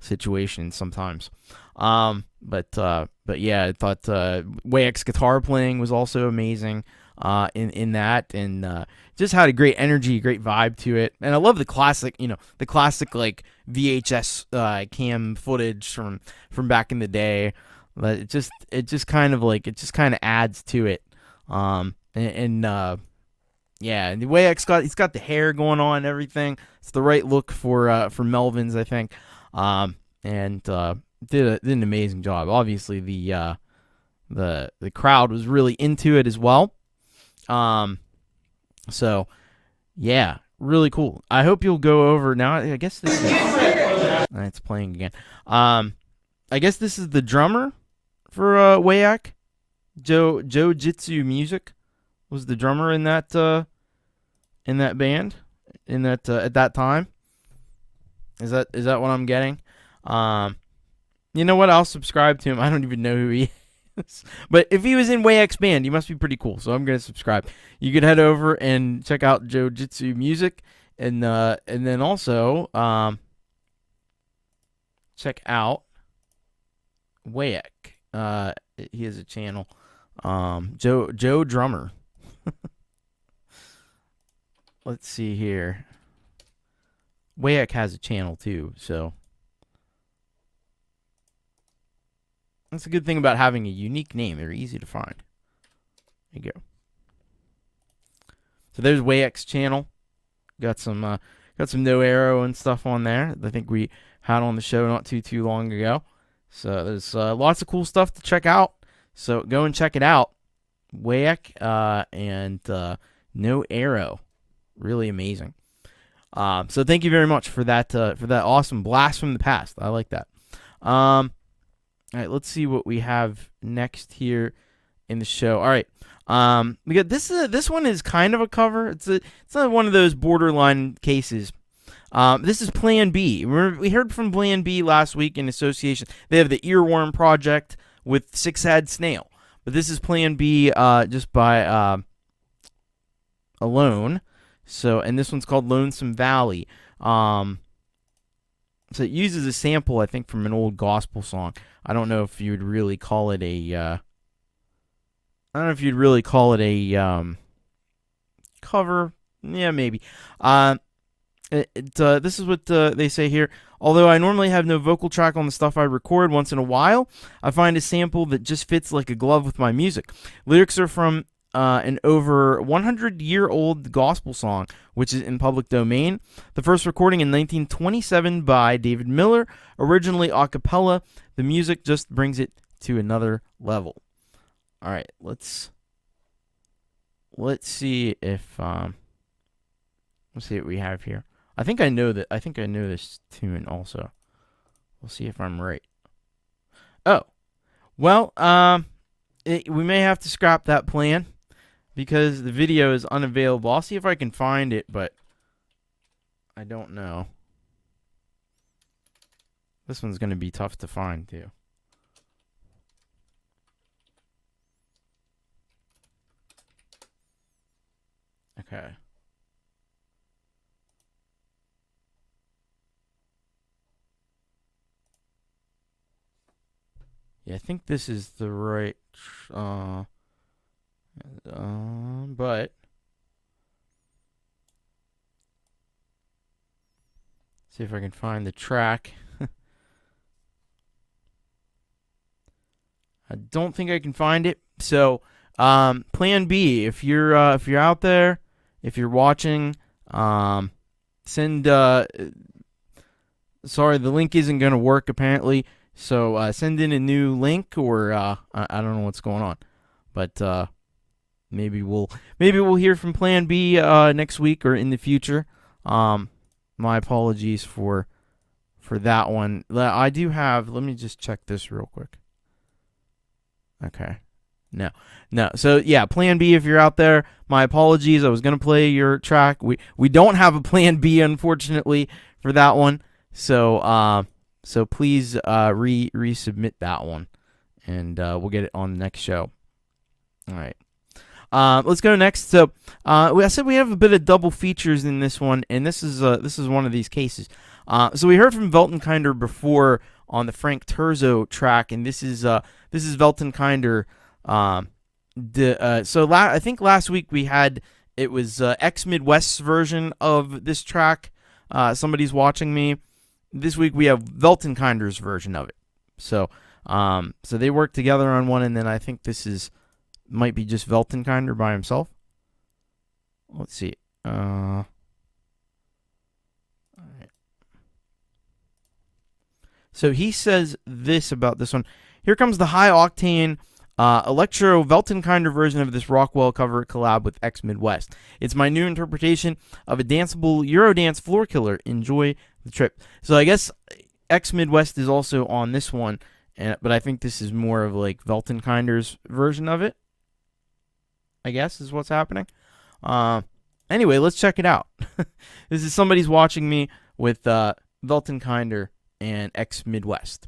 situations sometimes. But yeah, I thought Wayek's guitar playing was also amazing in that, and just had a great energy, great vibe to it. And I love the classic, like VHS cam footage from back in the day. But it just kind of adds to it. Yeah, and the Wayek's he's got the hair going on and everything. It's the right look for Melvins, I think. And did an amazing job. Obviously, the crowd was really into it as well. So yeah, really cool. I hope you'll go over now. I guess this is it's playing again. I guess this is the drummer for Wayek. Joe Jitsu Music was the drummer in that band at that time. Is that what I'm getting? You know what? I'll subscribe to him. I don't even know who he is. But if he was in Wayek's band, he must be pretty cool. So I'm going to subscribe. You could head over and check out Joe Jitsu Music. And then also check out Wayek. He has a channel. Joe Drummer. Let's see here. Wayek has a channel too, so that's a good thing about having a unique name. They're easy to find. There you go. So there's Wayek's channel. Got some No Arrow and stuff on there. I think we had on the show not too long ago. So there's lots of cool stuff to check out. So go and check it out. Wayek and No Arrow, really amazing. So thank you very much for that awesome blast from the past. I like that. All right, let's see what we have next here in the show. All right, we got this one is kind of a cover. It's not one of those borderline cases. This is Plan B. We heard from Plan B last week in association. They have the Earworm Project with Six Head Snail, but this is Plan B just by alone. So, and this one's called Lonesome Valley. So it uses a sample, I think, from an old gospel song. I don't know if you would really call it a cover. Yeah, maybe. This is what they say here. Although I normally have no vocal track on the stuff I record, once in a while I find a sample that just fits like a glove with my music. Lyrics are from an over 100-year-old gospel song, which is in public domain. The first recording in 1927 by David Miller, originally a cappella. The music just brings it to another level. All right, let's let's see if let's see what we have here. I think I know this tune also. We'll see if I'm right. Oh, well, we may have to scrap that plan because the video is unavailable. I'll see if I can find it, but I don't know. This one's going to be tough to find, too. Okay. Yeah, I think this is the right, but see if I can find the track. I don't think I can find it. So, Plan B, if you're out there, if you're watching, send. Sorry, the link isn't going to work apparently. So send in a new link, or I don't know what's going on, but maybe we'll hear from Plan B next week or in the future. My apologies for that one. I do have. Let me just check this real quick. Okay, no. So yeah, Plan B. If you're out there, my apologies. I was gonna play your track. We don't have a Plan B, unfortunately, for that one. So please resubmit that one, and we'll get it on the next show. All right. Let's go next. So I said we have a bit of double features in this one, and this is one of these cases. So we heard from Weltenkinder before on the Frank Terzo track, and this is Weltenkinder. I think last week we had it was X Midwest's version of this track. Somebody's watching me. This week we have Weltenkinder's version of it. So they work together on one, and then I think this might be just Weltenkinder by himself. Let's see. All right. So he says this about this one. Here comes the high octane electro Weltenkinder version of this Rockwell cover collab with X Midwest. It's my new interpretation of a danceable Eurodance floor killer. Enjoy the trip. So I guess X Midwest is also on this one, but I think this is more of like Weltenkinder's version of it, I guess is what's happening. Anyway, let's check it out. This is Somebody's Watching Me with Weltenkinder and X Midwest.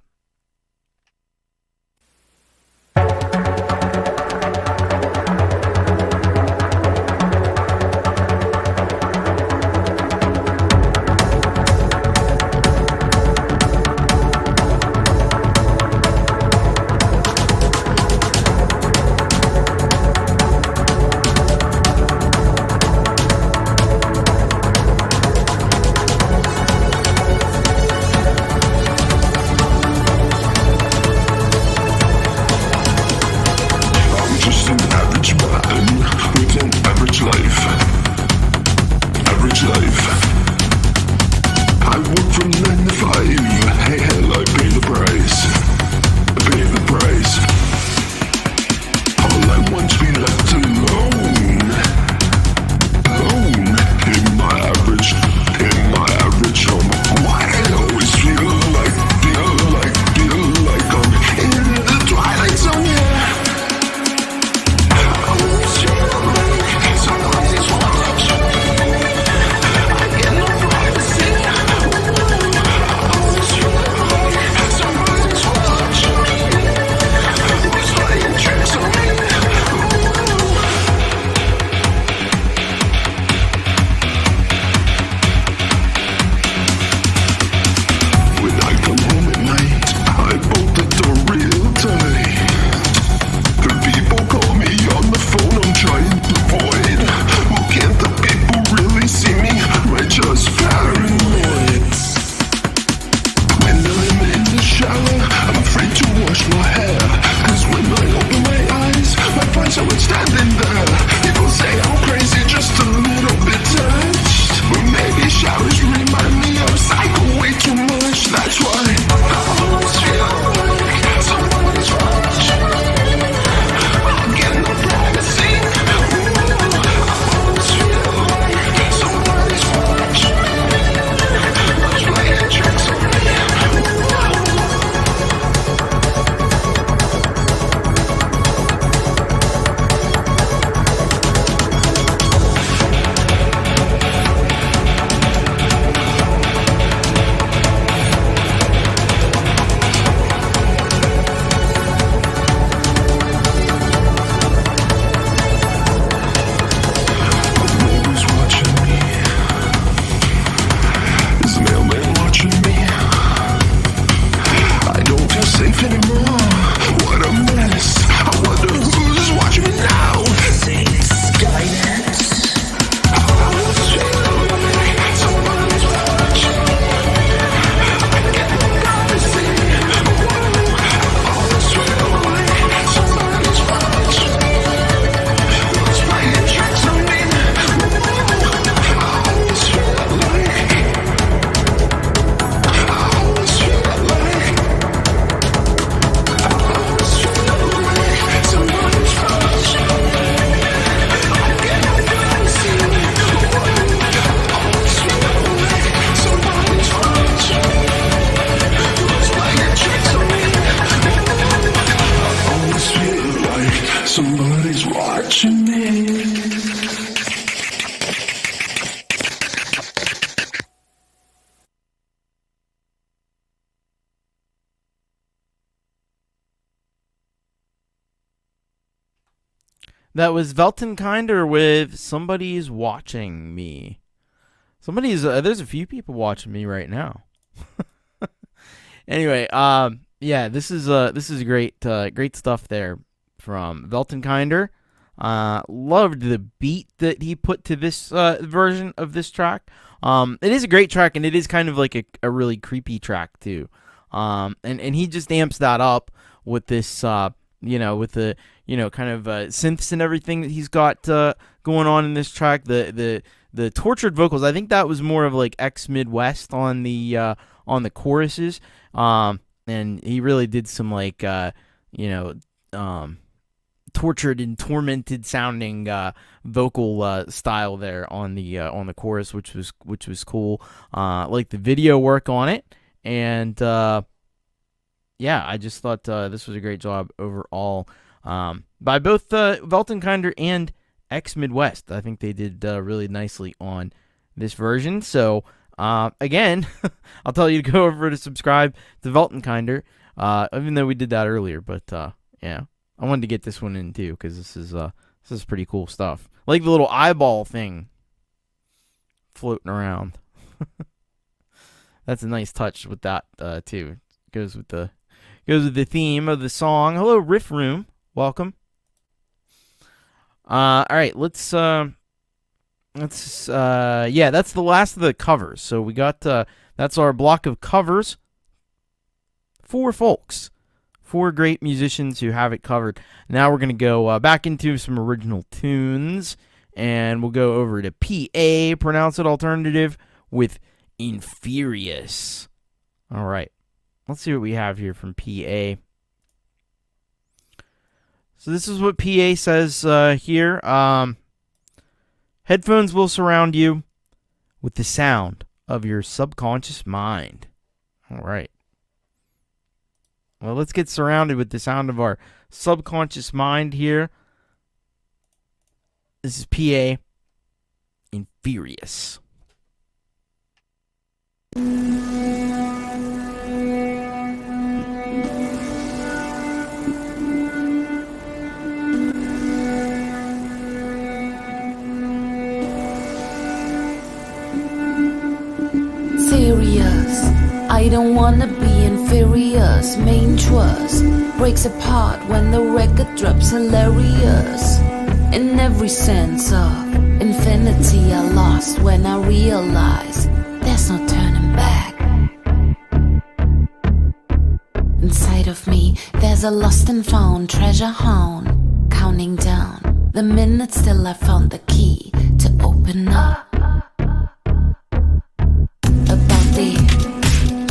That was Weltenkinder with Somebody's Watching Me. There's a few people watching me right now. Anyway, yeah, this is great stuff there from Weltenkinder. Loved the beat that he put to this version of this track. It is a great track, and it is kind of like a really creepy track too. And he just amps that up with this, with the, kind of synths and everything that he's got going on in this track. The tortured vocals, I think that was more of like ex-Midwest on the choruses. And he really did some like, tortured and tormented sounding vocal style there on the chorus, which was cool. Like the video work on it, and yeah, I just thought this was a great job overall by both Weltenkinder and ex-Midwest. I think they did really nicely on this version. So again, I'll tell you to go over to subscribe to Weltenkinder, even though we did that earlier. But yeah, I wanted to get this one in too because this is pretty cool stuff. Like the little eyeball thing floating around. That's a nice touch with that too. Goes with the theme of the song. Hello, Riff Room. Welcome. All right, let's yeah, that's the last of the covers. So we got that's our block of covers. 4 folks, 4 great musicians who have it covered. Now we're gonna go back into some original tunes, and we'll go over to PA, Pronounce It Alternative, with Infurious. All right, let's see what we have here from PA. So this is what PA says here. Headphones will surround you with the sound of your subconscious mind. All right. Well, let's get surrounded with the sound of our subconscious mind here. This is PA, Infurious. Serious, I don't wanna be infurious. Main trust breaks apart when the record drops. Hilarious, in every sense of infinity I lost when I realize there's no turning back. Inside of me there's a lost and found treasure hound, counting down the minutes till I found the key to open up.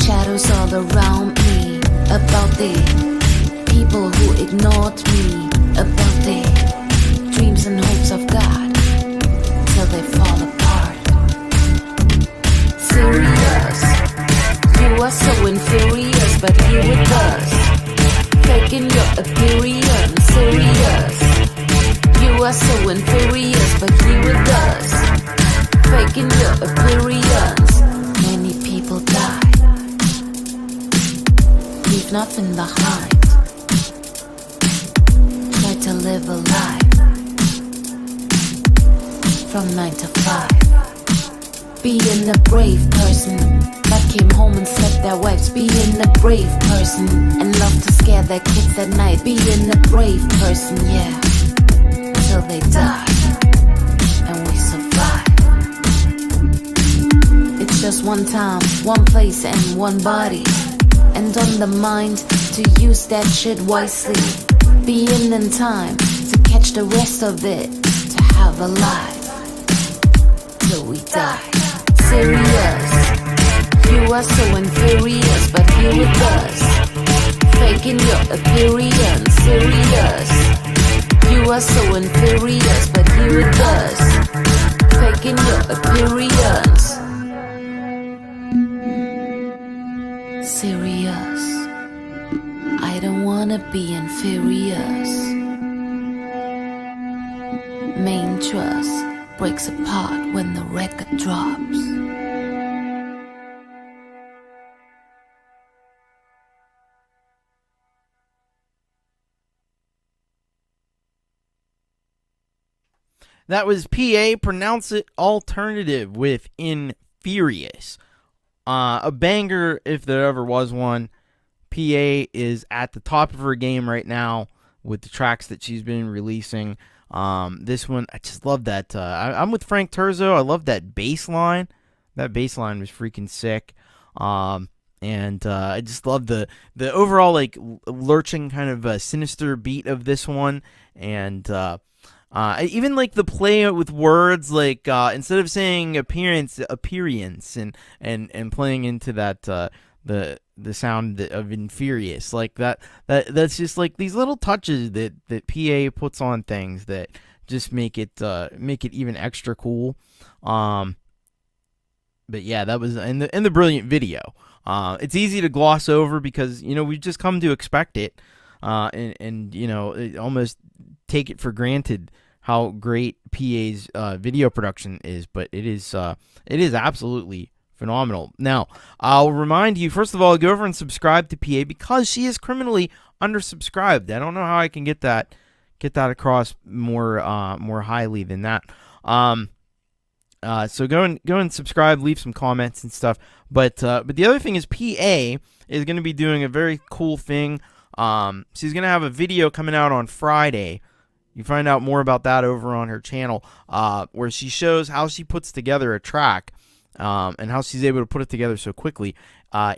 Shadows all around me, about the people who ignored me, about the dreams and hopes I've got till they fall apart. Serious, you are so infurious, but here with us, faking your appearance. Serious, you are so infurious, but here with us, faking your appearance. Many people die, leave nothing behind. Try to live a life from 9 to 5. Being a brave person that came home and slept their wives. Being a brave person and love to scare their kids at night. Being a brave person, yeah, till they die and we survive. It's just one time, one place and one body, and on the mind to use that shit wisely. Being in time to catch the rest of it, to have a life till we die. Serious, you are so infurious, but here with us, faking your appearance. Serious, you are so infurious, but here with us, faking your appearance. Serious, I don't wanna be infurious. Main trust breaks apart when the record drops. That was PA, Pronounce It Alternative with Infurious. A banger if there ever was one. PA is at the top of her game right now with the tracks that she's been releasing. This one, I just love that. I'm with Frank Terzo. I love that bass line. That bass line was freaking sick. And I just love the overall like lurching kind of sinister beat of this one. And I even like the play with words, like instead of saying appearance, and playing into that the sound of infurious, like that's just like these little touches that PA puts on things that just make it even extra cool. But yeah, that was in the brilliant video. It's easy to gloss over because we've just come to expect it, and almost take it for granted how great PA's video production is. But it is absolutely phenomenal. Now, I'll remind you, first of all, go over and subscribe to PA because she is criminally undersubscribed. I don't know how I can get that across more highly than that. So go and subscribe, leave some comments and stuff. But the other thing is PA is going to be doing a very cool thing. She's going to have a video coming out on Friday. You find out more about that over on her channel, where she shows how she puts together a track, and how she's able to put it together so quickly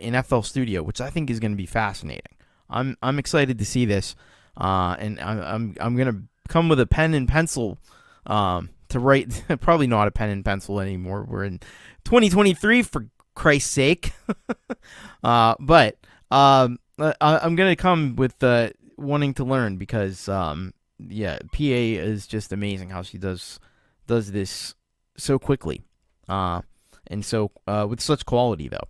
in FL Studio, which I think is going to be fascinating. I'm excited to see this, and I'm going to come with a pen and pencil to write. Probably not a pen and pencil anymore. We're in 2023, for Christ's sake. But I'm going to come with wanting to learn because yeah, PA is just amazing how she does this so quickly, and so with such quality though.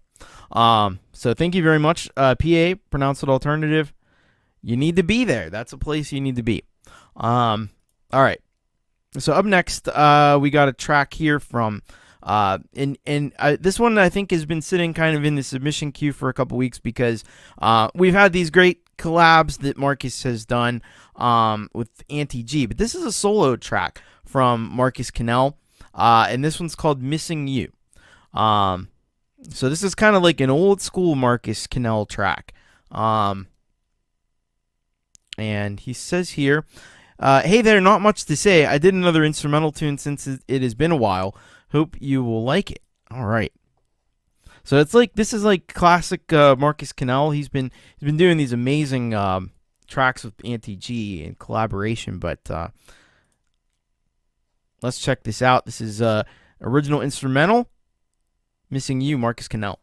So thank you very much, PA. Pronounce It Alternative. You need to be there. That's a place you need to be. All right. So up next, we got a track here from this one I think has been sitting kind of in the submission queue for a couple weeks because we've had these great collabs that Marcus has done with Anti-G, but this is a solo track from Marcus Cannell, and this one's called Missing You. So this is kind of like an old school Marcus Cannell track. And he says here, hey there, not much to say. I did another instrumental tune since it has been a while. Hope you will like it. All right. So it's like, this is like classic Marcus Cannell. He's been doing these amazing tracks with Anti-G in collaboration, but let's check this out. This is original instrumental, Missing You, Marcus Cannell.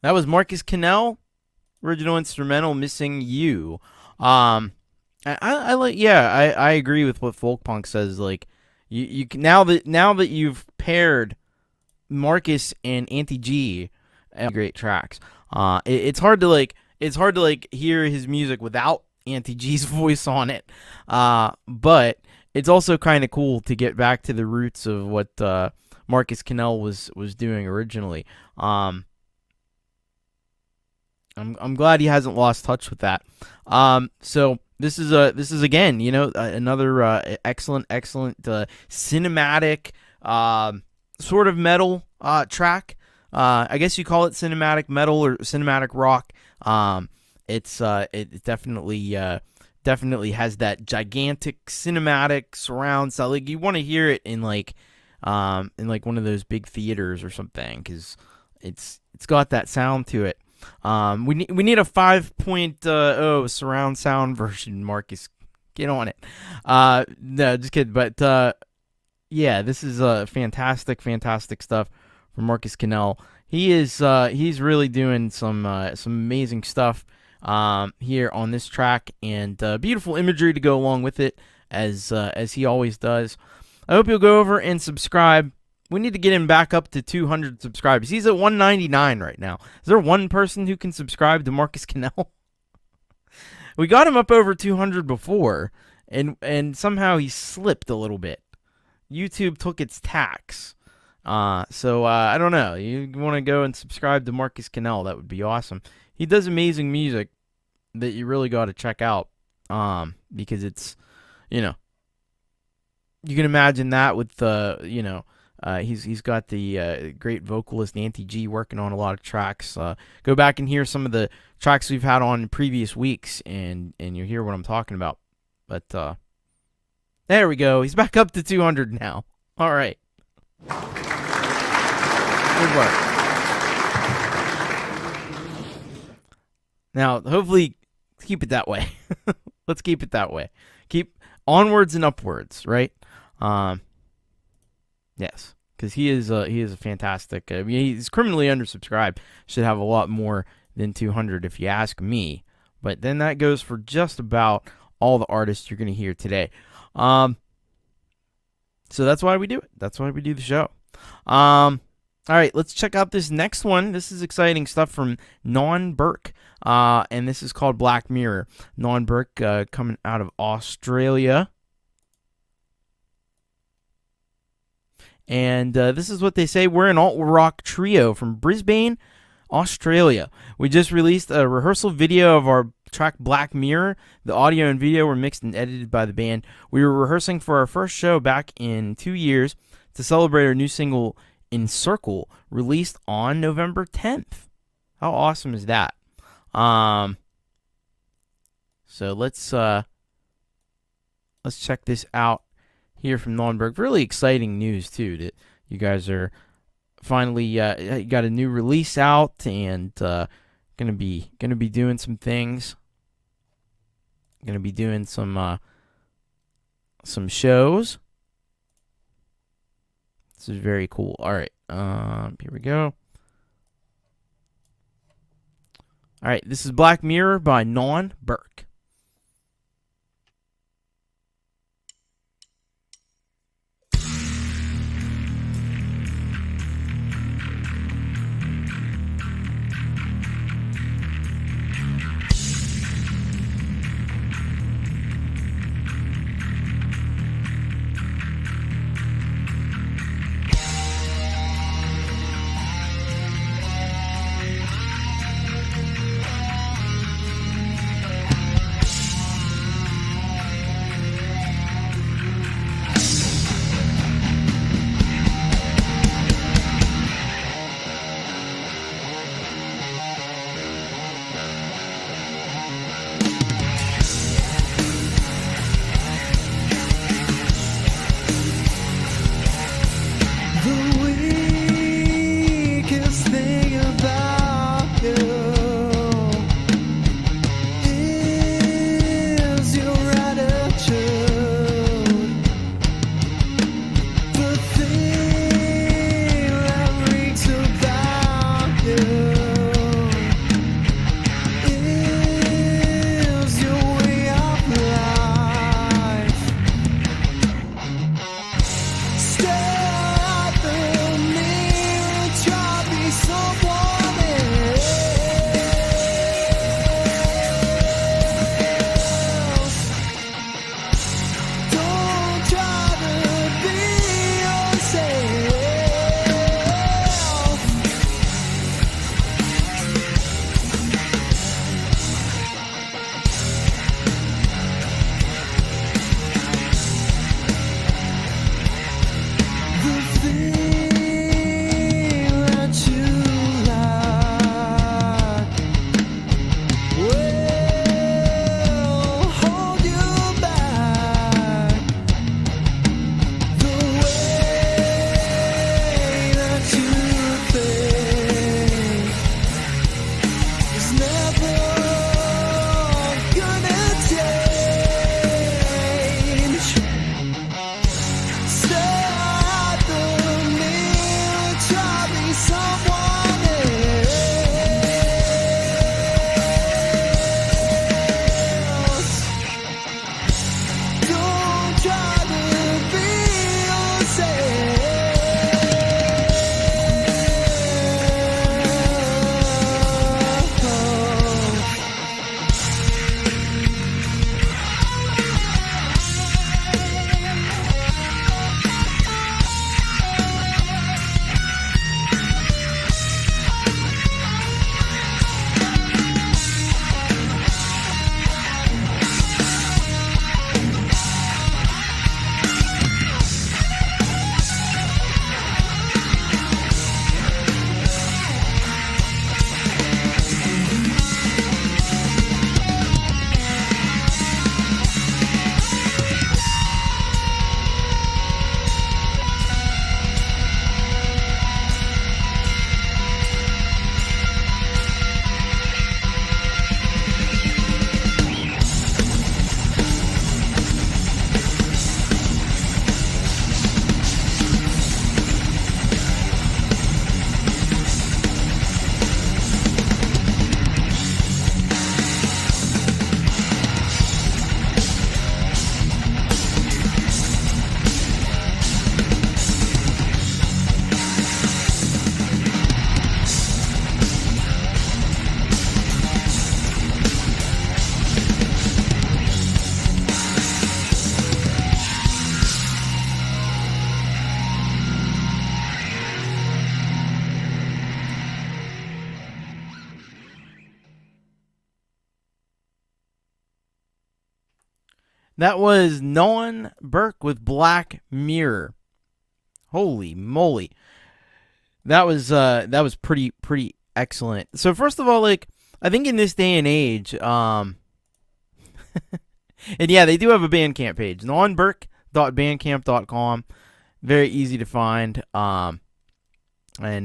That was Marcus Cannell, original instrumental, Missing You. I like, yeah, I agree with what Folkpunk says. Like, you can, now that you've paired Marcus and Auntie G, great tracks. It's hard to hear his music without Auntie G's voice on it. But it's also kind of cool to get back to the roots of what Marcus Cannell was doing originally. I'm glad he hasn't lost touch with that. So this is again, another excellent cinematic sort of metal track. I guess you call it cinematic metal or cinematic rock. It definitely has that gigantic cinematic surround sound. Like, you want to hear it in like one of those big theaters or something, because it's got that sound to it. We need a 5.0 surround sound version. Marcus, get on it. No, just kidding. But yeah, this is fantastic stuff from Marcus Cannell. He's really doing some amazing stuff here on this track, and beautiful imagery to go along with it, as he always does. I hope you'll go over and subscribe. We need to get him back up to 200 subscribers. He's at 199 right now. Is there one person who can subscribe to Marcus Cannell? We got him up over 200 before, and somehow he slipped a little bit. YouTube took its tax. So I don't know. You want to go and subscribe to Marcus Cannell, that would be awesome. He does amazing music that you really got to check out, because it's, you can imagine that with he's got the great vocalist Auntie G working on a lot of tracks. Go back and hear some of the tracks we've had on previous weeks, and you'll hear what I'm talking about. But there we go. He's back up to 200 now. All right. Good work. Now, hopefully, keep it that way. Let's keep it that way. Keep onwards and upwards, right? Yes, because he is a fantastic. I mean, he's criminally undersubscribed. Should have a lot more than 200 if you ask me. But then that goes for just about all the artists you're going to hear today. So that's why we do it. That's why we do the show. All right, let's check out this next one. This is exciting stuff from Non Burke, and this is called Black Mirror. Non Burke coming out of Australia. And this is what they say. We're an alt-rock trio from Brisbane, Australia. We just released a rehearsal video of our track Black Mirror. The audio and video were mixed and edited by the band. We were rehearsing for our first show back in 2 years to celebrate our new single, Encircle, released on November 10th. How awesome is that? So let's check this out. Here from Nonberg. Really exciting news, too, that you guys are finally got a new release out, and gonna be doing some things. Gonna be doing some shows. This is very cool. All right, here we go. All right, this is Black Mirror by Non Burke. That was Nolan Burke with Black Mirror. Holy moly. That was pretty excellent. So first of all, like, I think in this day and age, and yeah, they do have a Bandcamp page, nolanburke.bandcamp.com. Very easy to find. And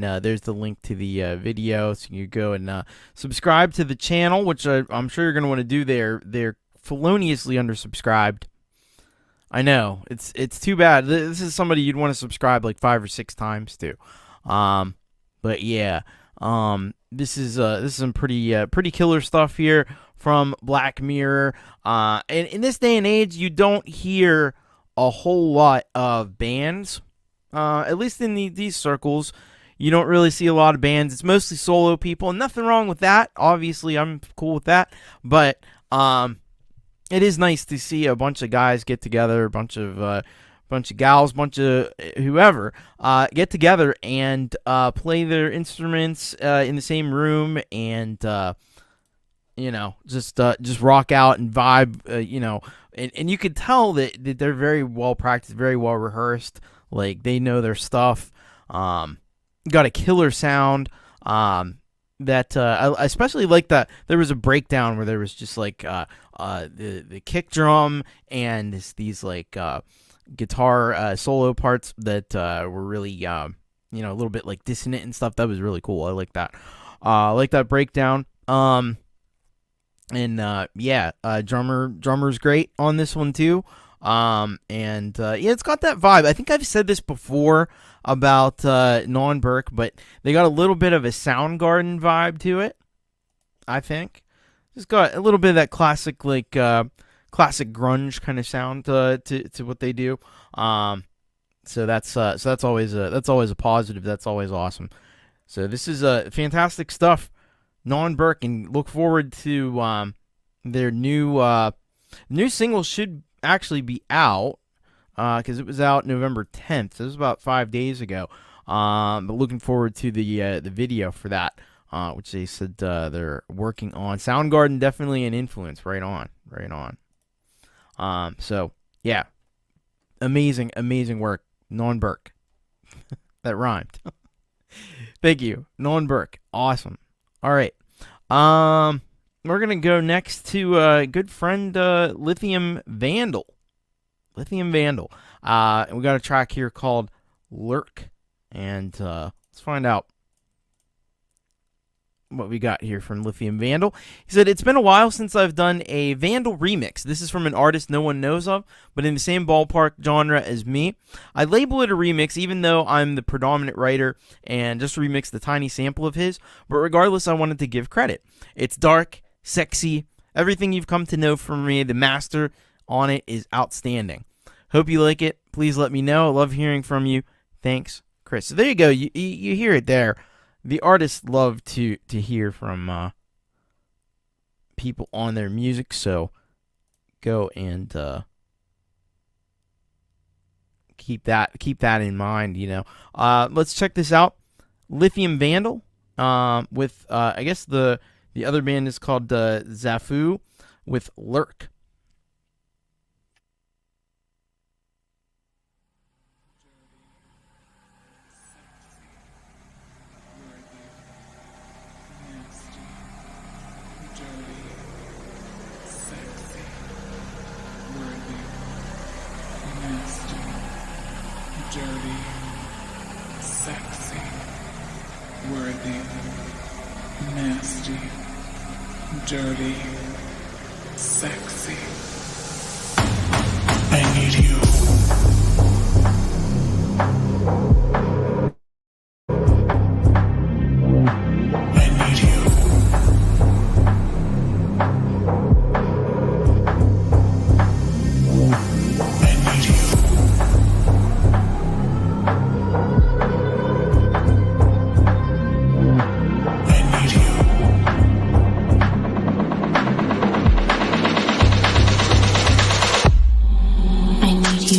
there's the link to the video, so you go and subscribe to the channel, which I'm sure you're going to want to do. They're feloniously undersubscribed. I know, it's too bad. This is somebody you'd want to subscribe like 5 or 6 times to. But yeah, this is some pretty killer stuff here from Black Mirror. And in this day and age, you don't hear a whole lot of bands. At least in these circles, you don't really see a lot of bands. It's mostly solo people, and nothing wrong with that. Obviously, I'm cool with that. But it is nice to see a bunch of guys get together, a bunch of gals, bunch of whoever get together and play their instruments in the same room, and just rock out and vibe. And you could tell that they're very well practiced, very well rehearsed. Like, they know their stuff. Got a killer sound. That I especially like that there was a breakdown where there was just like the kick drum and these like guitar solo parts that were really a little bit like dissonant and stuff. That was really cool. I like that. I like that breakdown. Drummer's great on this one too. It's got that vibe. I think I've said this before about Nolan Burke, but they got a little bit of a Soundgarden vibe to it, I think. Just got a little bit of that classic, like, classic grunge kind of sound to what they do. So that's always a positive. That's always awesome. So this is fantastic stuff, Nolan Burke, and look forward to their new single. Should actually be out because it was out November 10th. This was about 5 days ago. But looking forward to the video for that, which they said they're working on. Soundgarden, definitely an influence. Right on. So yeah, amazing work, Nolan Burke. That rhymed. Thank you, Nolan Burke. Awesome. All right. We're gonna go next to a good friend, Lithium Vandal. And we got a track here called Lurk, and let's find out what we got here from Lithium Vandal. He said, "It's been a while since I've done a Vandal remix. This is from an artist no one knows of, but in the same ballpark genre as me. I label it a remix even though I'm the predominant writer and just remixed the tiny sample of his, but regardless, I wanted to give credit. It's dark, sexy, everything you've come to know from me. The master on it is outstanding. Hope you like it. Please let me know. I love hearing from you. Thanks, Chris." So there you go. You hear it there. The artists love to hear from people on their music, so go and keep that in mind. Let's check this out. Lithium Vandal with I guess the other band is called Zafu with Lurk. Dirty, sexy. I need you. I need you. I need you.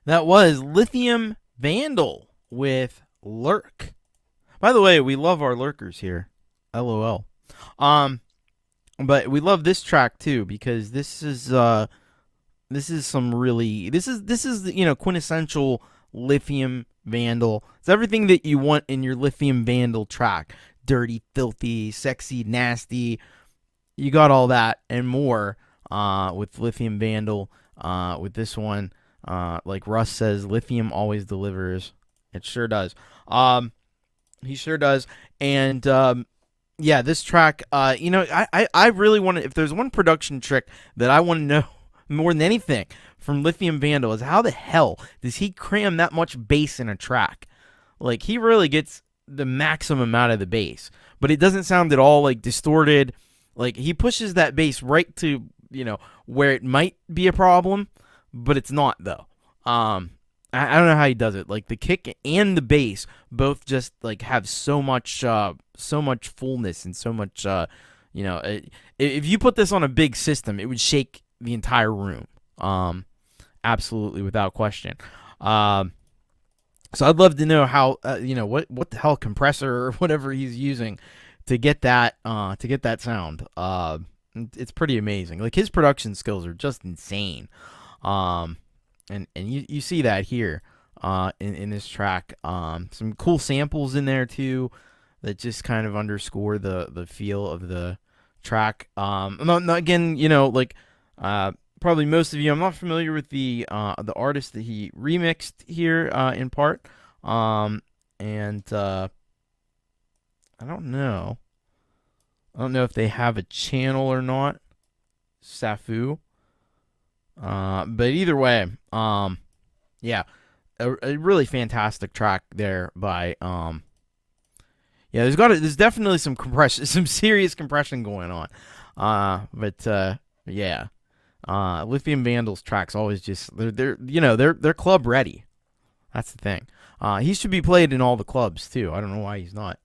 That was Lithium Vandal with Lurk. By the way, we love our lurkers here. LOL. But we love this track too because this is some really this is quintessential Lithium Vandal. It's everything that you want in your Lithium Vandal track. Dirty, filthy, sexy, nasty. You got all that and more with Lithium Vandal. With this one, like Russ says, Lithium always delivers. It sure does. He sure does. And yeah, this track, I really want to, if there's one production trick that I want to know more than anything from Lithium Vandal is how the hell does he cram that much bass in a track? Like, he really gets the maximum out of the bass, but it doesn't sound at all like distorted. Like, he pushes that bass right to, where it might be a problem, but it's not though. I don't know how he does it. Like, the kick and the bass both just like have so much fullness and so much, if you put this on a big system, it would shake the entire room. Absolutely, without question. So I'd love to know how, what the hell compressor or whatever he's using to get that sound. It's pretty amazing. Like, his production skills are just insane. And you see that here, in this track. Some cool samples in there too, that just kind of underscore the feel of the track. Again, probably most of you, I'm not familiar with the artist that he remixed here, in part. I don't know. I don't know if they have a channel or not. Safu. But either way, yeah, a really fantastic track there by, yeah, there's definitely some compression, some serious compression going on. Yeah, Lithium Vandal's tracks always just, they're club ready. That's the thing. He should be played in all the clubs too. I don't know why he's not.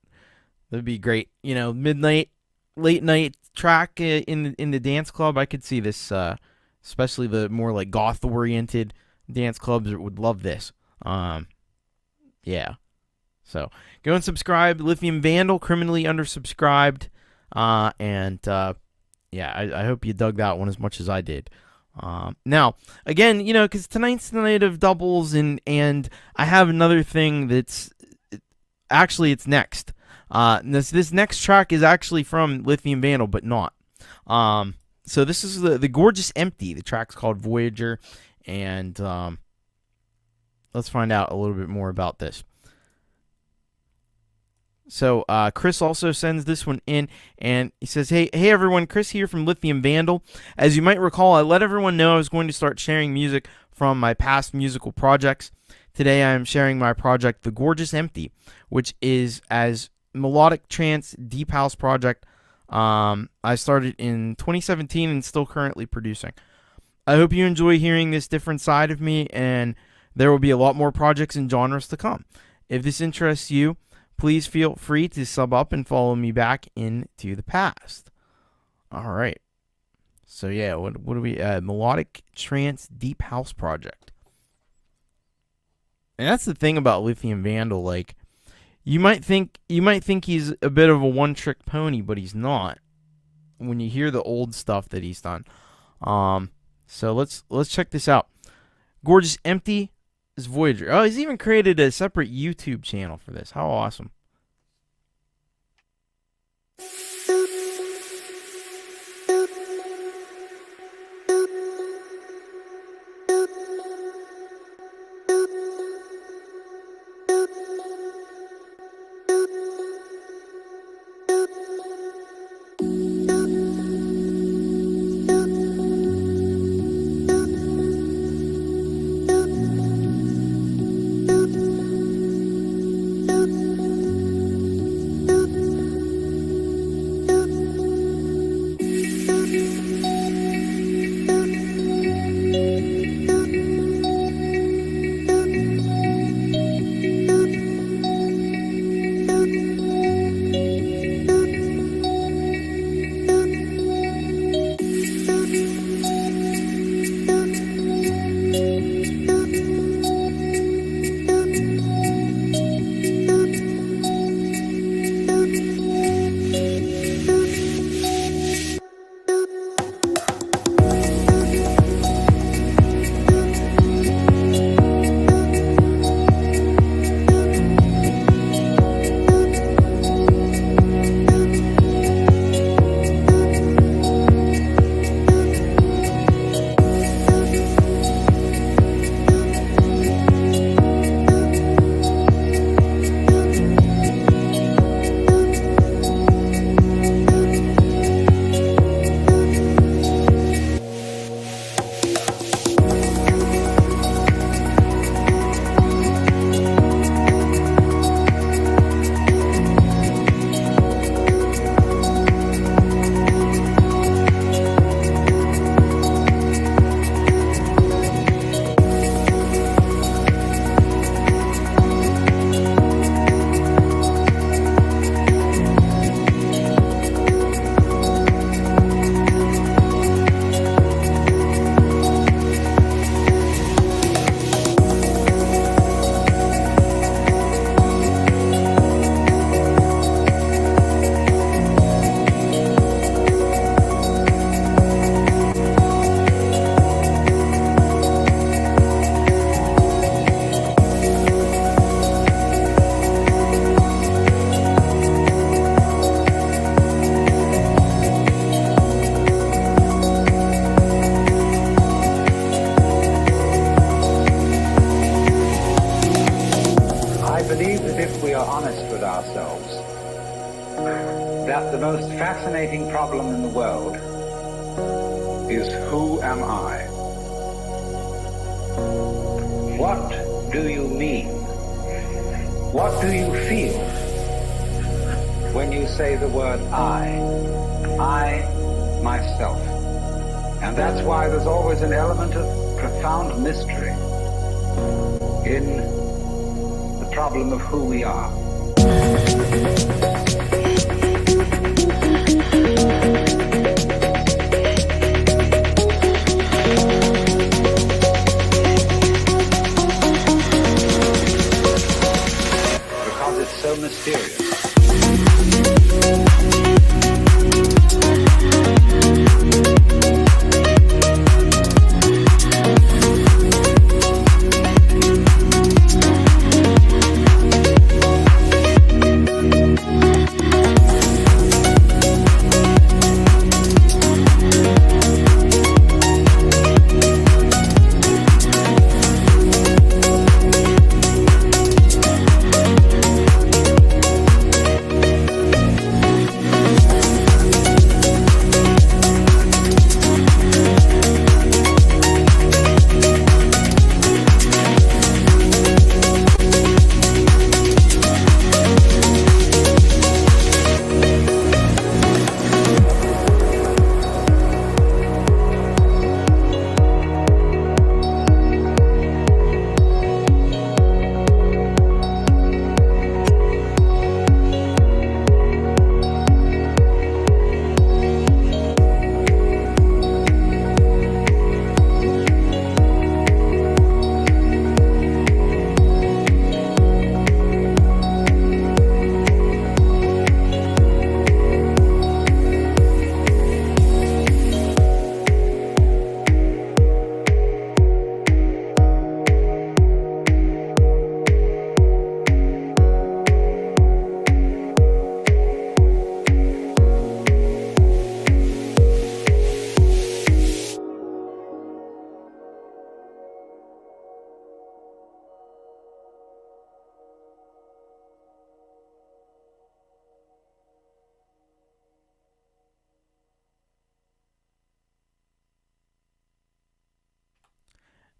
That'd be great. Midnight, late night track in the dance club. I could see this, especially the more like goth oriented dance clubs would love this. Yeah. So go and subscribe. Lithium Vandal, criminally undersubscribed. Yeah, I hope you dug that one as much as I did. Now, again, because tonight's the night of doubles, and I have another thing that's actually it's next. This next track is actually from Lithium Vandal, but not. So this is the Gorgeous Empty. The track's called Voyager, and let's find out a little bit more about this. So Chris also sends this one in, and he says, hey everyone, Chris here from Lithium Vandal. As you might recall, I let everyone know I was going to start sharing music from my past musical projects. Today I am sharing my project, The Gorgeous Empty, which is as melodic trance deep house project I started in 2017 and still currently producing. I hope you enjoy hearing this different side of me, and there will be a lot more projects and genres to come. If this interests you, please feel free to sub up and follow me back into the past. All right. So yeah, what do we melodic trance deep house project. And that's the thing about Lithium Vandal, like you might think he's a bit of a one-trick pony, but he's not. When you hear the old stuff that he's done. So let's check this out. Gorgeous Empty is Voyager. Oh, he's even created a separate YouTube channel for this. How awesome. the most fascinating problem in the world is who am I? What do you mean? What do you feel when you say the word I? I, myself. And that's why there's always an element of profound mystery in the problem of who we are. Because it's so mysterious.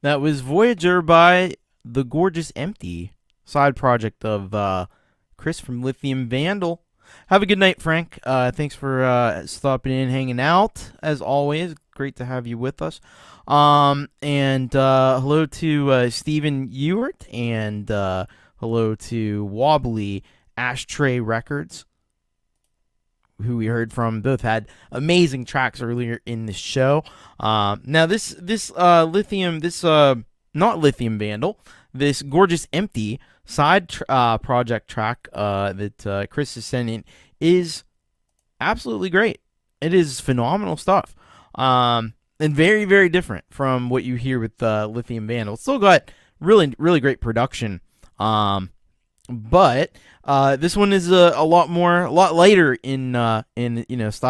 That was Voyager by The Gorgeous Empty, side project of Chris from Lithium Vandal. Have a good night, Frank. Thanks for stopping in, hanging out. As always, great to have you with us. And hello to Stephen Ewart, and hello to Wobbly Ashtray Records, who we heard from. Both had amazing tracks earlier in the show. Now this Lithium, not Lithium Vandal, this Gorgeous Empty side project track that Chris is sending is absolutely great. It is phenomenal stuff, and very, very different from what you hear with Lithium Vandal. It's still got really, really great production, but this one is a lot lighter in style.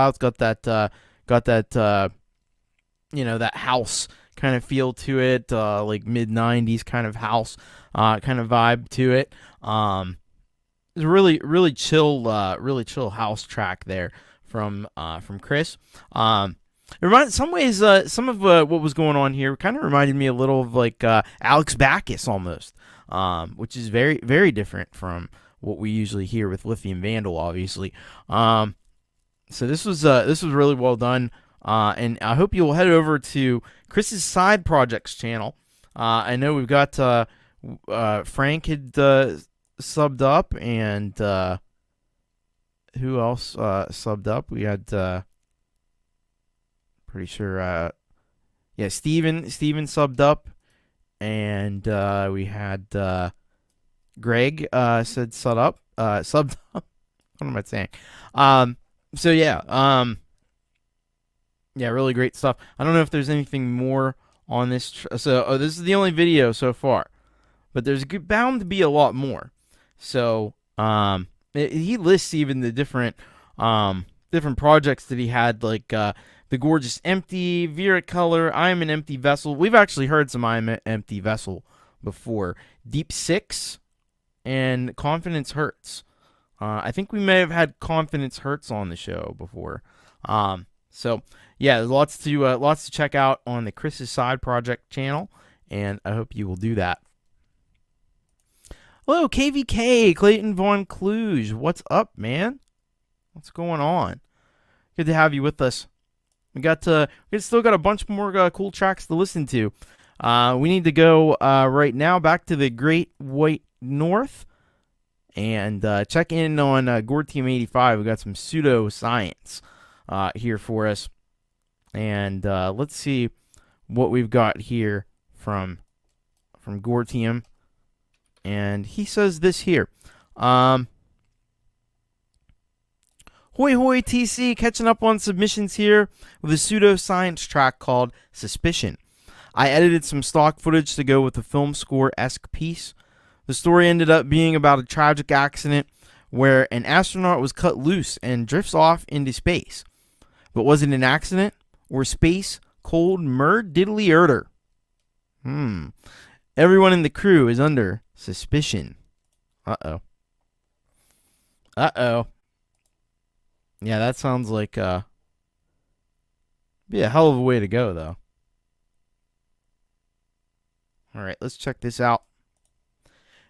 It's got that that house kind of feel to it, like mid '90s kind of house kind of vibe to it. It's a really chill house track there from Chris. It reminded, some ways, some of what was going on here kind of reminded me a little of like Alex Baccus almost, which is very, very different from what we usually hear with Lithium Vandal, obviously. So this was really well done, and I hope you'll head over to Chris's side projects channel. I know we've got Frank had subbed up, and who else subbed up? We had pretty sure Steven subbed up, and we had Greg said subbed up. What am I saying? So yeah, really great stuff. I don't know if there's anything more on this. This is the only video so far, but there's bound to be a lot more. So he lists even the different projects that he had, like The Gorgeous Empty, Vera Color, I Am an Empty Vessel. We've actually heard some I Am an Empty Vessel before. Deep Six and Confidence Hurts. I think we may have had Confidence Hurts on the show before. So yeah, there's lots to check out on the Chris's Side Project channel, and I hope you will do that. Hello, KVK, Clayton Von Kluge. What's up, man? What's going on? Good to have you with us. We still got a bunch more cool tracks to listen to. We need to go right now back to the Great White North and check in on Gore Team 85. We got some pseudoscience here for us, and let's see what we've got here from Gore Team. And he says this here. Hoi hoi TC, catching up on submissions here with a pseudoscience track called Suspicion. I edited some stock footage to go with the film score-esque piece. The story ended up being about a tragic accident where an astronaut was cut loose and drifts off into space. But was it an accident or space cold diddly-urder? Everyone in the crew is under suspicion. Uh-oh. Yeah, that sounds like be a hell of a way to go, though. All right, let's check this out.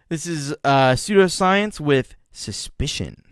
This is Pseudoscience with Suspicion.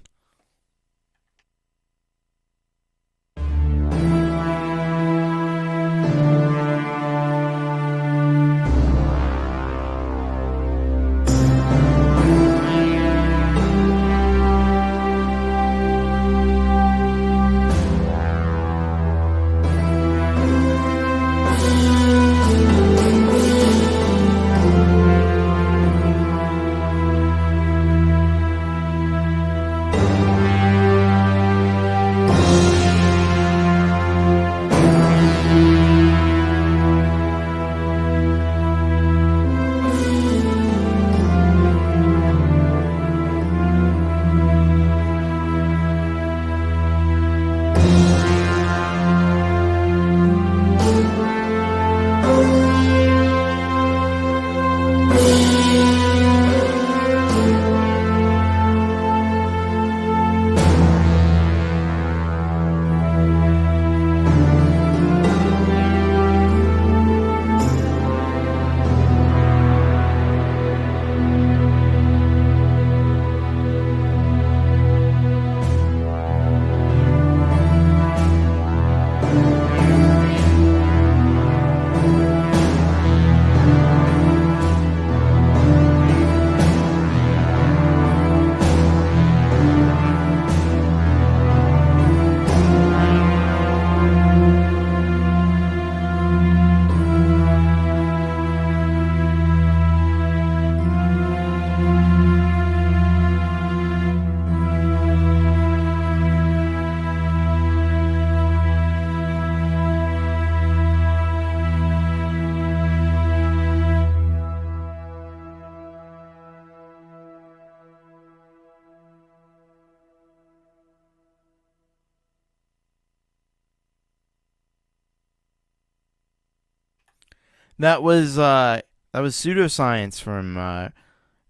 That was Pseudoscience from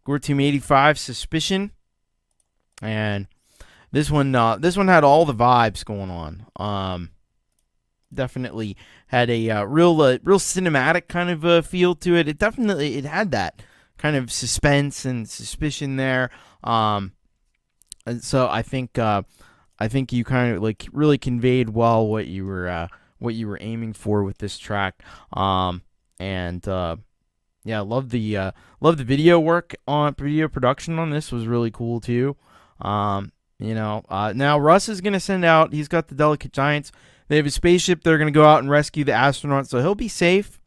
Gore Team 85, Suspicion, and this one had all the vibes going on. Definitely had a real cinematic kind of feel to it. It had that kind of suspense and suspicion there. And so I think you kind of like really conveyed well what you were aiming for with this track. Yeah, love the video work on video production on this was really cool too. Now Russ is gonna send out. He's got the Delicate Giants. They have a spaceship. They're gonna go out and rescue the astronaut, so he'll be safe.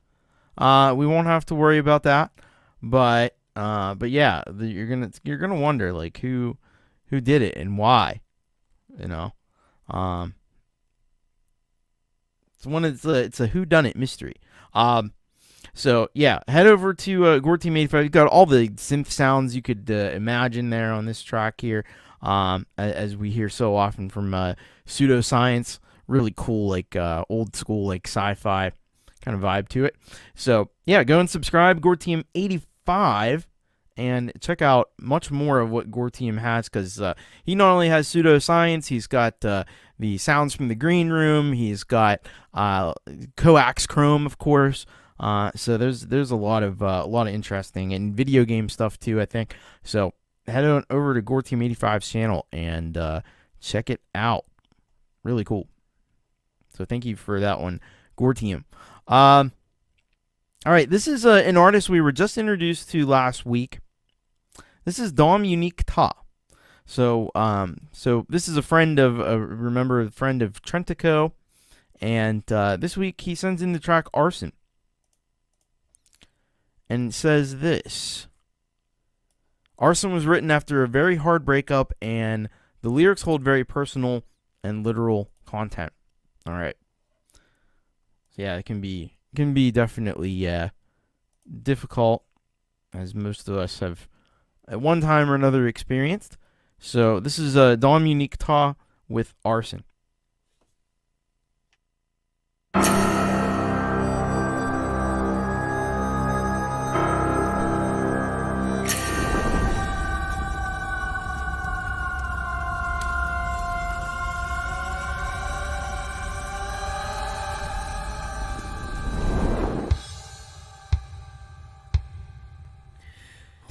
We won't have to worry about that. But yeah, you're gonna wonder like who did it and why. It's a whodunit mystery. So yeah, head over to Gore Team 85. You've got all the synth sounds you could imagine there on this track here, as we hear so often from Pseudoscience. Really cool, like old school, like sci-fi kind of vibe to it. So yeah, go and subscribe, Gore Team 85, and check out much more of what Gortium has, because he not only has pseudoscience, he's got the sounds from the green room, he's got coax chrome, of course. So there's a lot of interesting and video game stuff too, I think. So head on over to Gortium85's channel and check it out. Really cool. So thank you for that one, Gortium. All right, this is an artist we were just introduced to last week. This is Dom Unique Ta. So this is a friend of a friend of Trentico, and this week he sends in the track Arson, and says this: Arson was written after a very hard breakup, and the lyrics hold very personal and literal content. All right. So yeah, it can be definitely difficult, as most of us have at one time or another experienced. So this is Dom Unique Ta with Arson.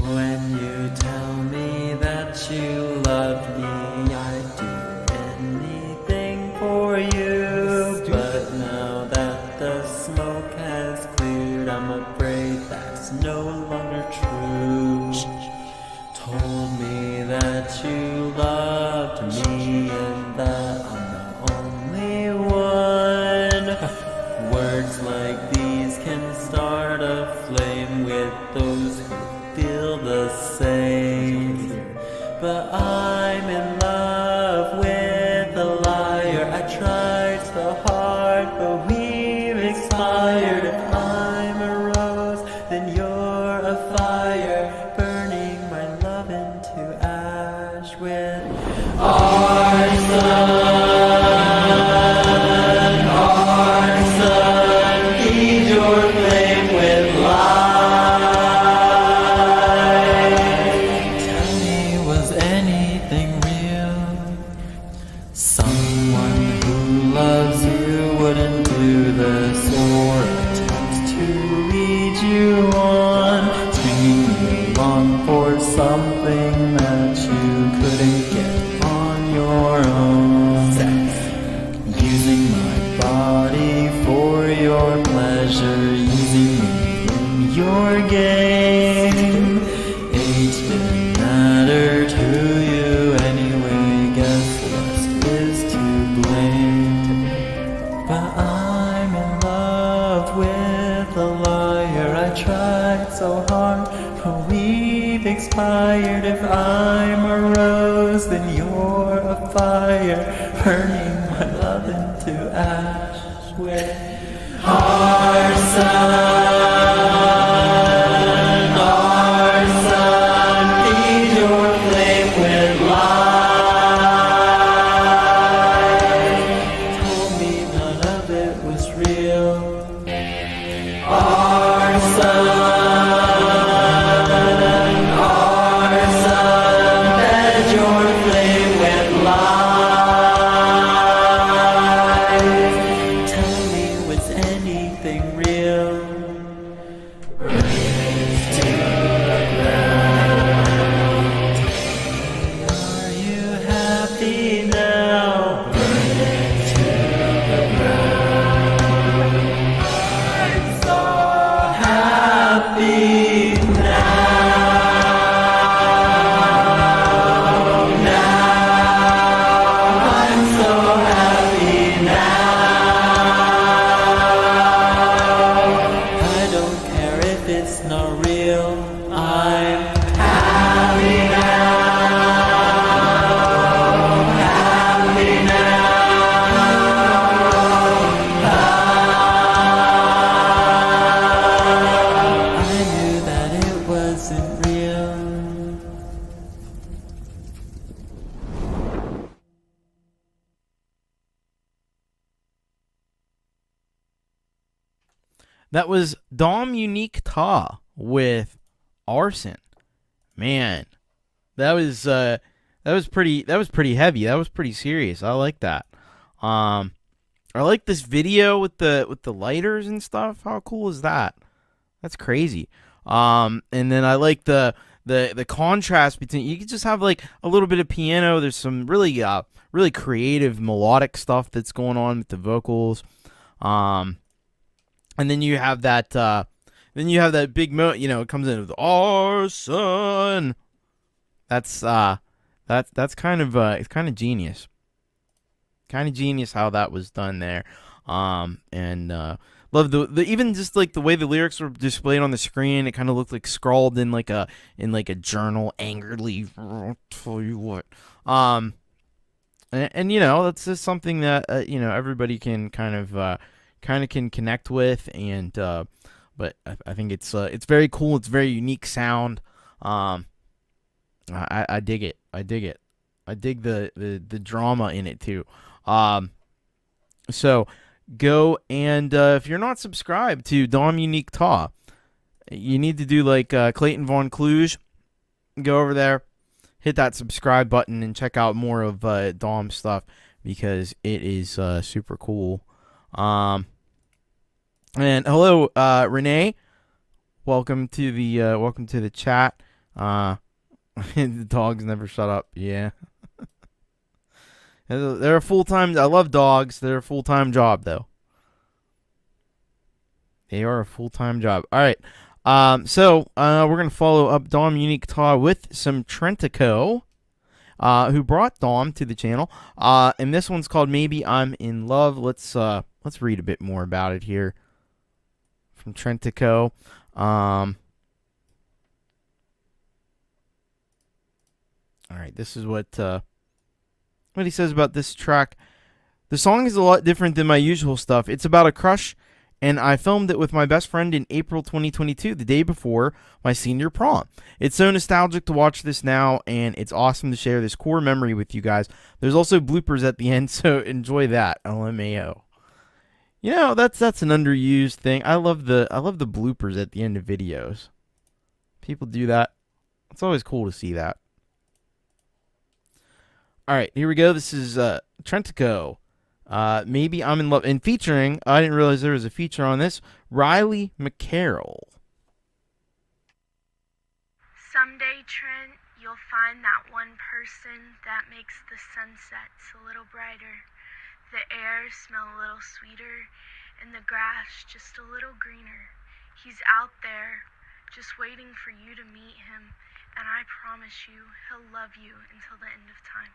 When you tell me that you love me, I'd do anything for you. But now that the smoke has cleared, I'm afraid that's no longer true. Told me that you loved me and that I'm the only one. Words like these can start a flame with those who feel the same. But I'm in love with a liar. I tried so hard, but we've expired. If I'm a rose, then you're a fire, burning my love into ash with arson. Arson, feed your flame with light. Something that you couldn't get on your own. Sex. Using my body for your pleasure, using me in your game. Age didn't matter to you anyway, guess lust is to blame. But I'm in love with a liar. I tried so hard, but we've expired. If I'm a rose, then you're a fire, burning my love into ash with arson. Arson, feed your flame with light. Told me none of it was real. Arson. That was Dom Unique Ta with Arson. Man, that was pretty heavy. That was pretty serious. I like that. I like this video with the lighters and stuff. How cool is that? That's crazy. And then I like the contrast between, you could just have like a little bit of piano. There's some really creative melodic stuff that's going on with the vocals. And then you have that big it comes in with our son. That's kind of it's kind of genius. Kind of genius how that was done there. And love the even just like the way the lyrics were displayed on the screen. It kind of looked like scrawled in like a journal, angrily. I'll tell you what. And that's just something that everybody can kind of can connect with. And but I think it's very cool. It's very unique sound. I dig it. I dig the drama in it too. So go and if you're not subscribed to Dom Unique Taw, you need to do like Clayton Von Kluge. Go over there, hit that subscribe button, and check out more of Dom's stuff because it is super cool. And hello, Renee. Welcome to the chat. The dogs never shut up. Yeah. They're a full-time... I love dogs. They're a full-time job, though. They are a full-time job. All right. So we're going to follow up Dom Unique Taw with some Trentico, who brought Dom to the channel. And this one's called Maybe I'm in Love. Let's read a bit more about it here from Trentico. All right. This is what he says about this track. The song is a lot different than my usual stuff. It's about a crush, and I filmed it with my best friend in April 2022, the day before my senior prom. It's so nostalgic to watch this now, and it's awesome to share this core memory with you guys. There's also bloopers at the end, so enjoy that. LMAO. That's an underused thing. I love the bloopers at the end of videos. People do that. It's always cool to see that. All right, here we go. This is Trentico. Maybe I'm in Love. And featuring, I didn't realize there was a feature on this, Riley McCarroll. Someday, Trent, you'll find that one person that makes the sunsets a little brighter, the air smell a little sweeter, and the grass just a little greener. He's out there, just waiting for you to meet him. And I promise you, he'll love you until the end of time.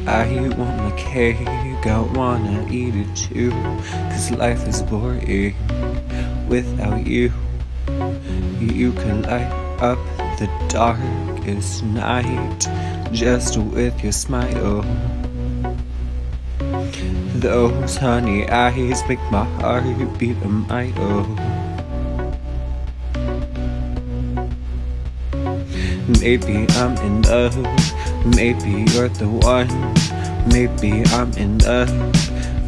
I want my cake, I wanna eat it too, 'cause life is boring without you. You can light up the darkest night just with your smile. Those honey eyes make my heart beat a mile. Maybe I'm in love, maybe you're the one. Maybe I'm in love,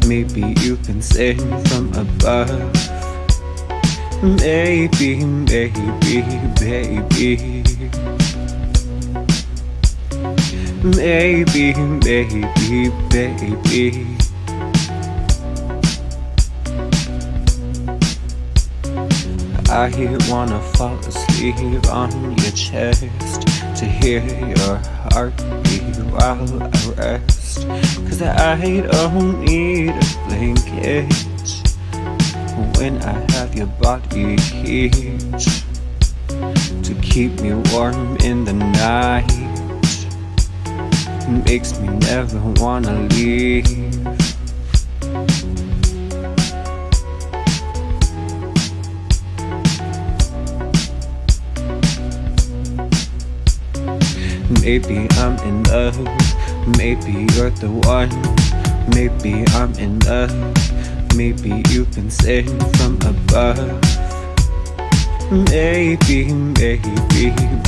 maybe you can sing from above. Maybe, baby, baby. Maybe, baby, baby. I wanna fall asleep on your chest to hear your heartbeat while I rest. 'Cause I don't need a blanket when I have your body heat to keep me warm in the night. Makes me never wanna leave. Maybe I'm in love, maybe you're the one. Maybe I'm in love, maybe you can sing from above. Maybe, baby,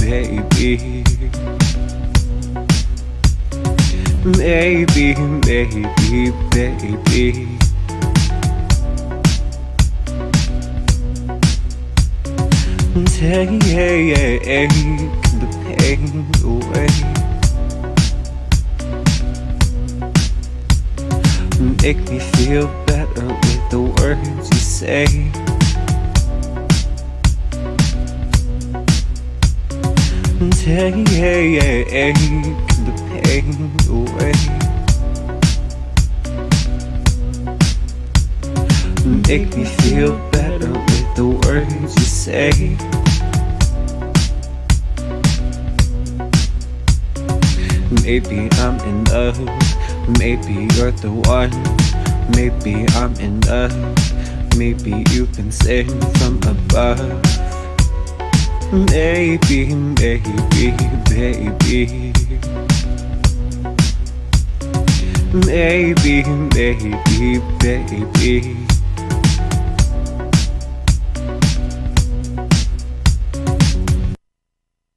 baby. Maybe, baby, baby. Take the pain away. Make me feel better with the words you say. Take the pain away. Make me feel better with the words you say. Maybe I'm in love, maybe you're the one. Maybe I'm in love, maybe you've been sent from above. Maybe, maybe, baby. Maybe, maybe, baby.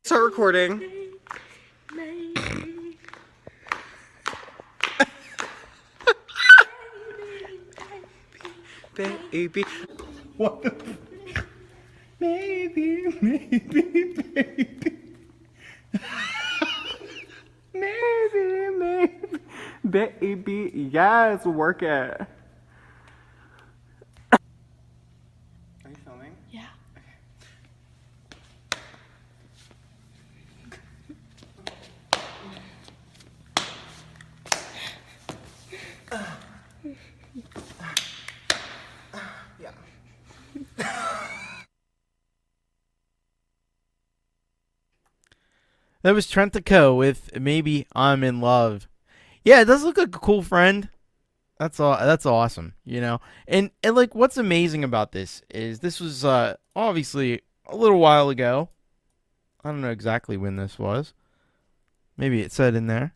Start recording. Baby. What the maybe, baby. Baby, yes, work it. Are you filming? Yeah. That was Trentico with Maybe I'm in Love. Yeah, it does look like a cool friend. That's awesome, you know. And like what's amazing about this is this was obviously a little while ago. I don't know exactly when this was. Maybe it said in there.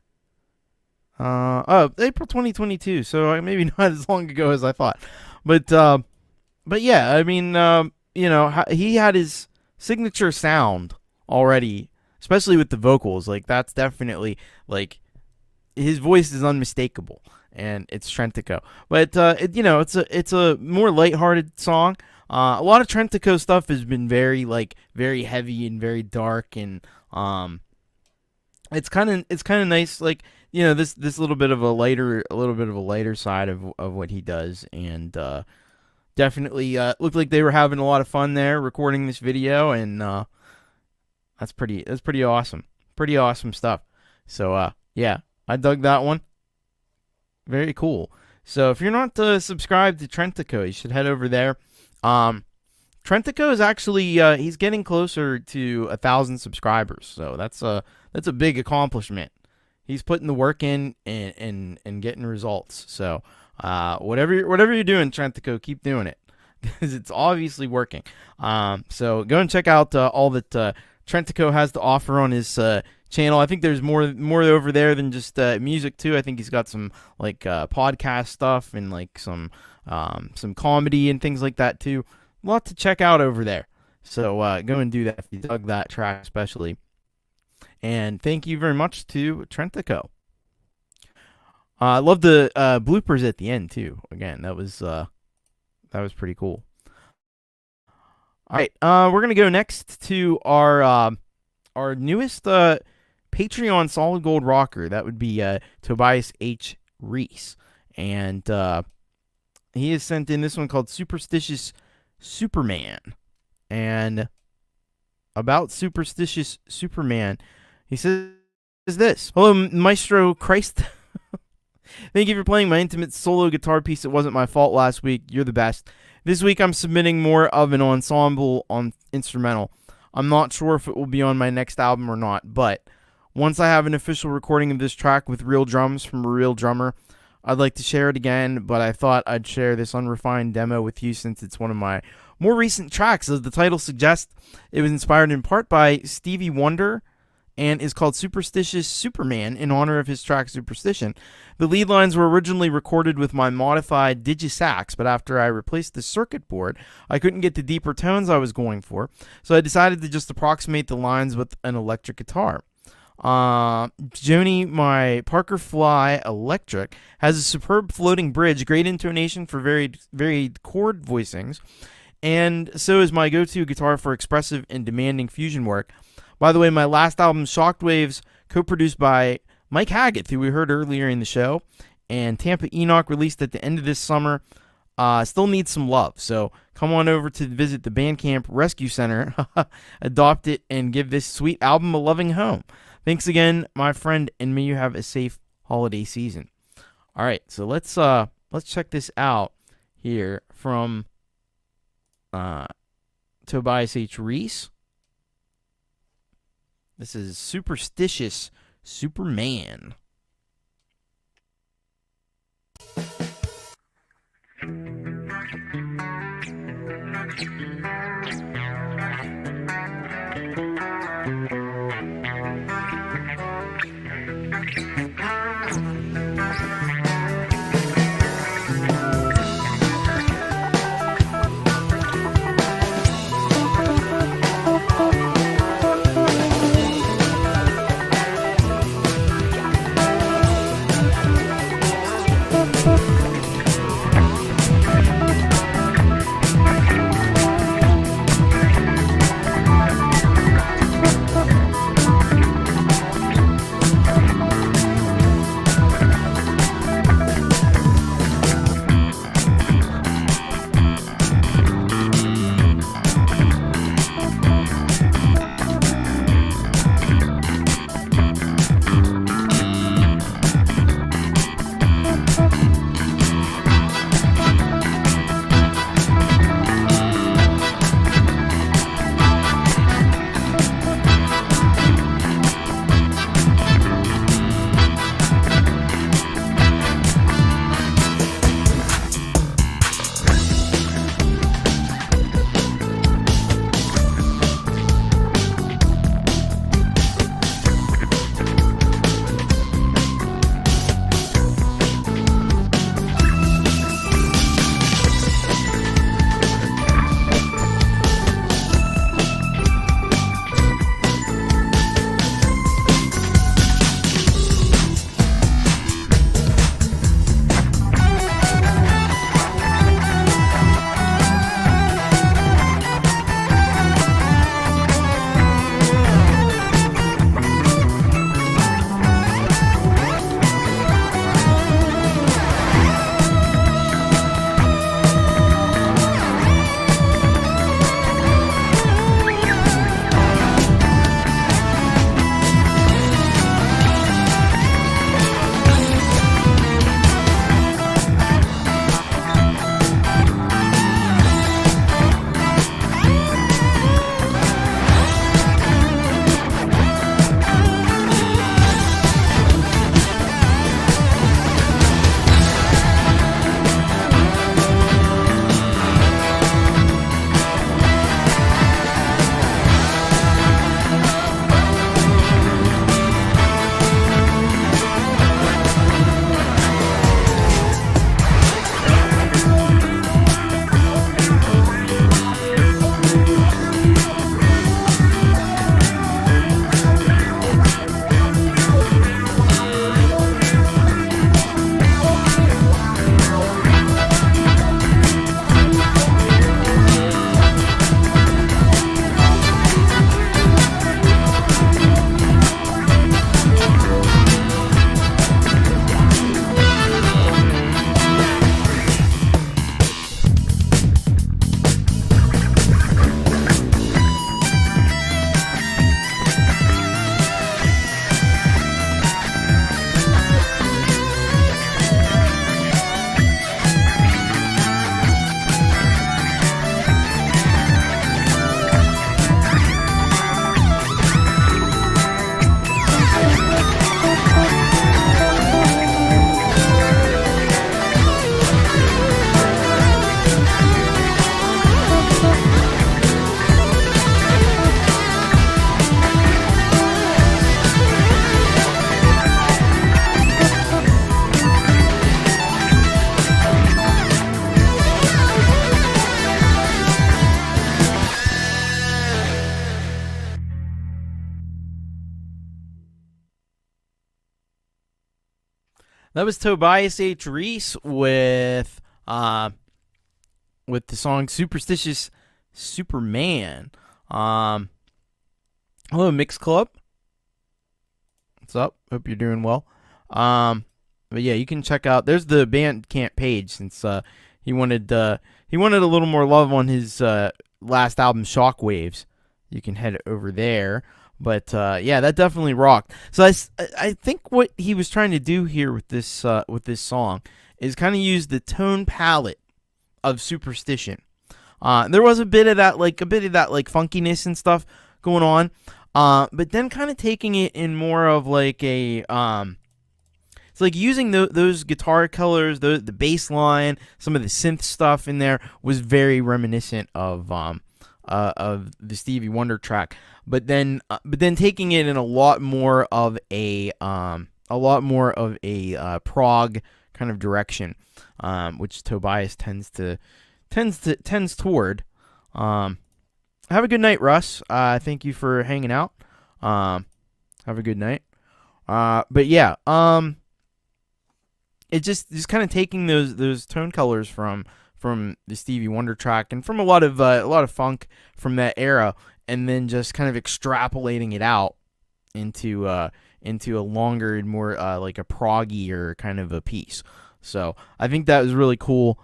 April 2022. So maybe not as long ago as I thought. But yeah, I mean, you know, he had his signature sound already, especially with the vocals. Like that's definitely like his voice is unmistakable, and it's Trentico. But you know, it's a more lighthearted song. A lot of Trentico stuff has been very heavy and very dark, and it's kind of nice. Like, you know, this little bit of a lighter side of what he does, and definitely looked like they were having a lot of fun there recording this video, and that's pretty awesome. Pretty awesome stuff. So yeah, I dug that one. Very cool. So if you're not subscribed to Trentico, you should head over there. Trentico is actually he's getting closer to 1,000 subscribers, so that's a big accomplishment. He's putting the work in and getting results. So whatever you're doing, Trentico, keep doing it because it's obviously working. So go and check out all that Trentico has to offer on his channel. I think there's more over there than just music too. I think he's got some like podcast stuff and like some comedy and things like that too. A lot to check out over there. So go and do that if you dug that track especially. And thank you very much to Trentico. I love the bloopers at the end too. Again, that was pretty cool. All right, we're gonna go next to our newest Patreon Solid Gold rocker. That would be Tobias H. Reese, and he has sent in this one called Superstitious Superman. And about Superstitious Superman, he says this: "Hello, Maestro Christ. Thank you for playing my intimate solo guitar piece. It wasn't my fault last week. You're the best. This week I'm submitting more of an ensemble on instrumental. I'm not sure if it will be on my next album or not, but once I have an official recording of this track with real drums from a real drummer, I'd like to share it again, but I thought I'd share this unrefined demo with you since it's one of my more recent tracks. As the title suggests, it was inspired in part by Stevie Wonder and is called Superstitious Superman in honor of his track Superstition. The lead lines were originally recorded with my modified Digisax, but after I replaced the circuit board, I couldn't get the deeper tones I was going for, so I decided to just approximate the lines with an electric guitar. Joni, my Parker Fly Electric, has a superb floating bridge, great intonation for varied chord voicings, and so is my go-to guitar for expressive and demanding fusion work. By the way, my last album, Shockwaves, co-produced by Mike Haggith, who we heard earlier in the show, and Tampa Enoch, released at the end of this summer, still needs some love. So come on over to visit the Bandcamp Rescue Center, adopt it, and give this sweet album a loving home. Thanks again, my friend, and may you have a safe holiday season. All right, so let's check this out here from Tobias H. Reese. This is Superstitious Superman. That was Tobias H. Reese with with the song Superstitious Superman. Hello, Mix Club. What's up? Hope you're doing well. But yeah, you can check out. There's the Bandcamp page, since he wanted a little more love on his last album, Shockwaves. You can head over there. But yeah, that definitely rocked. So I think what he was trying to do here with this song is kind of use the tone palette of Superstition. There was a bit of that funkiness and stuff going on, but then kind of taking it in more of like a it's like using those guitar colors, the bass line, some of the synth stuff in there was very reminiscent of the Stevie Wonder track, but then taking it in a lot more of a prog kind of direction, which Tobias tends toward. Have a good night, Russ. Thank you for hanging out. Have a good night. But yeah, it just kind of taking those tone colors from the Stevie Wonder track and from a lot of funk from that era, and then just kind of extrapolating it out into a longer and more like a proggier kind of a piece. So I think that was really cool.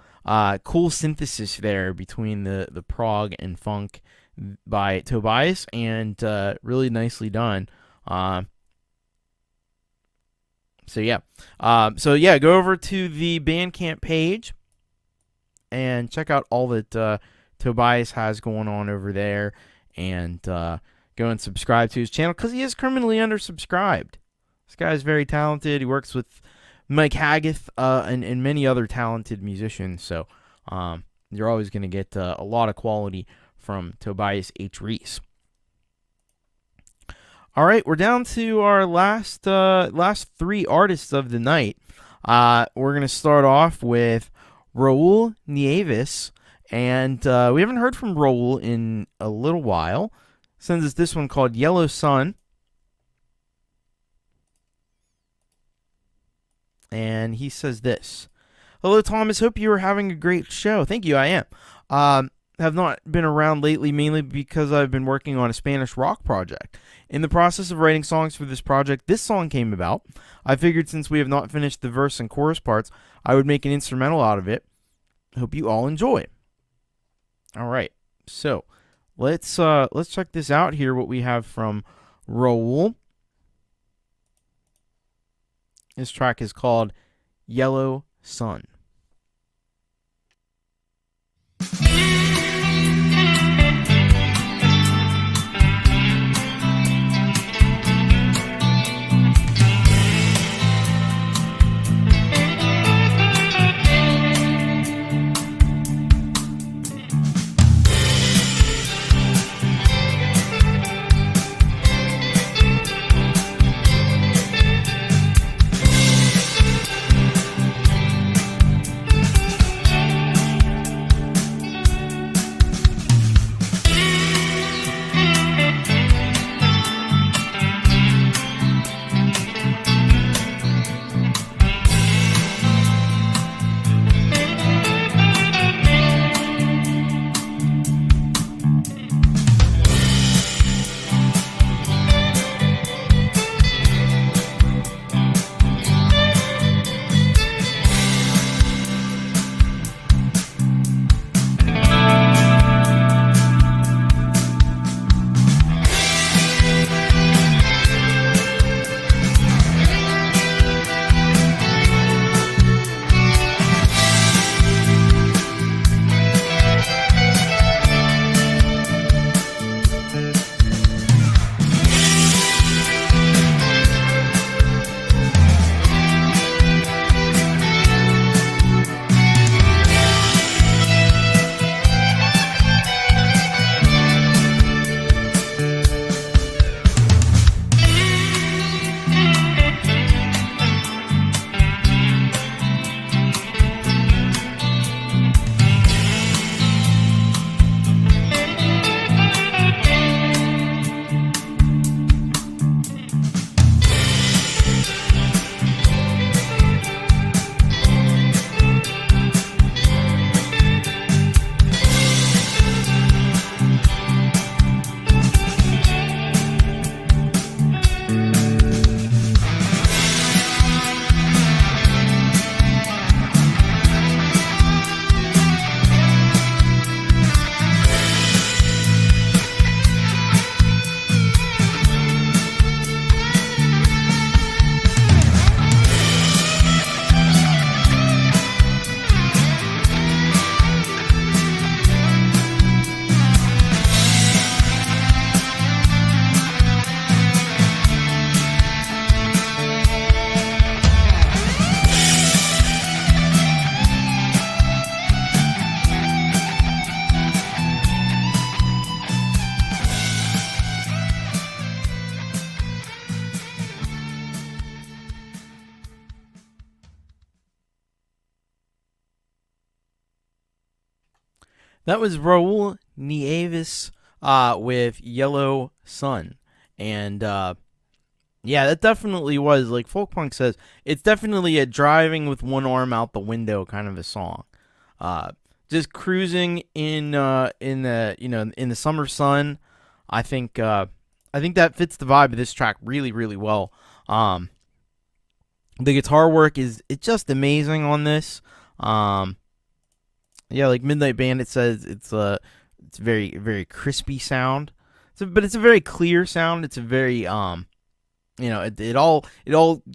Cool synthesis there between the prog and funk by Tobias, and really nicely done. So yeah, go over to the Bandcamp page and check out all that Tobias has going on over there, and go and subscribe to his channel, because he is criminally undersubscribed. This guy is very talented. He works with Mike Haggith and many other talented musicians, so you're always going to get a lot of quality from Tobias H. Reese. All right, we're down to our last three artists of the night. We're going to start off with Raul Nieves, and we haven't heard from Raul in a little while. Sends us this one called Yellow Sun. And he says this: "Hello, Thomas. Hope you are having a great show." Thank you, I am. Have not been around lately, mainly because I've been working on a Spanish rock project. In the process of writing songs for this project, this song came about. I figured since we have not finished the verse and chorus parts, I would make an instrumental out of it. Hope you all enjoy. All right, so let's check this out here. What we have from Raul. This track is called Yellow Sun. That was Raul Nieves with Yellow Sun. And yeah, that definitely was, like Folkpunk says, it's definitely a driving with one arm out the window kind of a song. Just cruising in the summer sun. I think that fits the vibe of this track really, really well. The guitar work it's just amazing on this. Yeah, like Midnight Bandit says, it's very, very crispy sound. But it's a very clear sound. It's a very it all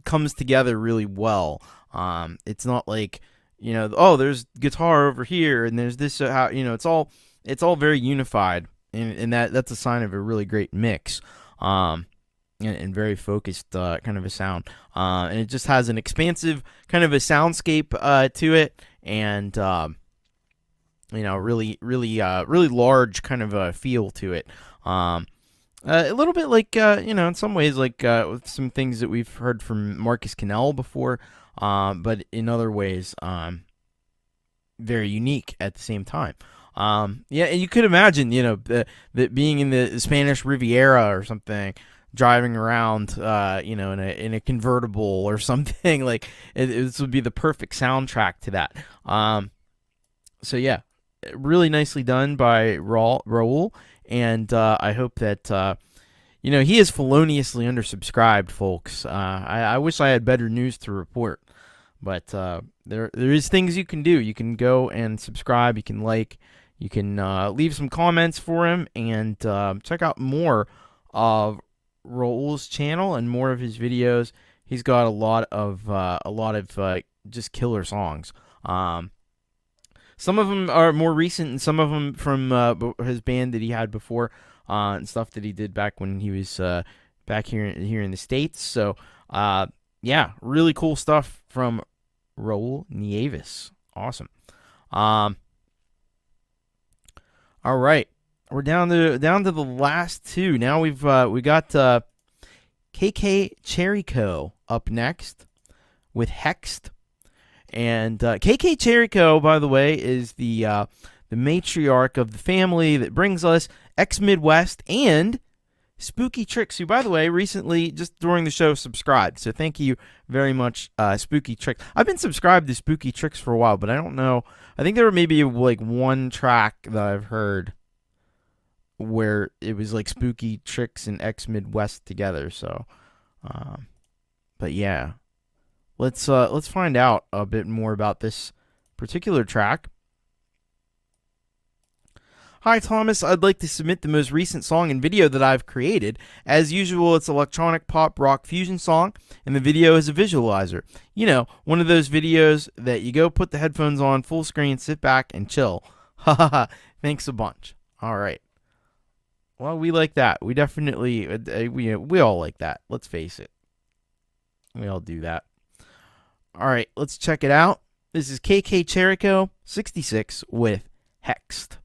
comes together really well. It's not like, there's guitar over here and there's this it's all very unified, and that's a sign of a really great mix. And very focused kind of a sound. And it just has an expansive kind of a soundscape to it, and really, really, really large kind of a feel to it. A little bit like, in some ways, like with some things that we've heard from Marcus Cannell before, but in other ways, very unique at the same time. Yeah, and you could imagine, that being in the Spanish Riviera or something, driving around, in a convertible or something, like this would be the perfect soundtrack to that. So yeah, really nicely done by Raul. And I hope that, he is feloniously undersubscribed, folks. I wish I had better news to report. But there is things you can do. You can go and subscribe. You can like. You can leave some comments for him. And check out more of Raul's channel and more of his videos. He's got a lot of just killer songs. Some of them are more recent, and some of them from his band that he had before, and stuff that he did back when he was back here in the States. So, yeah, really cool stuff from Raul Nieves. Awesome. All right, we're down to the last two. Now we got KK Cherryco up next with Hexed. And KK Cherryco, by the way, is the matriarch of the family that brings us Ex-Midwest and Spooky Tricks, who, by the way, recently, just during the show, subscribed. So thank you very much, Spooky Tricks. I've been subscribed to Spooky Tricks for a while, but I don't know. I think there were maybe like one track that I've heard where it was like Spooky Tricks and Ex-Midwest together. So, but yeah. Let's find out a bit more about this particular track. Hi, Thomas. I'd like to submit the most recent song and video that I've created. As usual, it's electronic pop rock fusion song, and the video is a visualizer. One of those videos that you go put the headphones on, full screen, sit back, and chill. Ha ha ha. Thanks a bunch. All right. Well, we like that. We definitely, we all like that. Let's face it. We all do that. All right, let's check it out. This is KK Cherryco 66 with Hexed. Hexed.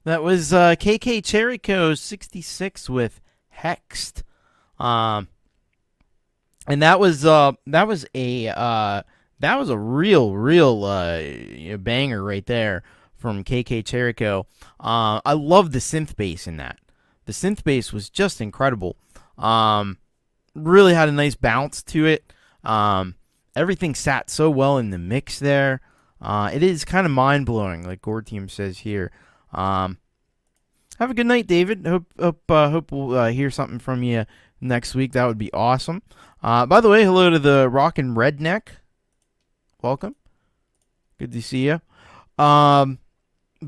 That was KK Cherryco 66 with Hexed. And that was a real banger right there from KK Cherryco. I love the synth bass in that. The synth bass was just incredible. Really had a nice bounce to it. Everything sat so well in the mix there. It is kind of mind-blowing, like Gore Team says here. Have a good night, David. Hope we'll hear something from you next week. That would be awesome. By the way, hello to the Rockin' Redneck. Welcome. Good to see you. But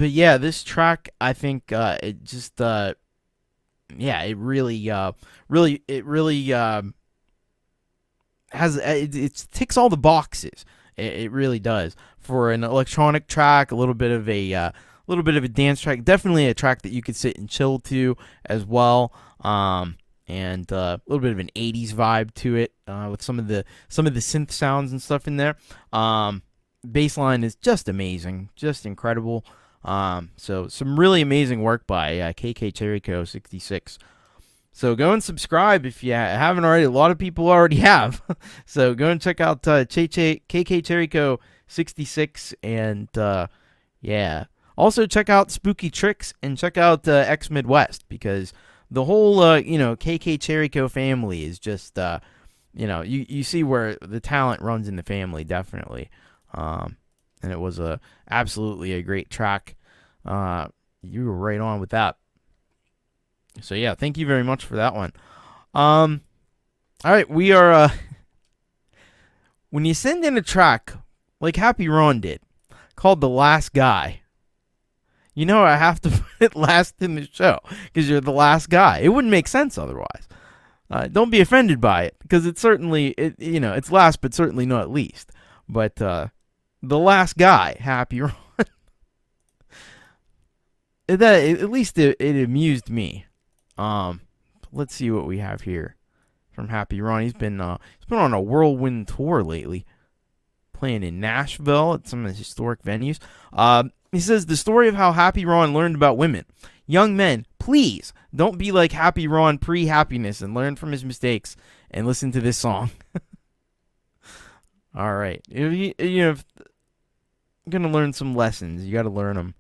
yeah, this track, I think it just it really has it ticks all the boxes. It really does for an electronic track. A little bit of a dance track. Definitely a track that you could sit and chill to as well. And a little bit of an 80s vibe to it with some of the synth sounds and stuff in there. Bassline is just amazing, just incredible. So some really amazing work by KK Cherryco 66. So go and subscribe if you haven't already. A lot of people already have. So go and check out KK Cherryco 66 and yeah. Also check out Spooky Tricks and check out X Midwest, because the whole KK Cherryco family is just you see where the talent runs in the family, definitely. And it was absolutely a great track. You were right on with that. So yeah, thank you very much for that one. All right, we are when you send in a track like Happy Ron did, called The Last Guy, you know I have to put it last in the show because you're the last guy. It wouldn't make sense otherwise. Don't be offended by it, because it's certainly it's last, but certainly not least. But The Last Guy, Happy Ron. At least it amused me. Let's see what we have here from Happy Ron. He's been on a whirlwind tour lately, playing in Nashville at some of the historic venues. He says the story of how Happy Ron learned about women. Young men, please don't be like Happy Ron pre-happiness and learn from his mistakes and listen to this song. All right, if you're gonna learn some lessons, you got to learn them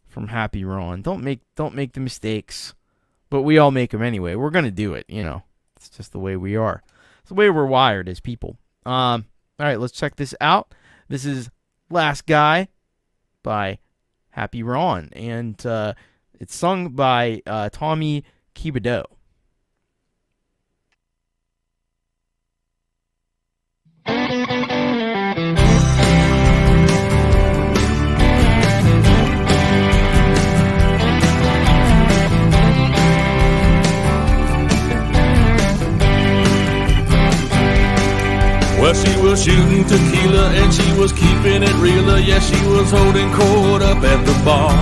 from Happy Ron. Don't make the mistakes. But we all make them anyway. We're going to do it, It's just the way we are. It's the way we're wired as people. All right, let's check this out. This is Last Guy by Happy Ron. And it's sung by Tommy Kibido. Well, she was shooting tequila and she was keeping it realer. Yeah, she was holding court up at the bar.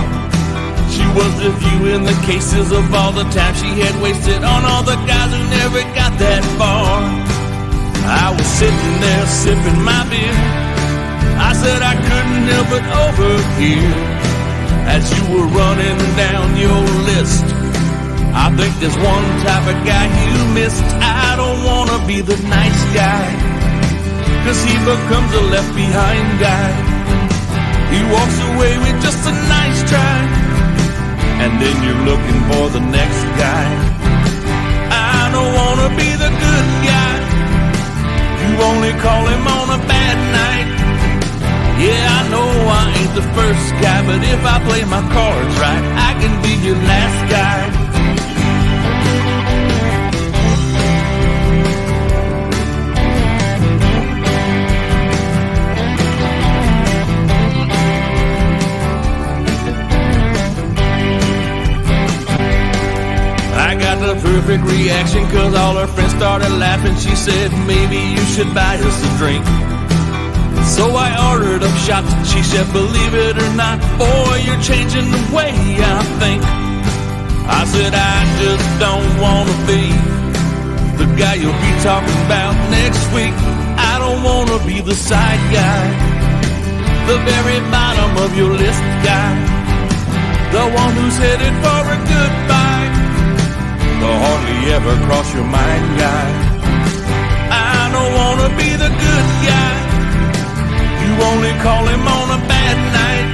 She was reviewing the cases of all the time she had wasted on all the guys who never got that far. I was sitting there sipping my beer. I said I couldn't help but overhear as you were running down your list. I think there's one type of guy you missed. I don't want to be the nice guy, 'cause he becomes a left-behind guy. He walks away with just a nice try, and then you're looking for the next guy. I don't want to be the good guy. You only call him on a bad night. Yeah, I know I ain't the first guy, but if I play my cards right, I can be your last guy. I got the perfect reaction, 'cause all her friends started laughing. She said, maybe you should buy us a drink. So I ordered up shots. She said, believe it or not, boy, you're changing the way I think. I said, I just don't want to be the guy you'll be talking about next week. I don't want to be the side guy, the very bottom of your list guy. the one who's headed for a goodbye, the hardly ever cross your mind guy. I don't wanna be the good guy, you only call him on a bad night.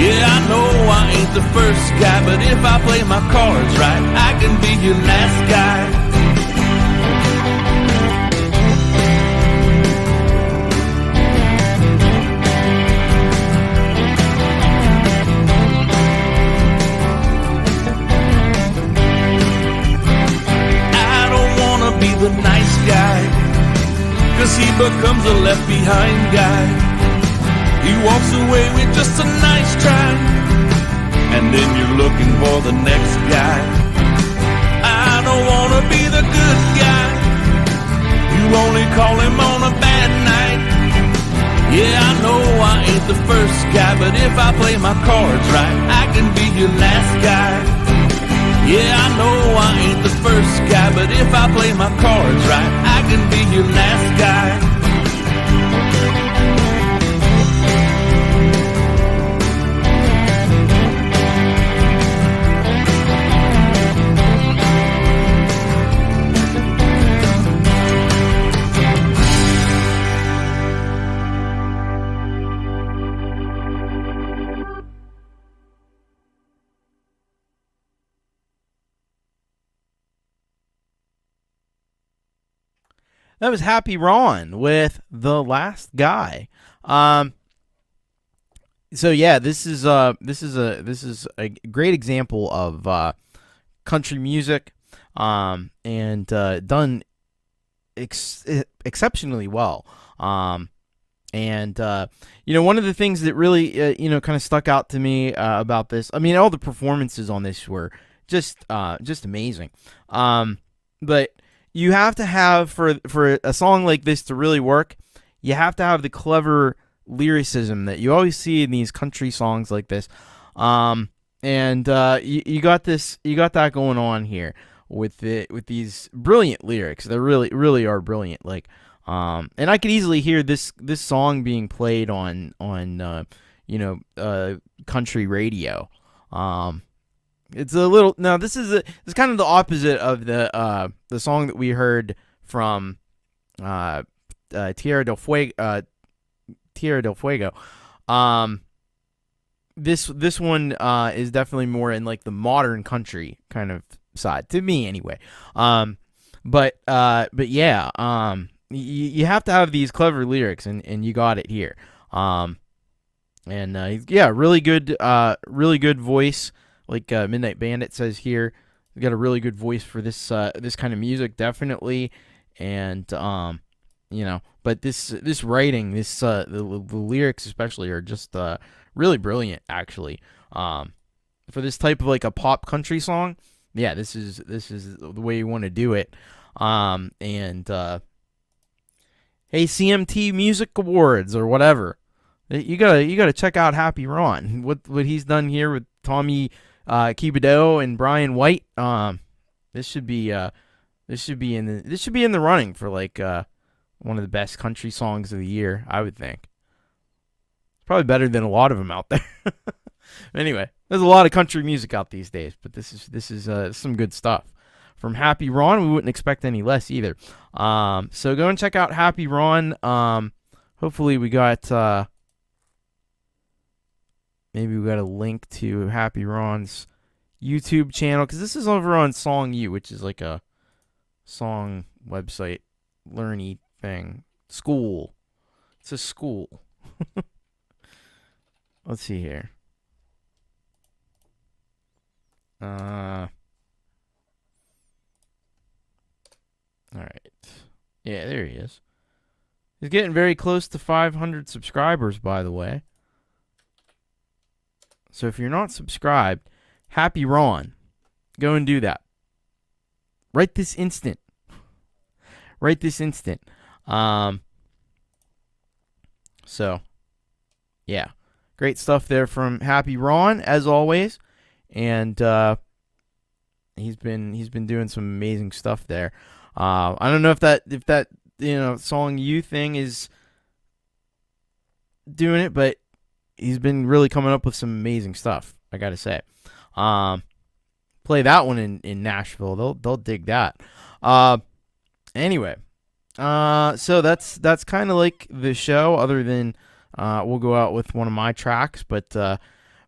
Yeah, I know I ain't the first guy, but if I play my cards right, I can be your last guy. Be the nice guy, 'cause he becomes a left behind guy. He walks away with just a nice try, and then you're looking for the next guy. I don't wanna be the good guy, you only call him on a bad night. Yeah, I know I ain't the first guy, but if I play my cards right, I can be your last guy. Yeah, I know I ain't the first guy, but if I play my cards right, I can be your last guy. That was Happy Ron with The Last Guy. So yeah, this is a great example of country music, and done exceptionally well. And one of the things that really kind of stuck out to me about this, I mean, all the performances on this were just amazing. But you have to have, for a song like this to really work, you have to have the clever lyricism that you always see in these country songs like this. You got that going on here with these brilliant lyrics. They really are brilliant. Like, and I could easily hear this song being played on country radio. It's a little, no, this is kind of the opposite of the song that we heard from Tierra del Fuego. This one is definitely more in like the modern country kind of side, to me anyway. But yeah, you have to have these clever lyrics, and you got it here. Really good voice. Like Midnight Bandit says here, he's got a really good voice for this kind of music, definitely. And but this writing, the lyrics especially are just really brilliant, actually. For this type of like a pop country song, yeah, this is the way you want to do it. Hey, CMT Music Awards or whatever, you gotta check out Happy Ron. What he's done here with Tommy Kebido and Brian White. This should be in the running for like one of the best country songs of the year, I would think. It's probably better than a lot of them out there. Anyway, there's a lot of country music out these days, but this is some good stuff from Happy Ron. We wouldn't expect any less either. So go and check out Happy Ron. Hopefully we got maybe we got a link to Happy Ron's YouTube channel, because this is over on Song U, which is like a song website, learny thing. School. It's a school. Let's see here. All right. Yeah, there he is. He's getting very close to 500 subscribers, by the way. So if you're not subscribed, Happy Ron, go and do that. Right this instant. So, yeah. Great stuff there from Happy Ron, as always. And he's been doing some amazing stuff there. I don't know if that Song U thing is doing it, but he's been really coming up with some amazing stuff. I gotta say. Play that one in Nashville. They'll dig that. Anyway, so that's kind of like the show. Other than we'll go out with one of my tracks, but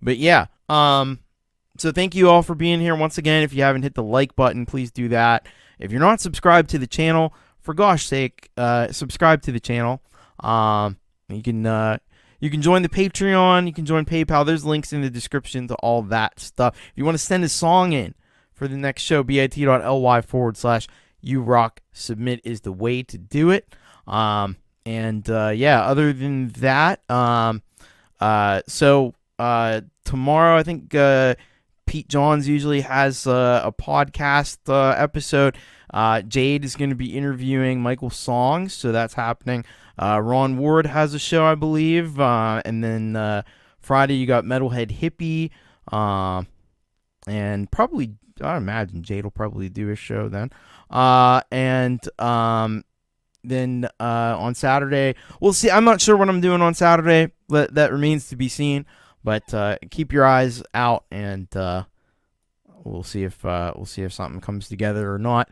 yeah. So thank you all for being here once again. If you haven't hit the like button, please do that. If you're not subscribed to the channel, for gosh sake, subscribe to the channel. You can join the Patreon. You can join PayPal. There's links in the description to all that stuff. If you want to send a song in for the next show, bit.ly/YouRockSubmit is the way to do it. Yeah, other than that, tomorrow I think Pete Johns usually has a podcast episode. Jade is going to be interviewing Michael Songs, so that's happening. Ron Ward has a show, I believe. And then Friday you got Metalhead Hippie. And probably, I imagine Jade will probably do a show then. Then on Saturday, we'll see. I'm not sure what I'm doing on Saturday. That remains to be seen. But keep your eyes out, and we'll see if something comes together or not.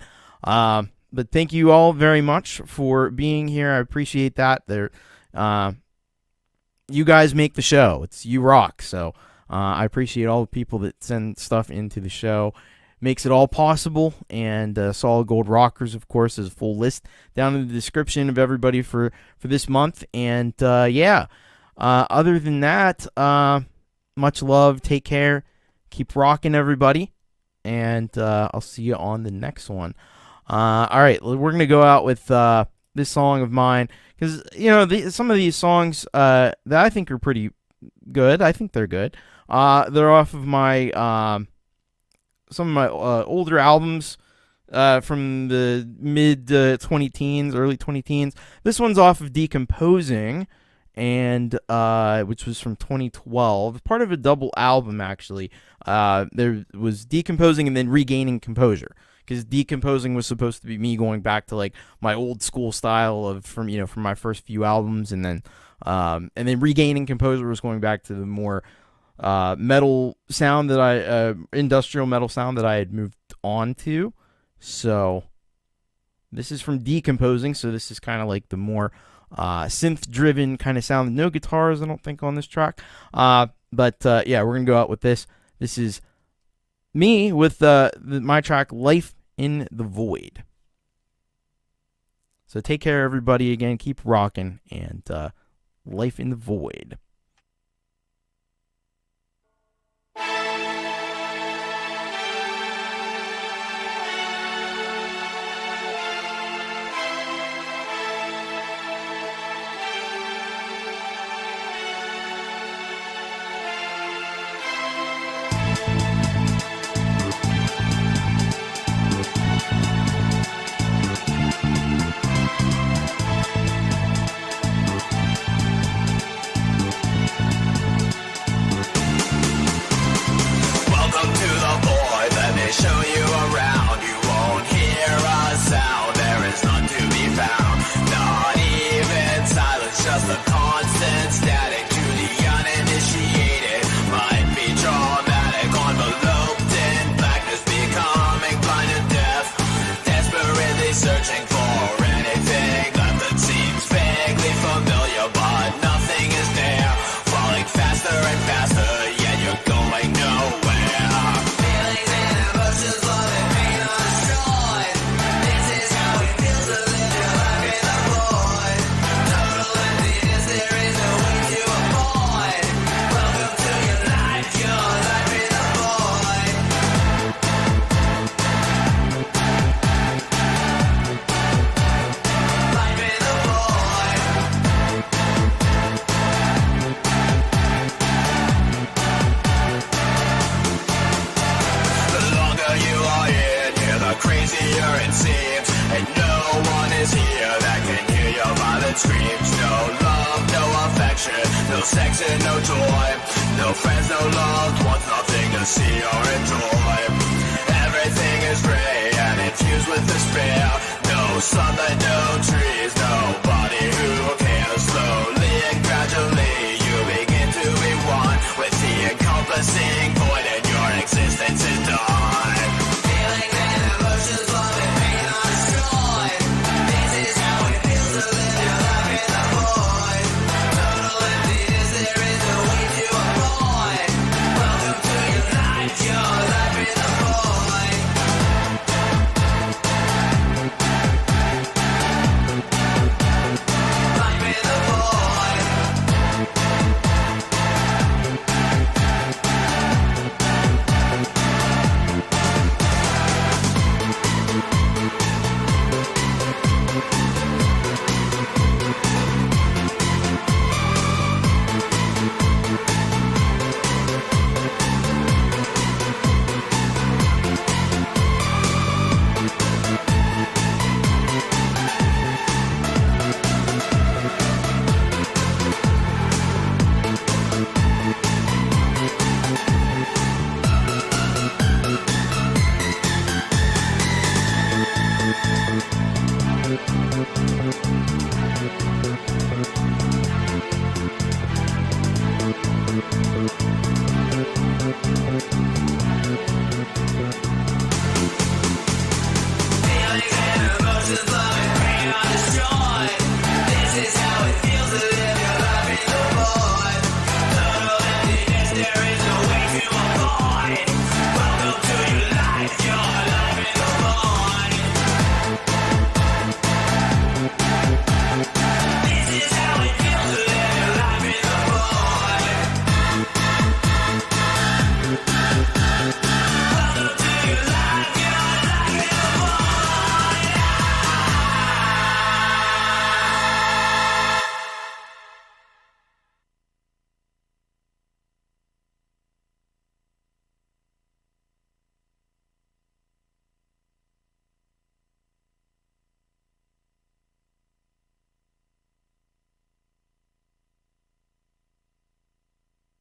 But thank you all very much for being here. I appreciate that. You guys make the show. It's You Rock. So I appreciate all the people that send stuff into the show. Makes it all possible. And Solid Gold Rockers, of course, is a full list down in the description of everybody for this month. And yeah, other than that, much love. Take care. Keep rocking, everybody. And I'll see you on the next one. All right, we're going to go out with this song of mine because, some of these songs that I think are pretty good. I think they're good. They're off of my some of my older albums from the mid 20-teens, early 20-teens. This one's off of Decomposing, and which was from 2012. Part of a double album, actually. There was Decomposing and then Regaining Composure. Because Decomposing was supposed to be me going back to like my old school style from my first few albums, and then Regaining Composure was going back to the more metal sound that industrial metal sound that I had moved on to. So this is from Decomposing, so this is kind of like the more synth driven kind of sound. No guitars, I don't think, on this track. But yeah, we're gonna go out with this. This is me with my track Life in the Void. So take care, everybody. Again, keep rocking, and Life in the Void. Screams, no love, no affection, no sex and no joy, no friends, no loved ones, nothing to see or enjoy. Everything is gray and infused with despair. No sunlight, no trees, nobody who cares. Slowly and gradually you begin to be one with the encompassing void. existence is done. Feelings and emotions love and pain destroyed. This is how it feels to live your life in the void. Total emptiness, there is no way to avoid. Welcome to your life in the void. Life in the void.